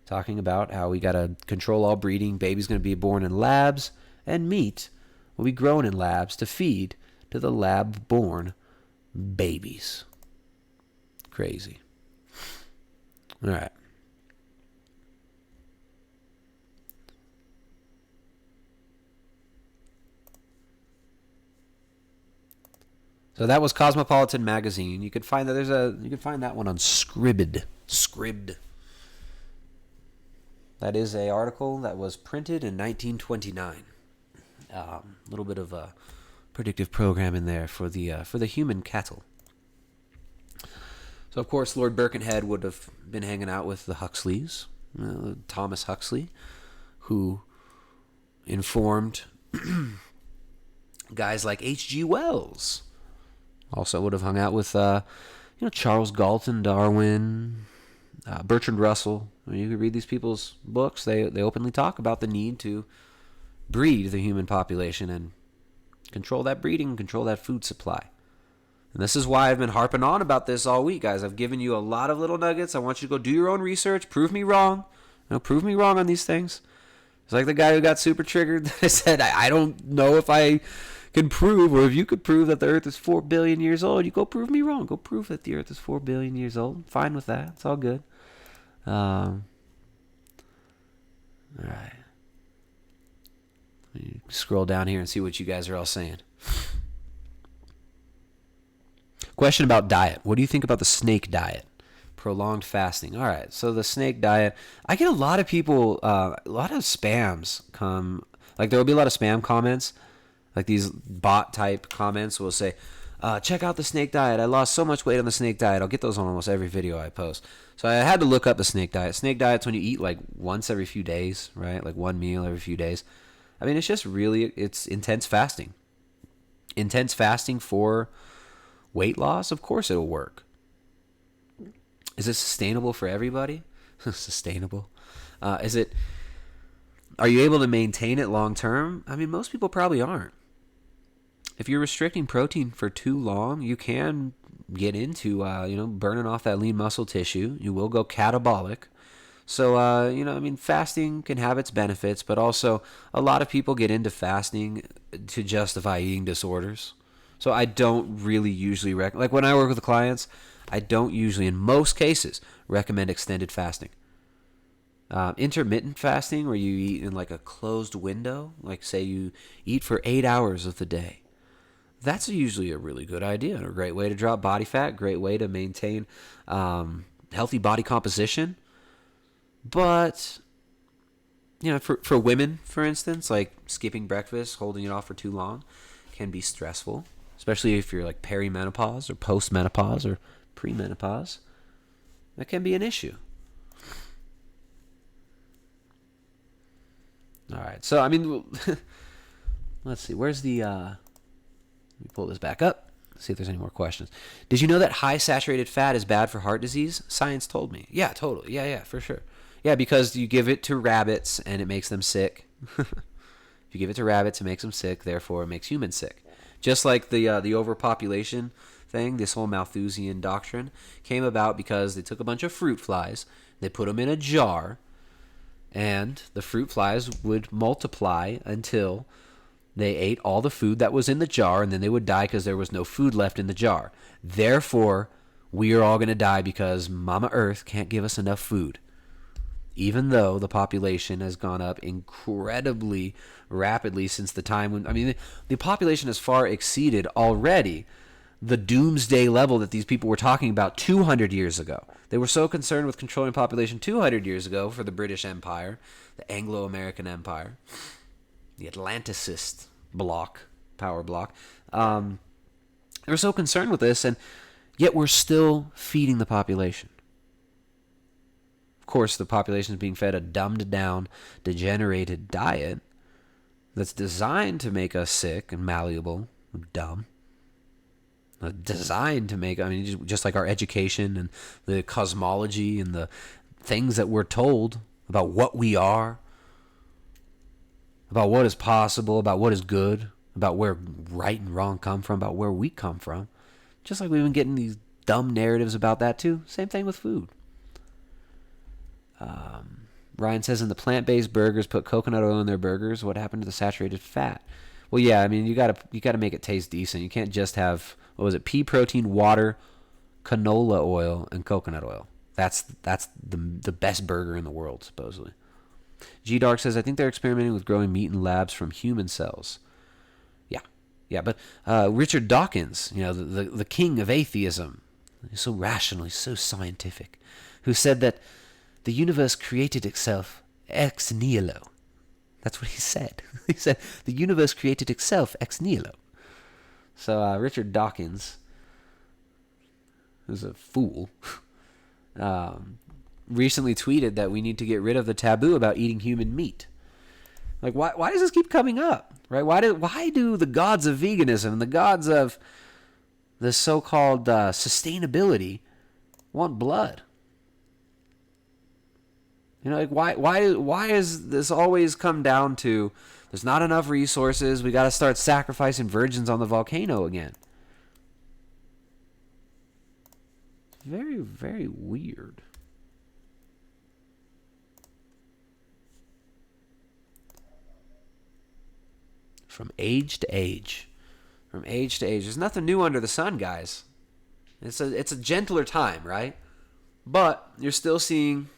Talking about how we got to control all breeding, baby's going to be born in labs, and meat will be grown in labs to feed to the lab-born babies. Crazy. All right. So that was Cosmopolitan magazine. You could find that you can find that one on Scribd. That is a article that was printed in 1929. A little bit of a predictive program in there for the human cattle. So of course, Lord Birkenhead would have been hanging out with the Huxleys, Thomas Huxley, who informed guys like H.G. Wells. Also would have hung out with Charles Galton, Darwin, Bertrand Russell. I mean, you could read these people's books. They openly talk about the need to breed the human population and control that breeding, control that food supply. And this is why I've been harping on about this all week, guys. I've given you a lot of little nuggets. I want you to go do your own research. Prove me wrong. Prove me wrong on these things. It's like the guy who got super triggered. I said, I don't know if I can prove, or if you could prove that the Earth is 4 billion years old. You go prove me wrong. Go prove that the Earth is 4 billion years old. I'm fine with that. It's all good. All right. Let me scroll down here and see what you guys are all saying. Question about diet. What do you think about the snake diet? Prolonged fasting. All right. So the snake diet. I get a lot of people, a lot of spams come. Like there will be a lot of spam comments. Like these bot type comments will say, check out the snake diet. I lost so much weight on the snake diet. I'll get those on almost every video I post. So I had to look up the snake diet. Snake diet's when you eat like once every few days, right? Like one meal every few days. I mean, it's just really, it's intense fasting. Intense fasting for weight loss? Of course it'll work. Is it sustainable for everybody? Sustainable? Are you able to maintain it long term? I mean, most people probably aren't. If you're restricting protein for too long, you can get into, burning off that lean muscle tissue. You will go catabolic. So, fasting can have its benefits, but also a lot of people get into fasting to justify eating disorders. So I don't really usually like when I work with clients, I don't usually, in most cases, recommend extended fasting. Intermittent fasting, where you eat in like a closed window, like say you eat for 8 hours of the day. That's usually a really good idea and a great way to drop body fat, great way to maintain healthy body composition. But, for women, for instance, like skipping breakfast, holding it off for too long can be stressful, especially if you're like perimenopause or postmenopause or premenopause. That can be an issue. All right. So, I mean, let's see. Where's the... let me pull this back up. See if there's any more questions. Did you know that high saturated fat is bad for heart disease? Science told me. Yeah, totally. Yeah, for sure. Yeah, because you give it to rabbits and it makes them sick. If you give it to rabbits, it makes them sick. Therefore, it makes humans sick. Just like the overpopulation thing, this whole Malthusian doctrine came about because they took a bunch of fruit flies, they put them in a jar, and the fruit flies would multiply until they ate all the food that was in the jar, and then they would die because there was no food left in the jar. Therefore, we are all going to die because Mama Earth can't give us enough food. even though the population has gone up incredibly rapidly since the time when, I mean, the population has far exceeded already the doomsday level that these people were talking about 200 years ago. They were so concerned with controlling population 200 years ago for the British Empire, the Anglo-American Empire, the Atlanticist bloc, power bloc. They were so concerned with this, and yet we're still feeding the population. Of course, the population is being fed a dumbed-down, degenerated diet that's designed to make us sick and malleable and dumb. Designed to make, I mean, just like our education and the cosmology and the things that we're told about what we are, about what is possible, about what is good, about where right and wrong come from, about where we come from. Just like we've been getting these dumb narratives about that too. Same thing with food. Ryan says, in the plant-based burgers, put coconut oil in their burgers. What happened to the saturated fat? Well, yeah, I mean, you gotta make it taste decent. You can't just have, what was it, pea protein, water, canola oil, and coconut oil. That's the best burger in the world, supposedly. G Dark says, I think they're experimenting with growing meat in labs from human cells. Yeah, but Richard Dawkins, you know, the king of atheism, he's so rational, he's so scientific, who said that the universe created itself ex nihilo. That's what he said. He said the universe created itself ex nihilo. So Richard Dawkins, who's a fool, recently tweeted that we need to get rid of the taboo about eating human meat. Like, why does this keep coming up, right? Why do the gods of veganism, the gods of the so-called sustainability want blood? You know, like, why is this always come down to there's not enough resources, we got to start sacrificing virgins on the volcano again? Very, very weird. From age to age. From age to age. There's nothing new under the sun, guys. It's a gentler time, right? But you're still seeing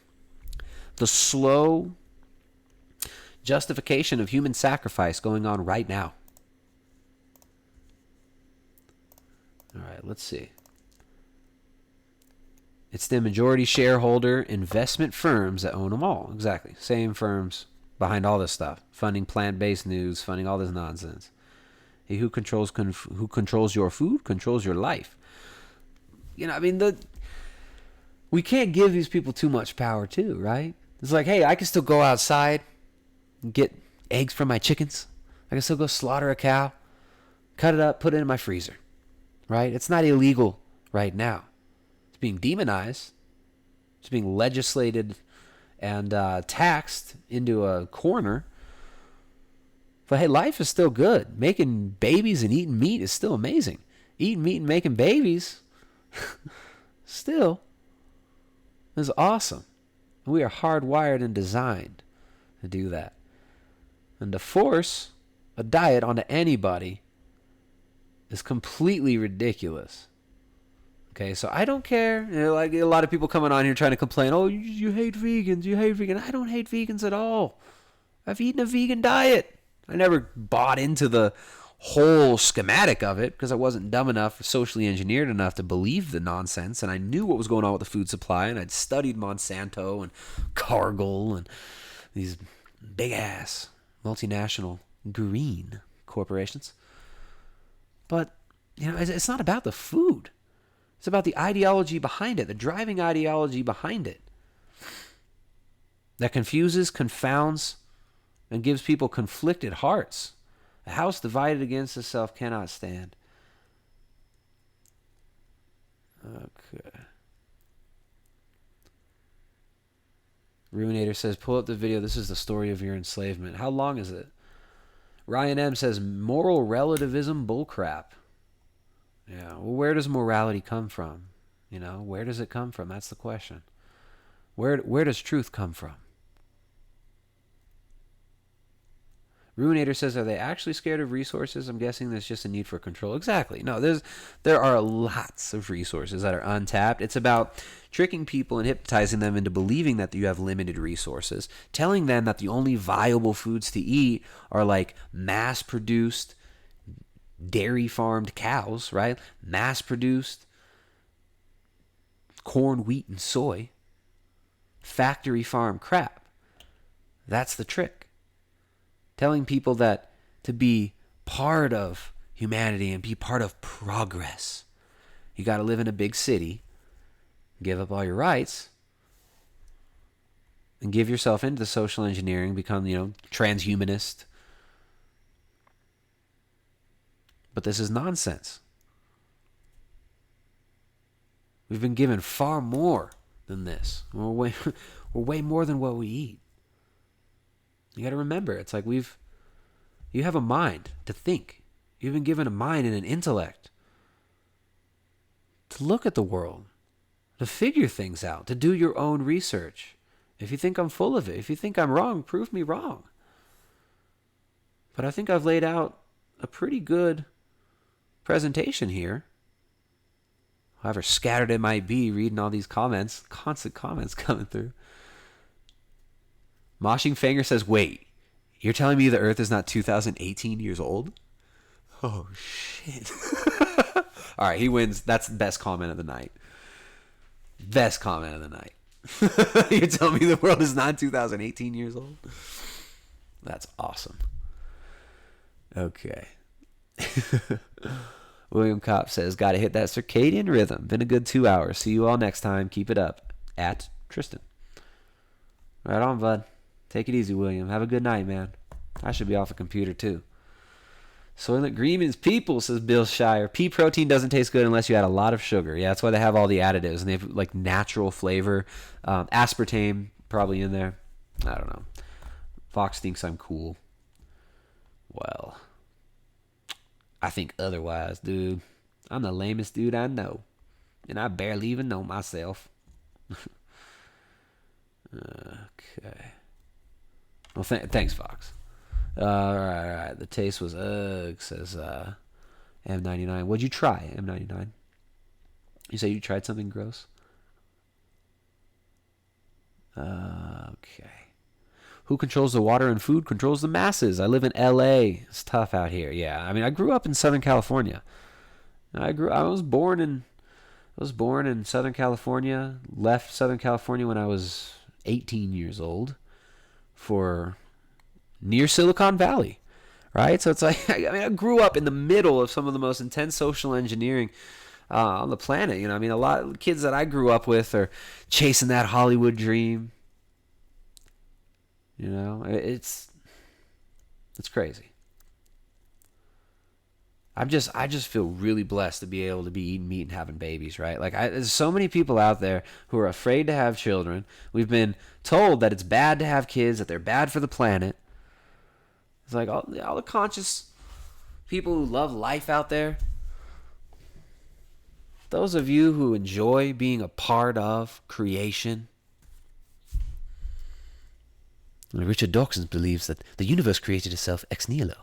the slow justification of human sacrifice going on right now. All right, let's see. It's the majority shareholder investment firms that own them all. Exactly. Same firms behind all this stuff, funding plant-based news, funding all this nonsense. He who controls your food controls your life. You know, I mean, we can't give these people too much power too, right? It's like, hey, I can still go outside and get eggs from my chickens. I can still go slaughter a cow, cut it up, put it in my freezer, right? It's not illegal right now. It's being demonized. It's being legislated and taxed into a corner. But hey, life is still good. Making babies and eating meat is still amazing. Eating meat and making babies still is awesome. We are hardwired and designed to do that. And to force a diet onto anybody is completely ridiculous. Okay, so I don't care. You know, like a lot of people coming on here trying to complain, oh, you hate vegans, you hate vegans. I don't hate vegans at all. I've eaten a vegan diet. I never bought into the whole schematic of it because I wasn't dumb enough or socially engineered enough to believe the nonsense, and I knew what was going on with the food supply, and I'd studied Monsanto and Cargill and these big-ass multinational green corporations. But, you know, it's not about the food. It's about the ideology behind it, the driving ideology behind it that confuses, confounds, and gives people conflicted hearts. A house divided against itself cannot stand. Okay. Ruminator says, pull up the video. This is the story of your enslavement. How long is it? Ryan M says, moral relativism bullcrap. Yeah, well, where does morality come from? You know, where does it come from? That's the question. Where does truth come from? Ruinator says, are they actually scared of resources? I'm guessing there's just a need for control. Exactly. No, there are lots of resources that are untapped. It's about tricking people and hypnotizing them into believing that you have limited resources, telling them that the only viable foods to eat are like mass-produced, dairy-farmed cows, right? Mass-produced corn, wheat, and soy, factory-farm crap. That's the trick. Telling people that to be part of humanity and be part of progress, you got to live in a big city, give up all your rights, and give yourself into social engineering, become, transhumanist. But this is nonsense. We've been given far more than this. We're way more than what we eat. You got to remember, it's like you have a mind to think. You've been given a mind and an intellect to look at the world, to figure things out, to do your own research. If you think I'm full of it, if you think I'm wrong, prove me wrong. But I think I've laid out a pretty good presentation here. However scattered it might be, reading all these comments, constant comments coming through. Moshing Fanger says, wait, you're telling me the Earth is not 2018 years old? Oh, shit. All right, he wins. That's the best comment of the night. Best comment of the night. You're telling me the world is not 2018 years old? That's awesome. Okay. William Kopp says, gotta hit that circadian rhythm. Been a good 2 hours. See you all next time. Keep it up. At Tristan. Right on, bud. Take it easy, William. Have a good night, man. I should be off the computer, too. Soylent Green is people, says Bill Shire. Pea protein doesn't taste good unless you add a lot of sugar. Yeah, that's why they have all the additives, and they have, like, natural flavor. Aspartame probably in there. I don't know. Fox thinks I'm cool. Well, I think otherwise, dude. I'm the lamest dude I know, and I barely even know myself. Okay. Well, thanks, Fox. All right. The taste was says M99. What'd you try, M99? You say you tried something gross? Okay. Who controls the water and food controls the masses. I live in LA. It's tough out here. Yeah. I mean, I grew up in Southern California. I was born in Southern California. Left Southern California when I was 18 years old for near Silicon Valley, right? So it's like, I grew up in the middle of some of the most intense social engineering on the planet. I mean, a lot of kids that I grew up with are chasing that Hollywood dream. It's crazy. I just feel really blessed to be able to be eating meat and having babies, right? Like, there's so many people out there who are afraid to have children. We've been told that it's bad to have kids, that they're bad for the planet. It's like all the conscious people who love life out there. Those of you who enjoy being a part of creation. Richard Dawkins believes that the universe created itself ex nihilo.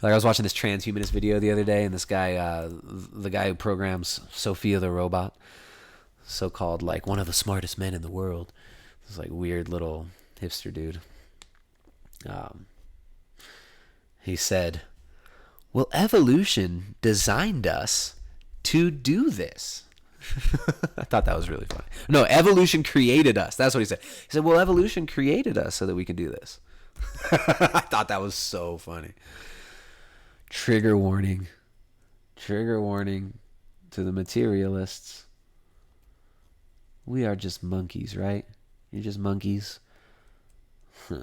Like, I was watching this transhumanist video the other day, and this guy, the guy who programs Sophia the robot, so-called, like, one of the smartest men in the world, this, like, weird little hipster dude, he said, well, evolution designed us to do this. I thought that was really funny. No, evolution created us. That's what he said. He said, well, evolution created us so that we can do this. I thought that was so funny. Trigger warning to the materialists. We are just monkeys, right? You're just monkeys. All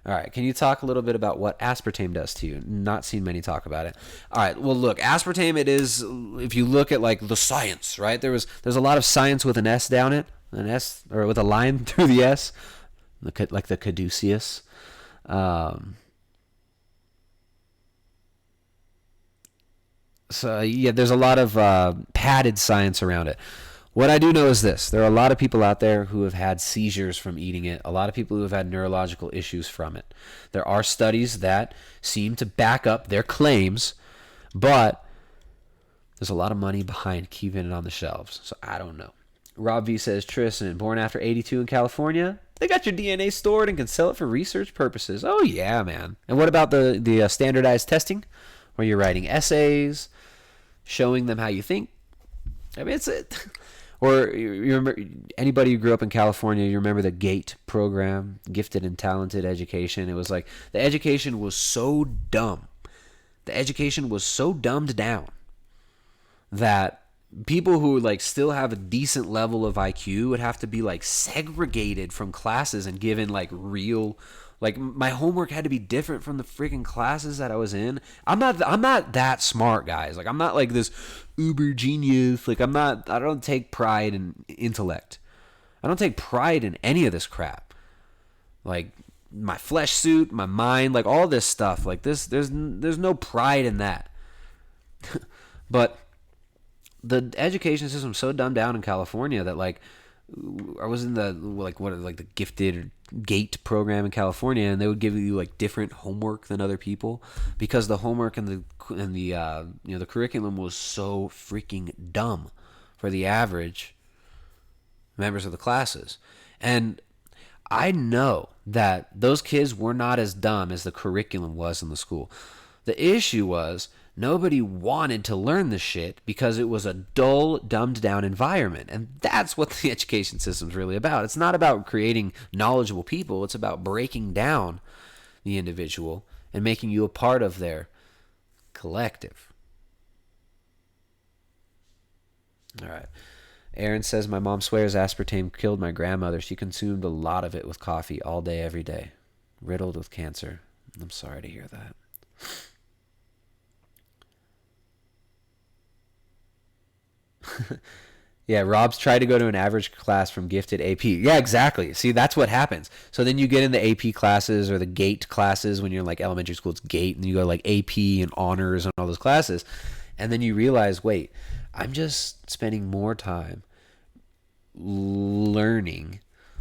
right, can you talk a little bit about what aspartame does to you? Not seen many talk about it. All right, well, look, aspartame, it is, if you look at, like, the science, right? There's a lot of science with an S down it, an S, or with a line through the S, like the caduceus. So, yeah, there's a lot of padded science around it. What I do know is this. There are a lot of people out there who have had seizures from eating it. A lot of people who have had neurological issues from it. There are studies that seem to back up their claims, but there's a lot of money behind keeping it on the shelves. So I don't know. Rob V says, Tristan, born after 82 in California, they got your DNA stored and can sell it for research purposes. Oh, yeah, man. And what about the standardized testing where you're writing essays, showing them how you think? I mean, it's it. Or you remember, anybody who grew up in California, you remember the GATE program, Gifted and Talented Education. It was like the education was so dumb. The education was so dumbed down that people who like still have a decent level of IQ would have to be like segregated from classes and given like real, like my homework had to be different from the freaking classes that I was in. I'm not that smart, guys. Like I'm not like this uber genius. Like I don't take pride in intellect. I don't take pride in any of this crap. Like my flesh suit, my mind, like all this stuff. Like there's no pride in that. But the education system is so dumbed down in California that like I was in the the gifted or GATE program in California, and they would give you like different homework than other people because the homework and the curriculum was so freaking dumb for the average members of the classes. And I know that those kids were not as dumb as the curriculum was in the school. The issue was nobody wanted to learn this shit because it was a dull, dumbed-down environment. And that's what the education system's really about. It's not about creating knowledgeable people. It's about breaking down the individual and making you a part of their collective. All right. Aaron says, my mom swears aspartame killed my grandmother. She consumed a lot of it with coffee all day, every day. Riddled with cancer. I'm sorry to hear that. Yeah, Rob's tried to go to an average class from gifted AP. Yeah, exactly. See, that's what happens. So then you get in the AP classes or the GATE classes when you're in like elementary school, it's GATE, and you go like AP and honors and all those classes. And then you realize, wait, I'm just spending more time learning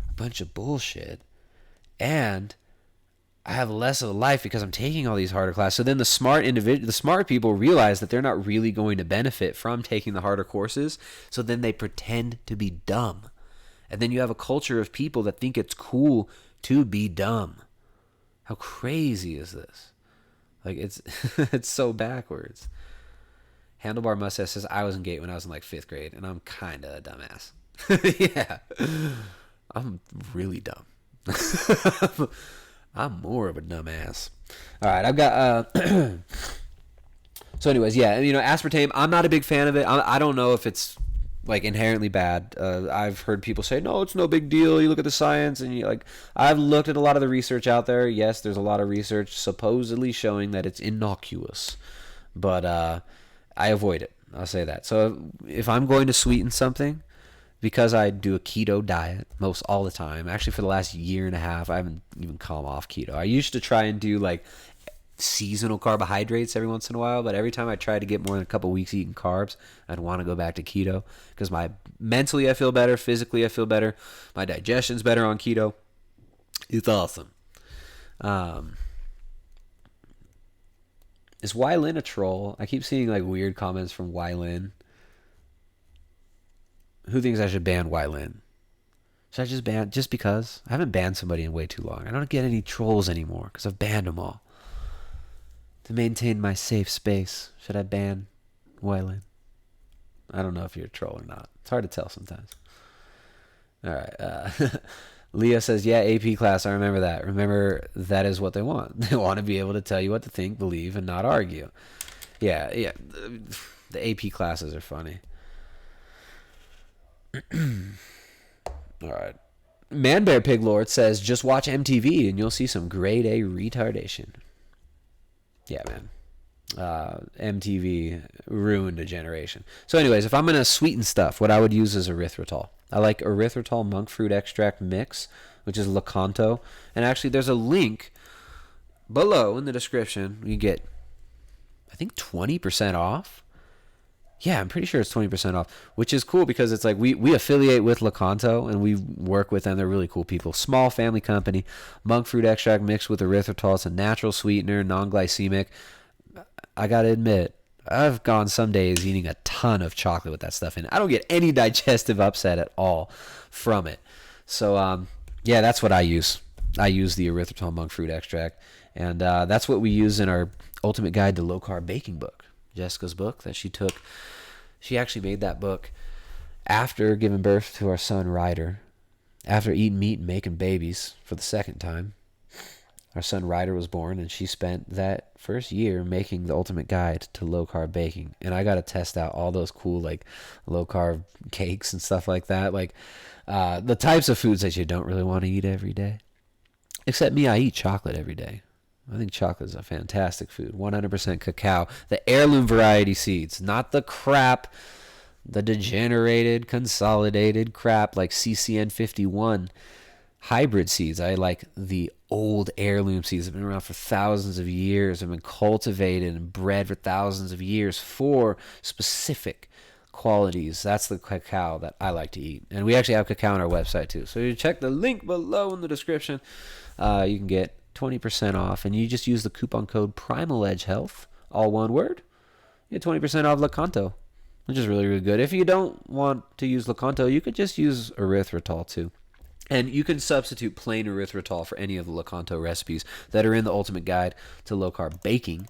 a bunch of bullshit, and I have less of a life because I'm taking all these harder classes. So then the smart people realize that they're not really going to benefit from taking the harder courses. So then they pretend to be dumb. And then you have a culture of people that think it's cool to be dumb. How crazy is this? Like it's it's so backwards. Handlebar Mustache says, I was in GATE when I was in like 5th grade, and I'm kind of a dumbass. Yeah. I'm really dumb. I'm more of a dumbass. All right, I've got... So anyways, yeah, aspartame, I'm not a big fan of it. I don't know if it's like inherently bad. I've heard people say, no, it's no big deal. You look at the science and I've looked at a lot of the research out there. Yes, there's a lot of research supposedly showing that it's innocuous, but I avoid it. I'll say that. So if I'm going to sweeten something, because I do a keto diet most all the time, actually for the last year and a half, I haven't even come off keto. I used to try and do like seasonal carbohydrates every once in a while, but every time I tried to get more than a couple weeks eating carbs, I'd want to go back to keto because mentally I feel better, physically I feel better, my digestion's better on keto. It's awesome. Is Wylin a troll? I keep seeing like weird comments from Wylin. Who thinks I should ban Wylin? Should I just ban just because? I haven't banned somebody in way too long. I don't get any trolls anymore because I've banned them all. To maintain my safe space, should I ban Wylin? I don't know if you're a troll or not. It's hard to tell sometimes. All right. Leah says, yeah, AP class, I remember that. Remember, that is what they want. They want to be able to tell you what to think, believe, and not argue. Yeah. The AP classes are funny. All right. Man Bear Pig Lord says, just watch MTV and you'll see some grade A retardation. Yeah, man. MTV ruined a generation. So anyways, if I'm going to sweeten stuff, what I would use is erythritol. I like erythritol monk fruit extract mix, which is Lakanto. And actually, there's a link below in the description. You get, I think, 20% off. Yeah, I'm pretty sure it's 20% off, which is cool because it's like we affiliate with Lecanto and we work with them. They're really cool people. Small family company. Monk fruit extract mixed with erythritol. It's a natural sweetener, non-glycemic. I got to admit, I've gone some days eating a ton of chocolate with that stuff in it. I don't get any digestive upset at all from it. So, yeah, that's what I use. I use the erythritol monk fruit extract. And that's what we use in our Ultimate Guide to Low Carb Baking book. Jessica's book that she took. She actually made that book after giving birth to our son Ryder, after eating meat and making babies for the second time. Our son Ryder was born, and she spent that first year making the Ultimate Guide to Low Carb Baking. And I got to test out all those cool like low carb cakes and stuff like that, like the types of foods that you don't really want to eat every day. Except me, I eat chocolate every day. I think chocolate is a fantastic food. 100% cacao. The heirloom variety seeds. Not the crap, the degenerated, consolidated crap like CCN 51 hybrid seeds. I like the old heirloom seeds. They've been around for thousands of years. They've been cultivated and bred for thousands of years for specific qualities. That's the cacao that I like to eat. And we actually have cacao on our website too. So you check the link below in the description. You can get 20% off, and you just use the coupon code Primal Edge Health, all one word. You get 20% off Lecanto, which is really, really good. If you don't want to use Lecanto, you could just use erythritol too. And you can substitute plain erythritol for any of the Lecanto recipes that are in the Ultimate Guide to Low Carb Baking.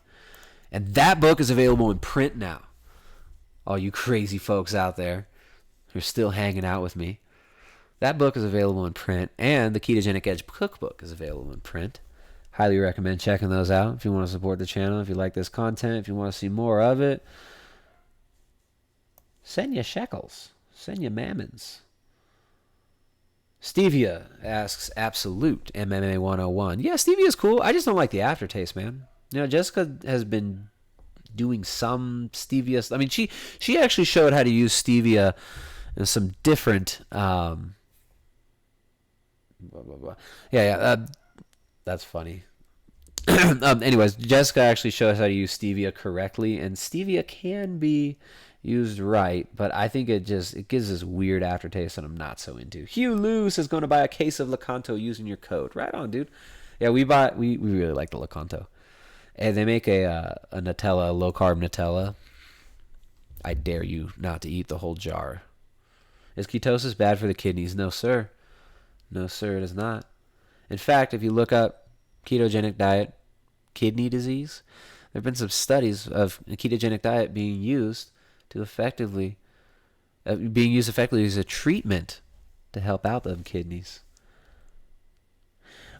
And that book is available in print now. All you crazy folks out there who are still hanging out with me. That book is available in print, and the Ketogenic Edge cookbook is available in print. Highly recommend checking those out if you want to support the channel, if you like this content, if you want to see more of it. Send you shekels. Send you mammons. Stevia asks Absolute MMA 101. Yeah, stevia is cool. I just don't like the aftertaste, man. You know, Jessica has been doing some stevia. I mean, she actually showed how to use stevia in some different... that's funny. Anyways, Jessica actually shows how to use stevia correctly, and stevia can be used right, but I think it gives this weird aftertaste that I'm not so into. Hugh Luce is going to buy a case of Lecanto using your code. Right on, dude. Yeah, we really like the Lecanto, and they make a Nutella, low carb Nutella. I dare you not to eat the whole jar. Is ketosis bad for the kidneys? No, sir. No, sir, it is not. In fact, if you look up ketogenic diet, kidney disease, there have been some studies of a ketogenic diet being used effectively as a treatment to help out them kidneys.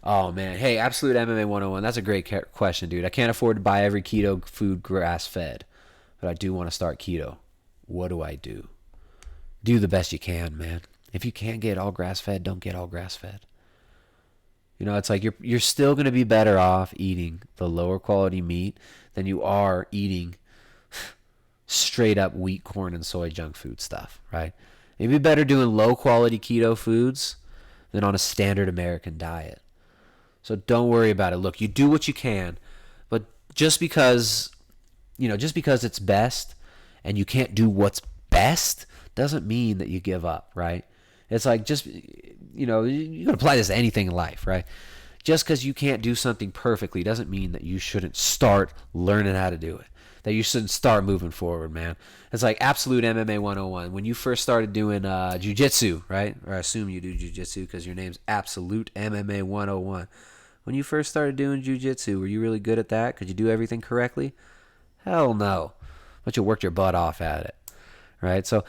Oh, man. Hey, Absolute MMA 101, that's a great question, dude. I can't afford to buy every keto food grass-fed, but I do want to start keto. What do I do? Do the best you can, man. If you can't get all grass-fed, don't get all grass-fed. You know, it's like you're still going to be better off eating the lower quality meat than you are eating straight up wheat, corn, and soy junk food stuff, right? It'd be better doing low quality keto foods than on a standard American diet. So don't worry about it. Look, you do what you can, but just because it's best and you can't do what's best doesn't mean that you give up, right? It's like you can apply this to anything in life, right? Just because you can't do something perfectly doesn't mean that you shouldn't start learning how to do it, that you shouldn't start moving forward, man. It's like Absolute MMA 101. When you first started doing jiu-jitsu, right? Or I assume you do jiu-jitsu because your name's Absolute MMA 101. When you first started doing jiu-jitsu, were you really good at that? Could you do everything correctly? Hell no. But you worked your butt off at it, right? So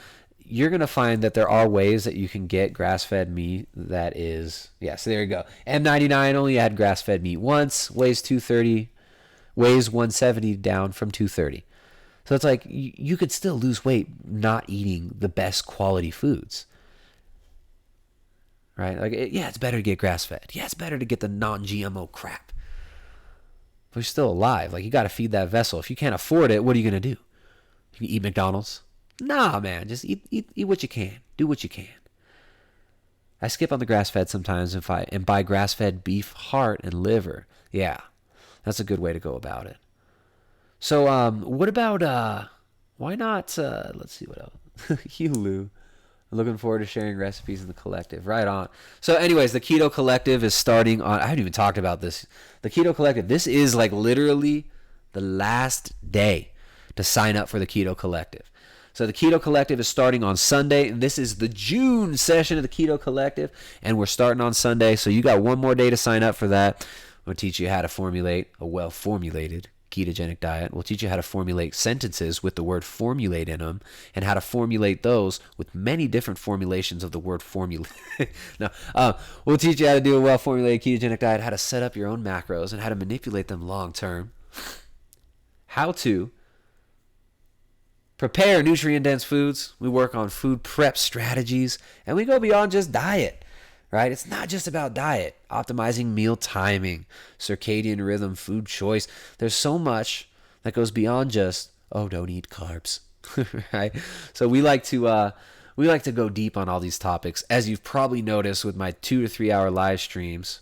you're going to find that there are ways that you can get grass-fed meat that is, so there you go. M99 only had grass-fed meat once, weighs 230, weighs 170 down from 230. So it's like you could still lose weight not eating the best quality foods, right? Like, it's better to get grass-fed. Yeah, it's better to get the non-GMO crap. But you're still alive. Like, you got to feed that vessel. If you can't afford it, what are you going to do? You eat McDonald's? Nah, man, just eat what you can. Do what you can. I skip on the grass-fed sometimes and buy grass-fed beef heart and liver. Yeah, that's a good way to go about it. So, what about why not? Let's see what else. Hugh Lou. Looking forward to sharing recipes in the collective. Right on. So anyways, the Keto Collective is starting on, I haven't even talked about this. The Keto Collective, this is like literally the last day to sign up for the Keto Collective. So the Keto Collective is starting on Sunday, and this is the June session of the Keto Collective, and we're starting on Sunday, so you got one more day to sign up for that. We'll teach you how to formulate a well-formulated ketogenic diet. We'll teach you how to formulate sentences with the word formulate in them, and how to formulate those with many different formulations of the word formulate. We'll teach you how to do a well-formulated ketogenic diet, how to set up your own macros, and how to manipulate them long-term. How to prepare nutrient-dense foods. We work on food prep strategies, and we go beyond just diet, right? It's not just about diet. Optimizing meal timing, circadian rhythm, food choice. There's so much that goes beyond just, don't eat carbs, right? So we like to go deep on all these topics, as you've probably noticed with my 2 to 3 hour live streams.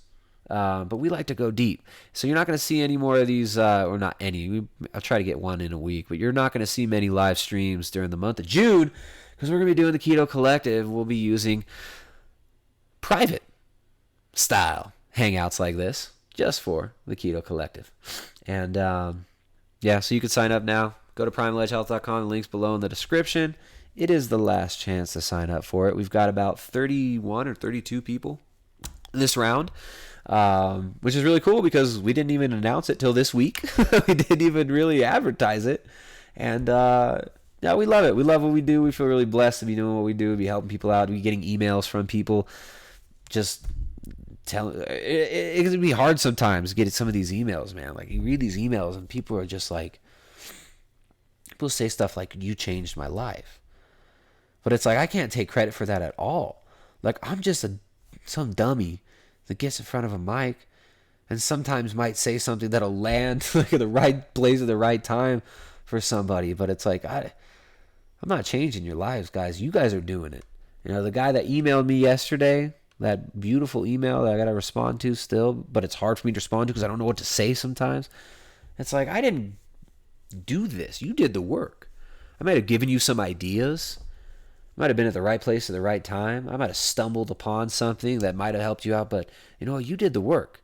But we like to go deep. So you're not going to see any more of these, or not any. I'll try to get one in a week, but you're not going to see many live streams during the month of June, because we're going to be doing the Keto Collective. We'll be using private style hangouts like this just for the Keto Collective. And so you can sign up now. Go to primaledgehealth.com. The link's below in the description. It is the last chance to sign up for it. We've got about 31 or 32 people this round. Which is really cool because we didn't even announce it till this week. We didn't even really advertise it. And we love it. We love what we do. We feel really blessed to be doing what we do, to be helping people out, to be getting emails from people. Just it can be hard sometimes getting some of these emails, man. Like, you read these emails and people are just like, people say stuff like, you changed my life. But it's like, I can't take credit for that at all. Like, I'm just some dummy that gets in front of a mic and sometimes might say something that'll land like at the right place at the right time for somebody. But it's like, I'm not changing your lives, guys. You guys are doing it. You know, the guy that emailed me yesterday, that beautiful email that I got to respond to still, but it's hard for me to respond to because I don't know what to say sometimes. It's like, I didn't do this. You did the work. I might have given you some ideas. Might have been at the right place at the right time. I might have stumbled upon something that might have helped you out, but you know what? You did the work.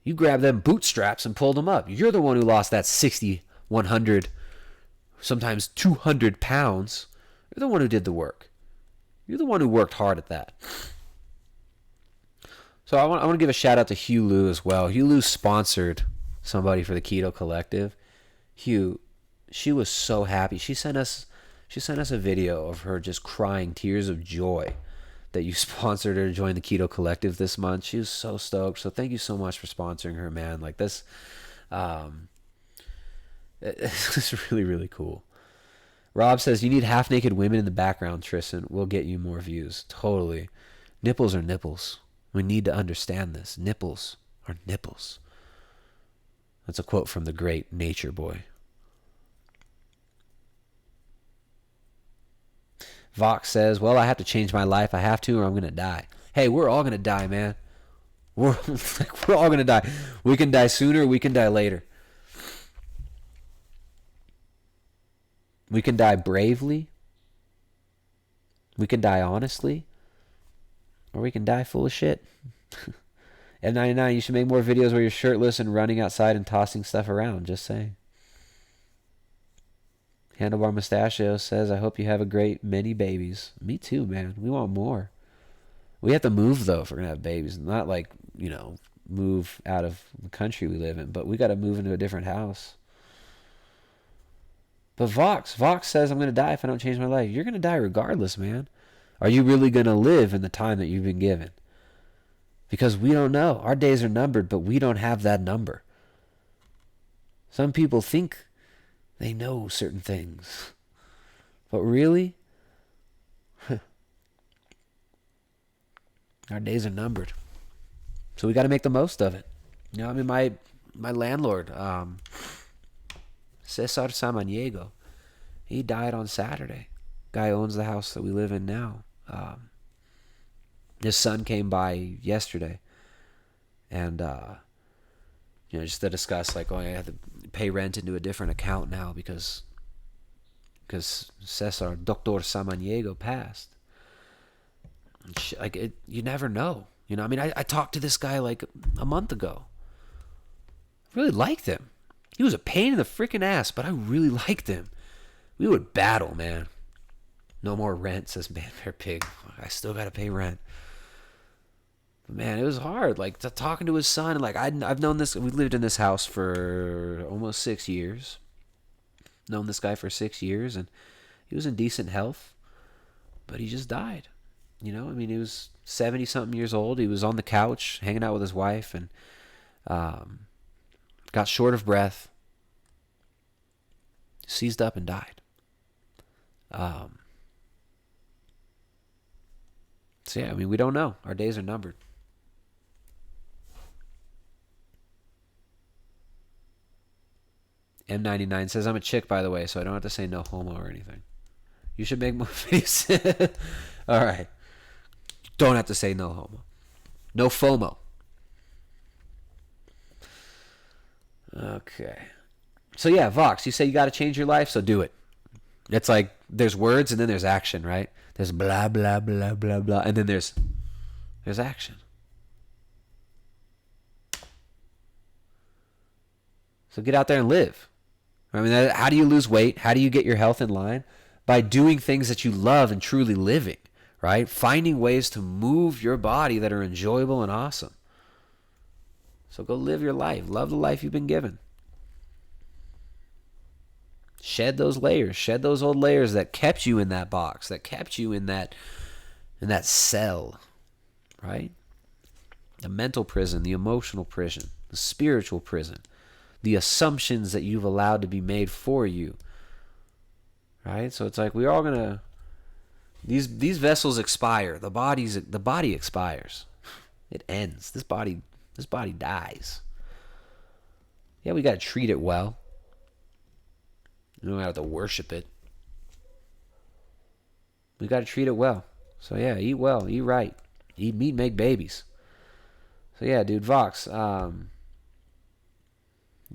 You grabbed them bootstraps and pulled them up. You're the one who lost that 60, 100, sometimes 200 pounds. You're the one who did the work. You're the one who worked hard at that. So I want to give a shout out to Hugh Lou as well. Hugh Lou sponsored somebody for the Keto Collective. Hugh, she was so happy. She sent us a video of her just crying tears of joy that you sponsored her to join the Keto Collective this month. She was so stoked. So thank you so much for sponsoring her, man. Like, this, it's really, really cool. Rob says, you need half-naked women in the background, Tristan. We'll get you more views. Totally. Nipples are nipples. We need to understand this. Nipples are nipples. That's a quote from the great Nature Boy. Vox says, well, I have to change my life. I have to, or I'm going to die. Hey, we're all going to die, man. We're all going to die. We can die sooner. We can die later. We can die bravely. We can die honestly. Or we can die full of shit. At 99, you should make more videos where you're shirtless and running outside and tossing stuff around. Just saying. Handlebar Mustachio says, I hope you have a great many babies. Me too, man. We want more. We have to move, though, if we're going to have babies. Not like, move out of the country we live in, but we got to move into a different house. But Vox says, I'm going to die if I don't change my life. You're going to die regardless, man. Are you really going to live in the time that you've been given? Because we don't know. Our days are numbered, but we don't have that number. Some people think they know certain things. But really, our days are numbered. So we got to make the most of it. My landlord, Cesar Samaniego, he died on Saturday. Guy owns the house that we live in now. His son came by yesterday. And, just to discuss, I have to pay rent into a different account now because because Cesar, Doctor Samaniego passed. Like, you never know. You know, I mean, I talked to this guy like a month ago. Really liked him. He was a pain in the freaking ass, but I really liked him. We would battle, man. No more rent, says Man Bear Pig. I still got to pay rent. But man, it was hard. Like, talking to his son. Like, I've known this. We lived in this house for almost 6 years. Known this guy for 6 years, and he was in decent health, but he just died. You know, I mean, he was 70-something years old. He was on the couch hanging out with his wife, and got short of breath, seized up, and died. So yeah, I mean, we don't know. Our days are numbered. M99 says, I'm a chick, by the way, so I don't have to say no homo or anything. You should make more videos. All right. Don't have to say no homo. No FOMO. Okay. So yeah, Vox, you say you got to change your life, so do it. It's like there's words and then there's action, right? There's blah, blah, blah, blah, blah, and then there's action. So get out there and live. I mean, how do you lose weight? How do you get your health in line? By doing things that you love and truly living, right? Finding ways to move your body that are enjoyable and awesome. So go live your life. Love the life you've been given. Shed those layers. Shed those old layers that kept you in that box, that kept you in that cell, right? The mental prison, the emotional prison, the spiritual prison, the assumptions that you've allowed to be made for you, right? So it's like we're all gonna. These vessels expire. The body expires. It ends. This body dies. Yeah, we gotta treat it well. You don't have to worship it. We got to treat it well. So yeah, eat well, eat right, eat meat, make babies. So yeah, dude, Vox.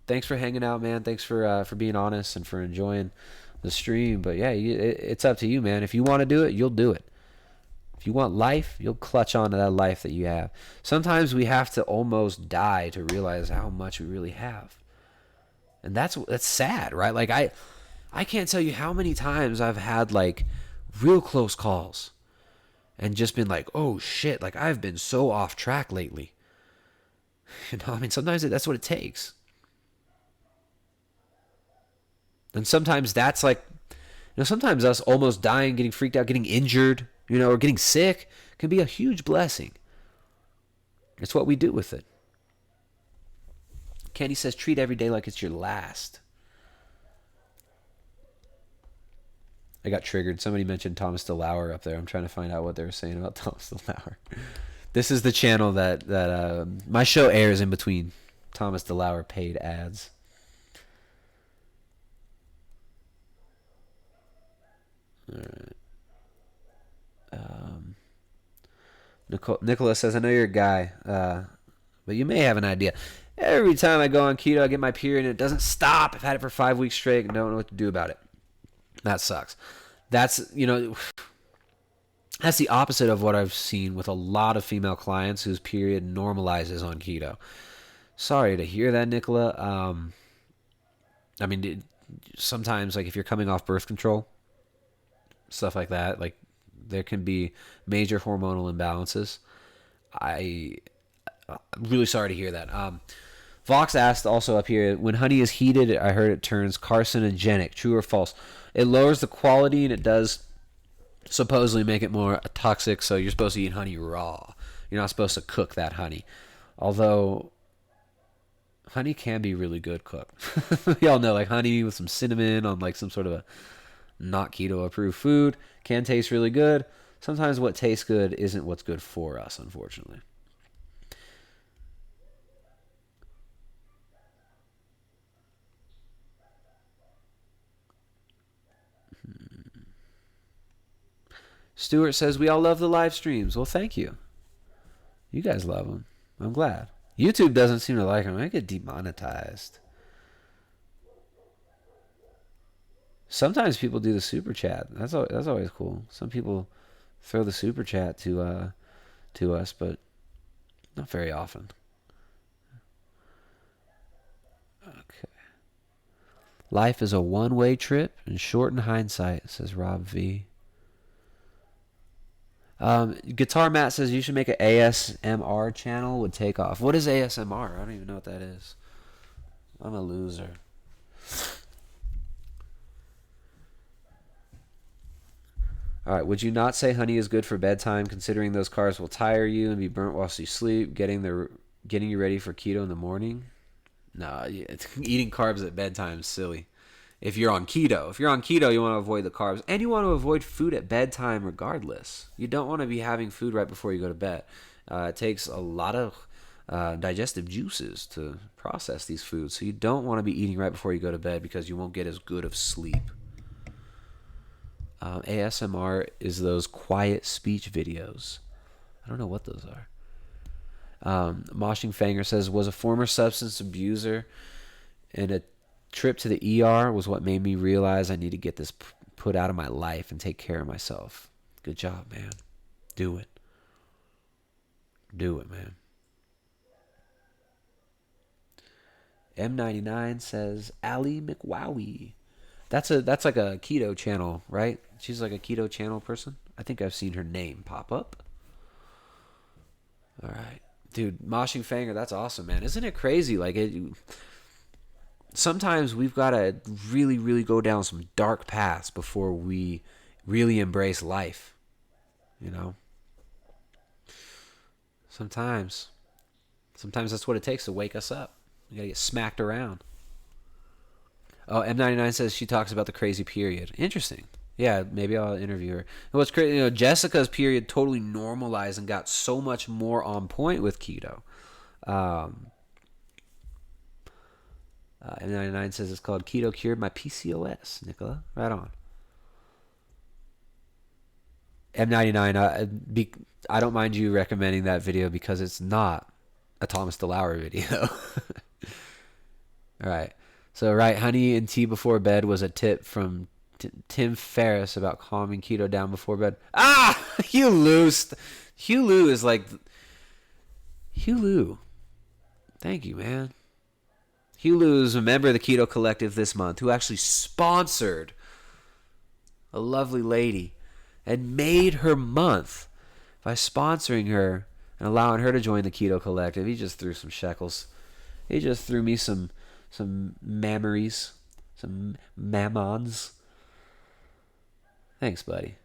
Thanks for hanging out, man. Thanks for being honest and for enjoying the stream. But yeah, it's up to you, man. If you want to do it, you'll do it. If you want life, you'll clutch on to that life that you have. Sometimes we have to almost die to realize how much we really have. And that's sad, right? Like I can't tell you how many times I've had like real close calls and just been like, oh shit, like I've been so off track lately. You know, I mean, sometimes that's what it takes. And sometimes that's like, you know, sometimes us almost dying, getting freaked out, getting injured, you know, or getting sick can be a huge blessing. It's what we do with it. Candy says, treat every day like it's your last. I got triggered. Somebody mentioned Thomas DeLauer up there. I'm trying to find out what they were saying about Thomas DeLauer. This is the channel that my show airs in between Thomas DeLauer paid ads. All right. Nicola says, I know you're a guy, but you may have an idea. Every time I go on keto, I get my period and it doesn't stop. I've had it for 5 weeks straight and don't know what to do about it. That sucks. That's, you know, that's the opposite of what I've seen with a lot of female clients whose period normalizes on keto. Sorry to hear that, Nicola. I mean, sometimes, like, if you're coming off birth control, stuff like that, like, there can be major hormonal imbalances. I'm really sorry to hear that. Vox asked also up here, when honey is heated, I heard it turns carcinogenic. True or false? It lowers the quality and it does supposedly make it more toxic, so you're supposed to eat honey raw. You're not supposed to cook that honey. Although, honey can be really good cooked. Y'all know, like, honey with some cinnamon on, like, some sort of a not keto approved food can taste really good. Sometimes what tastes good isn't what's good for us, unfortunately. Stuart says, we all love the live streams. Well, thank you. You guys love them. I'm glad. YouTube doesn't seem to like them. I get demonetized. Sometimes people do the super chat. That's always cool. Some people throw the super chat to us, but not very often. Okay. Life is a one-way trip and short in hindsight, says Rob V. Guitar Matt says you should make an ASMR channel, would take off. What is ASMR? I don't even know what that is. I'm a loser. All right, would you not say honey is good for bedtime, considering those carbs will tire you and be burnt whilst you sleep, getting you ready for keto in the morning? No, eating carbs at bedtime is silly. If you're on keto, you want to avoid the carbs, and you want to avoid food at bedtime regardless. You don't want to be having food right before you go to bed. It takes a lot of digestive juices to process these foods, so you don't want to be eating right before you go to bed because you won't get as good of sleep. ASMR is those quiet speech videos. I don't know what those are. Moshing Fanger says, was a former substance abuser, and a trip to the ER was what made me realize I need to get this put out of my life and take care of myself. Good job, man. Do it. Do it, man. M99 says, Ali McWowie. That's like a keto channel, right? She's like a keto channel person. I think I've seen her name pop up. All right. Dude, Moshing Fanger, that's awesome, man. Isn't it crazy? Like, sometimes we've got to really, really go down some dark paths before we really embrace life. You know? Sometimes that's what it takes to wake us up. You got to get smacked around. Oh, M99 says she talks about the crazy period. Interesting. Yeah, maybe I'll interview her. And what's crazy, Jessica's period totally normalized and got so much more on point with keto. M99 says it's called Keto Cured My PCOS, Nicola. Right on. M99, I don't mind you recommending that video because it's not a Thomas DeLauer video. All right. So, right, honey and tea before bed was a tip from Tim Ferriss about calming keto down before bed. Ah! Hugh Lou is like... Hugh Lou. Thank you, man. Hugh Lou is a member of the Keto Collective this month who actually sponsored a lovely lady and made her month by sponsoring her and allowing her to join the Keto Collective. He just threw some shekels. He just threw me some mammaries, some mammons. Thanks, buddy.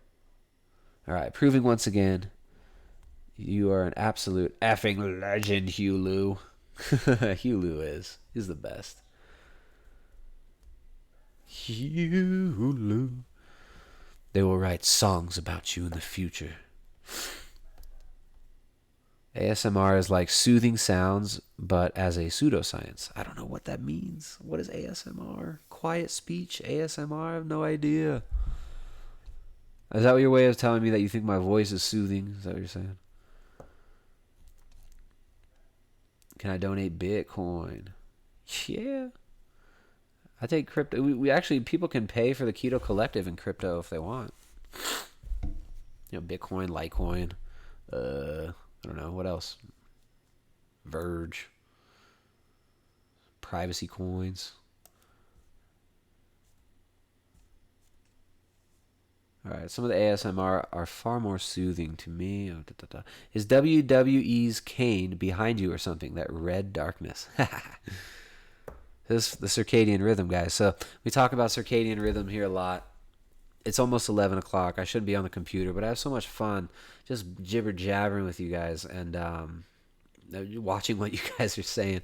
All right, proving once again, you are an absolute effing legend, Hugh Lou. Hugh Lou is. He's the best. Hugh Lou. They will write songs about you in the future. ASMR is like soothing sounds, but as a pseudoscience. I don't know what that means. What is ASMR? Quiet speech? ASMR? I have no idea. Is that your way of telling me that you think my voice is soothing? Is that what you're saying? Can I donate Bitcoin? Yeah. I take crypto. We actually, people can pay for the Keto Collective in crypto if they want. You know, Bitcoin, Litecoin, I don't know, what else? Verge. Privacy coins. Alright, some of the ASMR are far more soothing to me. Oh, da, da, da. Is WWE's Kane behind you or something? That red darkness. This is the circadian rhythm, guys. So we talk about circadian rhythm here a lot. It's almost 11 o'clock. I shouldn't be on the computer, but I have so much fun just jibber-jabbering with you guys and watching what you guys are saying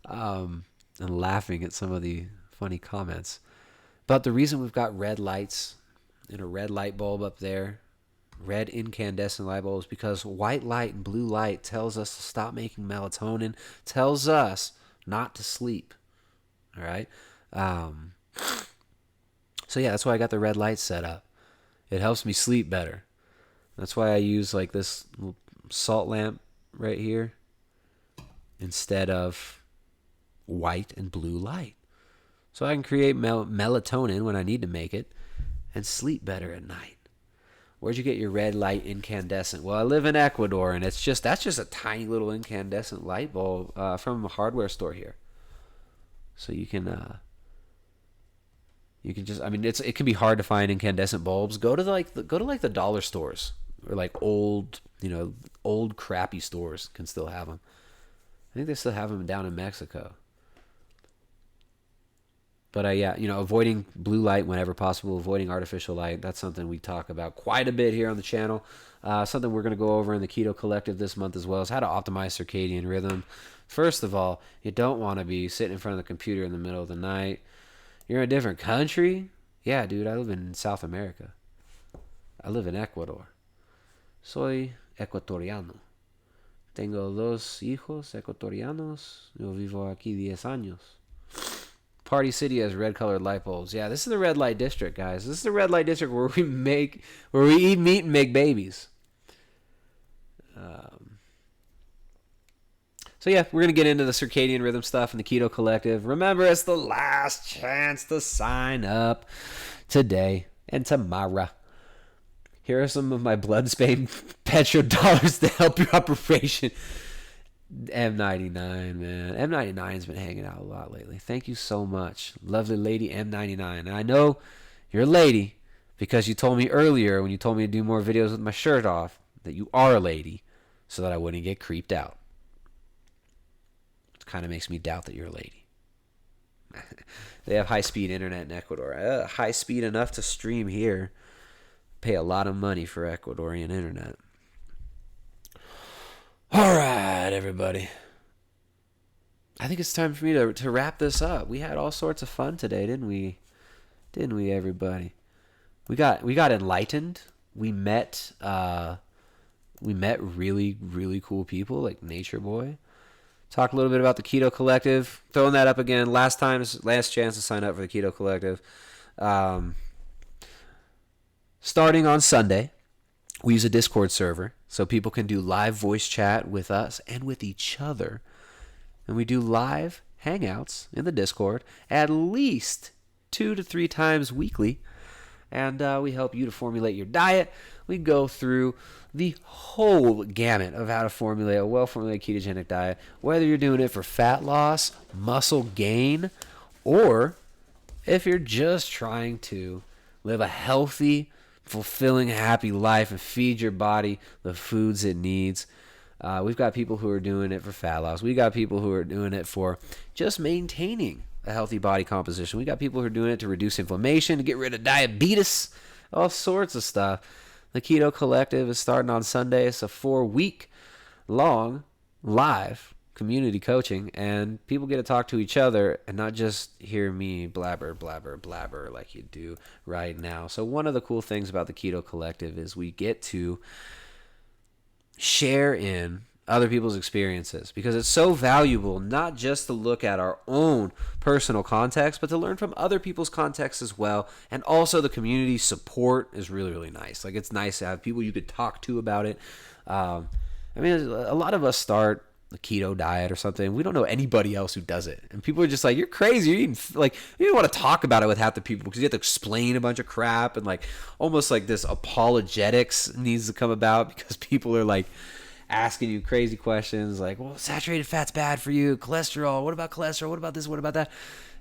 and laughing at some of the funny comments. But the reason we've got red lights and a red light bulb up there, red incandescent light bulbs, because white light and blue light tells us to stop making melatonin, tells us not to sleep. All right? So yeah, that's why I got the red light set up. It helps me sleep better. That's why I use like this little salt lamp right here instead of white and blue light. so I can create melatonin when I need to make it and sleep better at night. Where'd you get your red light incandescent? Well, I live in Ecuador, and that's just a tiny little incandescent light bulb from a hardware store here. So you can just, I mean, it can be hard to find incandescent bulbs. Go to the dollar stores, or like old crappy stores can still have them. I think they still have them down in Mexico. But avoiding blue light whenever possible, avoiding artificial light, that's something we talk about quite a bit here on the channel. Something we're going to go over in the Keto Collective this month as well is how to optimize circadian rhythm. First of all, you don't want to be sitting in front of the computer in the middle of the night. You're in a different country? Yeah, dude, I live in South America. I live in Ecuador. Soy ecuatoriano. Tengo dos hijos ecuatorianos. Yo vivo aquí 10 años. Party City has red-colored light bulbs. Yeah, this is the red light district, guys. This is the red light district where we eat meat and make babies. So yeah, we're going to get into the circadian rhythm stuff in the Keto Collective. Remember, it's the last chance to sign up today and tomorrow. Here are some of my blood-stained petrodollars to help your operation. M99, man. M99's been hanging out a lot lately. Thank you so much, lovely lady M99. And I know you're a lady because you told me earlier when you told me to do more videos with my shirt off that you are a lady so that I wouldn't get creeped out. It kind of makes me doubt that you're a lady. They have high-speed internet in Ecuador. High speed enough to stream here. Pay a lot of money for Ecuadorian internet. All right, everybody. I think it's time for me to wrap this up. We had all sorts of fun today, didn't we? Didn't we, everybody? We got enlightened. We met really, really cool people like Nature Boy. Talk a little bit about the Keto Collective. Throwing that up again. Last chance to sign up for the Keto Collective. Starting on Sunday, we use a Discord server so people can do live voice chat with us and with each other. And we do live hangouts in the Discord at least 2 to 3 times weekly. And we help you to formulate your diet. We go through the whole gamut of how to formulate a well-formulated ketogenic diet, whether you're doing it for fat loss, muscle gain, or if you're just trying to live a healthy, fulfilling, happy life and feed your body the foods it needs. We've got people who are doing it for fat loss. We got people who are doing it for just maintaining a healthy body composition. We got people who are doing it to reduce inflammation, to get rid of diabetes, all sorts of stuff. The Keto Collective is starting on Sunday. It's a 4-week-long live community coaching, and people get to talk to each other and not just hear me blabber, blabber, blabber like you do right now. So one of the cool things about the Keto Collective is we get to share in other people's experiences, because it's so valuable not just to look at our own personal context, but to learn from other people's context as well. And also the community support is really, really nice. Like, it's nice to have people you could talk to about it. I mean, a lot of us start a keto diet or something. We don't know anybody else who does it. And people are just like, you're crazy. You're eating, like, you don't want to talk about it with half the people because you have to explain a bunch of crap, and like almost like this apologetics needs to come about because people are like asking you crazy questions like, well, saturated fat's bad for you, cholesterol, what about cholesterol, what about this, what about that?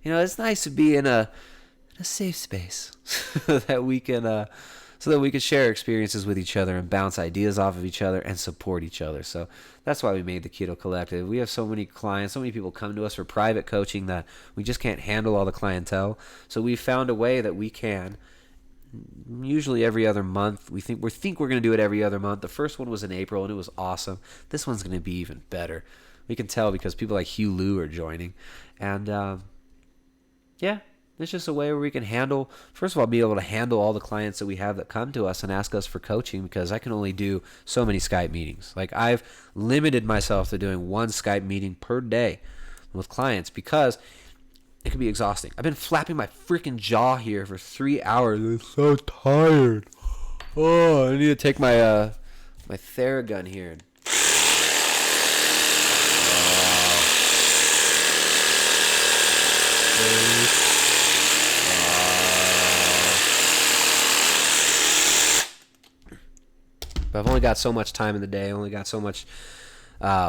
You know, it's nice to be in a safe space that we can so that we can share experiences with each other and bounce ideas off of each other and support each other. So that's why we made the Keto Collective. We have so many clients, so many people come to us for private coaching that we just can't handle all the clientele. So we found a way that we can, usually every other month. We think we're going to do it every other month. The first one was in April and it was awesome. This one's going to be even better. We can tell because people like Hugh Liu are joining. And yeah, it's just a way where we can handle, first of all, be able to handle all the clients that we have that come to us and ask us for coaching, because I can only do so many Skype meetings. Like, I've limited myself to doing 1 Skype meeting per day with clients because it can be exhausting. I've been flapping my freaking jaw here for 3 hours. I'm so tired. Oh, I need to take my my Theragun here. But I've only got so much time in the day. I only got so much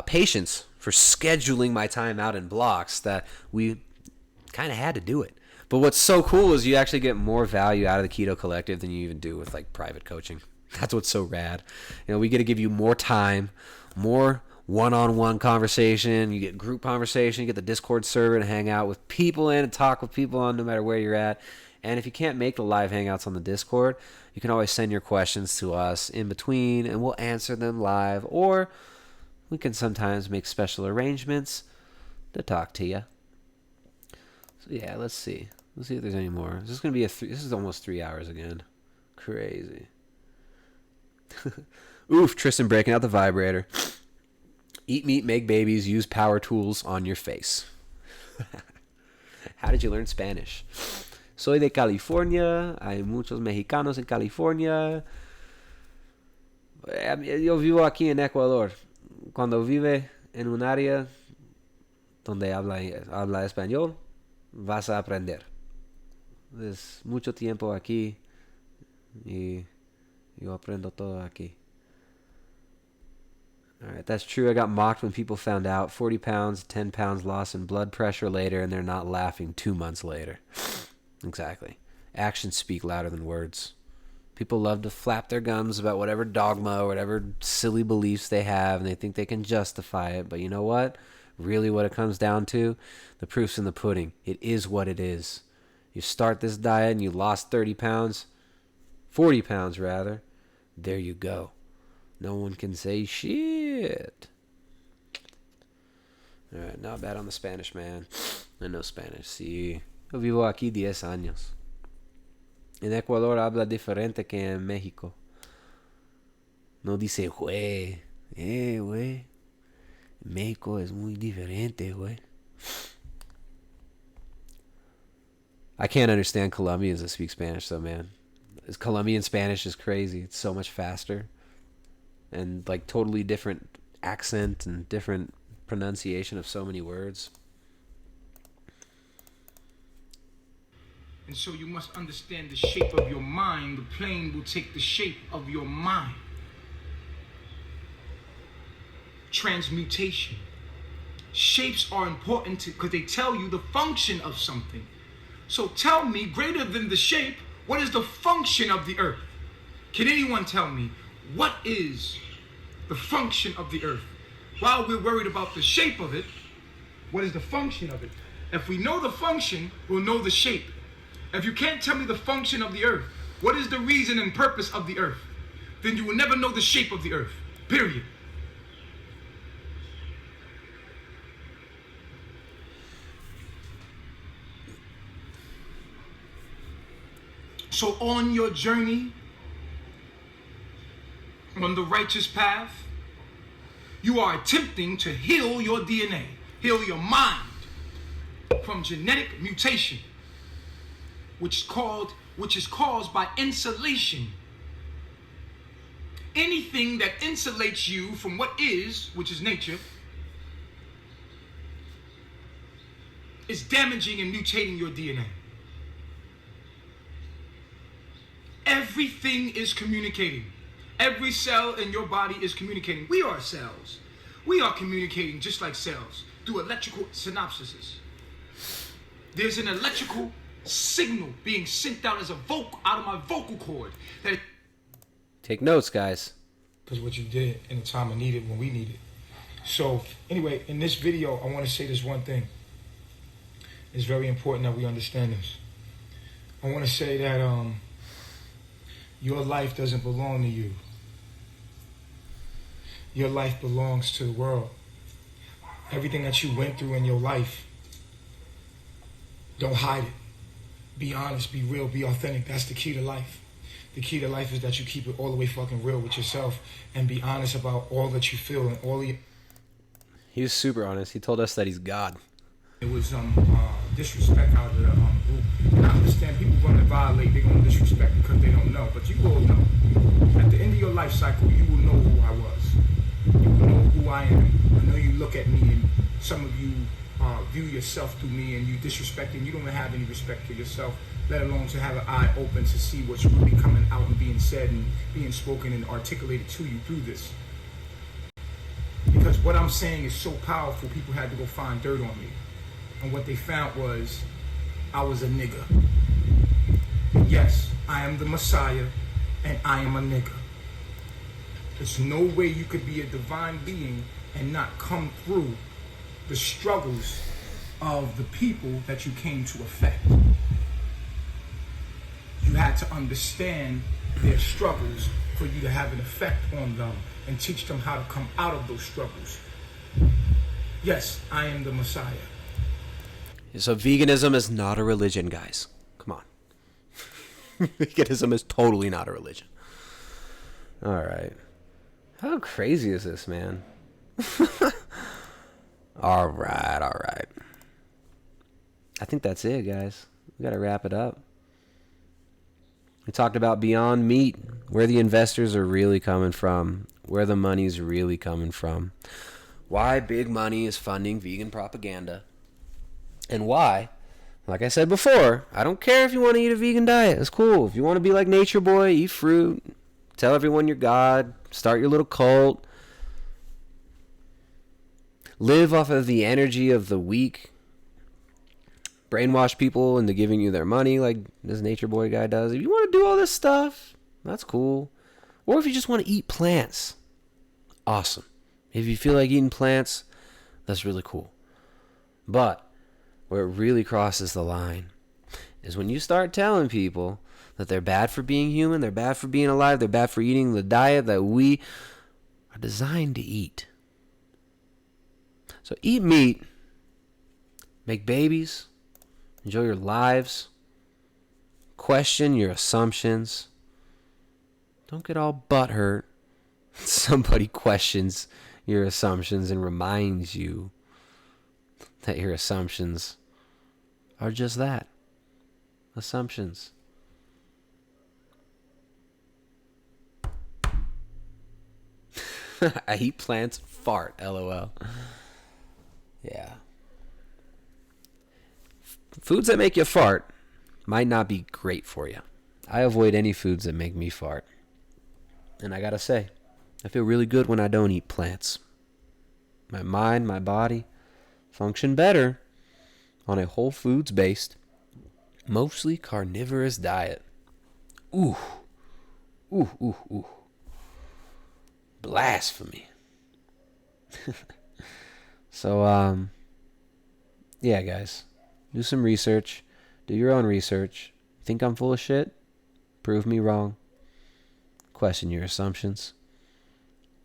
patience for scheduling my time out in blocks that we kind of had to do it. But what's so cool is you actually get more value out of the Keto Collective than you even do with like private coaching. That's what's so rad. You know, we get to give you more time, more one-on-one conversation. You get group conversation. You get the Discord server to hang out with people in and talk with people on no matter where you're at. And if you can't make the live hangouts on the Discord, you can always send your questions to us in between and we'll answer them live. Or we can sometimes make special arrangements to talk to you. So yeah, let's see. Let's see if there's any more. This is going to be this is almost 3 hours again. Crazy. Oof, Tristan breaking out the vibrator. Eat meat, make babies, use power tools on your face. How did you learn Spanish? Soy de California. Hay muchos mexicanos en California. Yo vivo aquí en Ecuador. Cuando vive en un área donde habla español, vas a aprender. Es mucho tiempo aquí y yo aprendo todo aquí. Alright, that's true. I got mocked when people found out. 40 pounds, 10 pounds loss in blood pressure later, and they're not laughing 2 months later. Exactly. Actions speak louder than words. People love to flap their gums about whatever dogma or whatever silly beliefs they have, and they think they can justify it. But you know what? Really what it comes down to? The proof's in the pudding. It is what it is. You start this diet and you lost 30 pounds, 40 pounds rather. There you go. No one can say shit. Alright, not bad on the Spanish, man. I know Spanish. Sí. Yo vivo aquí 10 años. En Ecuador habla diferente que en México. No dice güey. Güey. En México es muy diferente, güey. I can't understand Colombians that speak Spanish, though, man. Colombian Spanish is crazy. It's so much faster. And like totally different accent and different pronunciation of so many words. And so you must understand the shape of your mind. The plane will take the shape of your mind. Transmutation. Shapes are important because they tell you the function of something. So tell me, greater than the shape, what is the function of the earth? Can anyone tell me what is the function of the earth? While we're worried about the shape of it, what is the function of it? If we know the function, we'll know the shape. If you can't tell me the function of the earth, what is the reason and purpose of the earth, then you will never know the shape of the earth, period. So on your journey, on the righteous path, you are attempting to heal your DNA, heal your mind from genetic mutation, which is caused by insulation. Anything that insulates you from what is, which is nature, is damaging and mutating your DNA. Everything is communicating. Every cell in your body is communicating. We are cells. We are communicating just like cells through electrical synapses. There's an electrical signal being sent out as a out of my vocal cord. Take notes, guys. Because what you did in the time I needed when we needed. So anyway, in this video, I want to say this one thing. It's very important that we understand this. I want to say that your life doesn't belong to you. Your life belongs to the world. Everything that you went through in your life, don't hide it. Be honest, be real, be authentic. That's the key to life. The key to life is that you keep it all the way fucking real with yourself and be honest about all that you feel and all your... He was super honest. He told us that he's God. It was disrespect out of the group. And I understand people going to violate, they're going to disrespect because they don't know. But you will know. At the end of your life cycle, you will know who I was. You will know who I am. I know you look at me and some of you view yourself through me and you disrespect and you don't have any respect for yourself let alone to have an eye open to see what's really coming out and being said and being spoken and articulated to you through this. Because what I'm saying is so powerful, people had to go find dirt on me. And what they found was I was a nigga. Yes, I am the Messiah, and I am a nigga. There's no way you could be a divine being and not come through the struggles of the people that you came to affect. You had to understand their struggles for you to have an effect on them and teach them how to come out of those struggles. Yes, I am the Messiah. So veganism is not a religion, guys. Come on. Veganism is totally not a religion. All right. How crazy is this, man? All right. I think that's it, guys. We got to wrap it up. We talked about Beyond Meat, where the investors are really coming from, where the money's really coming from, why big money is funding vegan propaganda, and why, like I said before, I don't care if you want to eat a vegan diet. It's cool. If you want to be like Nature Boy, eat fruit, tell everyone you're God, start your little cult, live off of the energy of the weak, brainwash people into giving you their money like this Nature Boy guy does. If you want to do all this stuff, that's cool. Or if you just want to eat plants, awesome. If you feel like eating plants, that's really cool. But where it really crosses the line is when you start telling people that they're bad for being human, they're bad for being alive, they're bad for eating the diet that we are designed to eat. So eat meat, make babies, enjoy your lives, question your assumptions. Don't get all butthurt. Somebody questions your assumptions and reminds you that your assumptions are just that. Assumptions. I eat plants, fart, LOL. Yeah. Foods that make you fart might not be great for you. I avoid any foods that make me fart. And I gotta say, I feel really good when I don't eat plants. My mind, my body function better on a whole foods based, mostly carnivorous diet. Ooh. Blasphemy. So, yeah, guys. Do some research. Do your own research. Think I'm full of shit? Prove me wrong. Question your assumptions.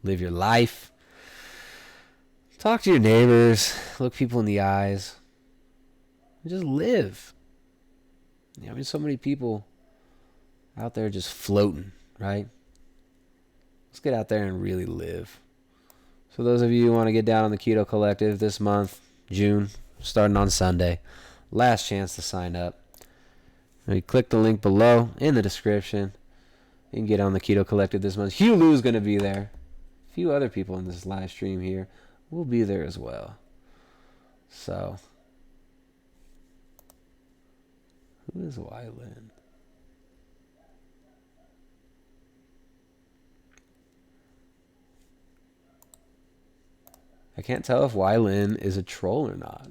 Live your life. Talk to your neighbors. Look people in the eyes. Just live. I mean, so many people out there just floating, right? Let's get out there and really live. So those of you who want to get down on the Keto Collective this month, June, starting on Sunday, last chance to sign up. You click the link below in the description. You can get on the Keto Collective this month. Hugh Lou's going to be there. A few other people in this live stream here will be there as well. So, who is Wyland? I can't tell if Wyland is a troll or not.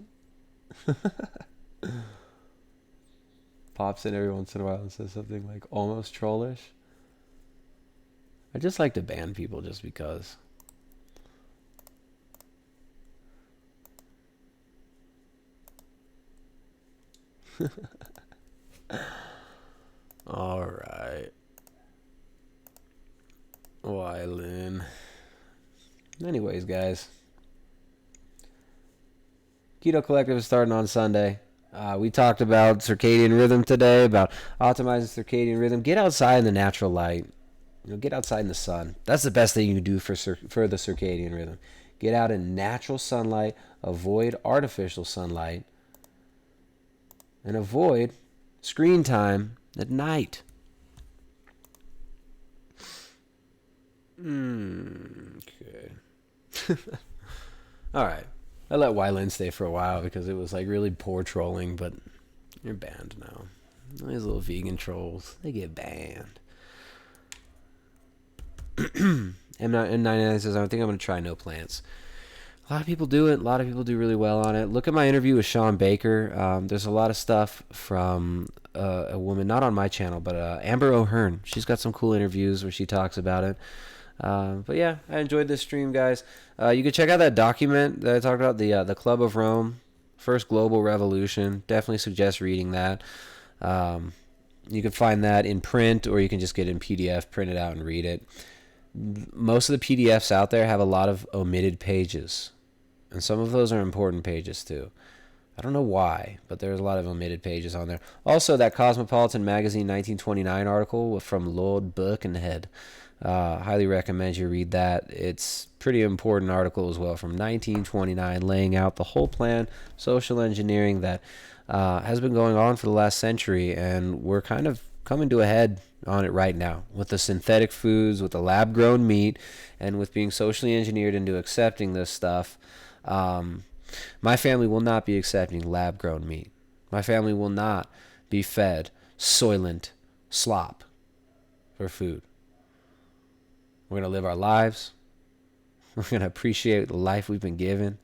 Pops in every once in a while and says something like almost trollish. I just like to ban people just because. All right. Wyland. Anyways, guys. Keto Collective is starting on Sunday. We talked about circadian rhythm today, about optimizing circadian rhythm. Get outside in the natural light. Get outside in the sun. That's the best thing you can do for the circadian rhythm. Get out in natural sunlight. Avoid artificial sunlight. And avoid screen time at night. Okay. All right. I let Wyland stay for a while because it was like really poor trolling, but you're banned now. These little vegan trolls, they get banned. M99 says, I think I'm going to try no plants. A lot of people do it. A lot of people do really well on it. Look at my interview with Sean Baker. There's a lot of stuff from a woman, not on my channel, but Amber O'Hearn. She's got some cool interviews where she talks about it. But yeah, I enjoyed this stream, guys. You can check out that document that I talked about, the Club of Rome, First Global Revolution. Definitely suggest reading that. You can find that in print, or you can just get it in PDF, print it out, and read it. Most of the PDFs out there have a lot of omitted pages, and some of those are important pages too. I don't know why, but there's a lot of omitted pages on there. Also, that Cosmopolitan Magazine 1929 article from Lord Birkenhead. Highly recommend you read that. It's a pretty important article as well from 1929, laying out the whole plan, social engineering that has been going on for the last century, and we're kind of coming to a head on it right now with the synthetic foods, with the lab-grown meat, and with being socially engineered into accepting this stuff. My family will not be accepting lab-grown meat. My family will not be fed Soylent slop for food. We're going to live our lives. We're going to appreciate the life we've been given.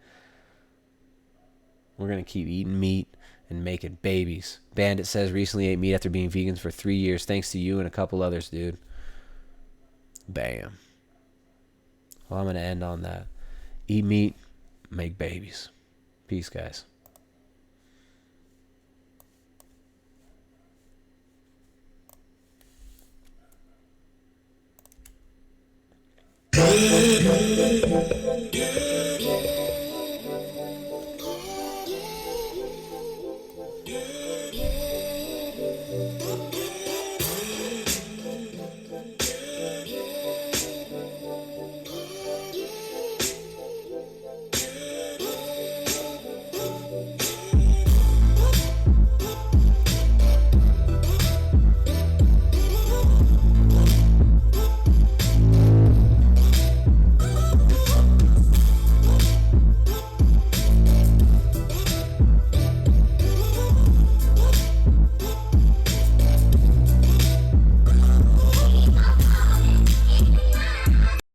We're going to keep eating meat and making babies. Bandit says recently ate meat after being vegans for 3 years. Thanks to you and a couple others, dude. Bam. Well, I'm going to end on that. Eat meat, make babies. Peace, guys. Yeah.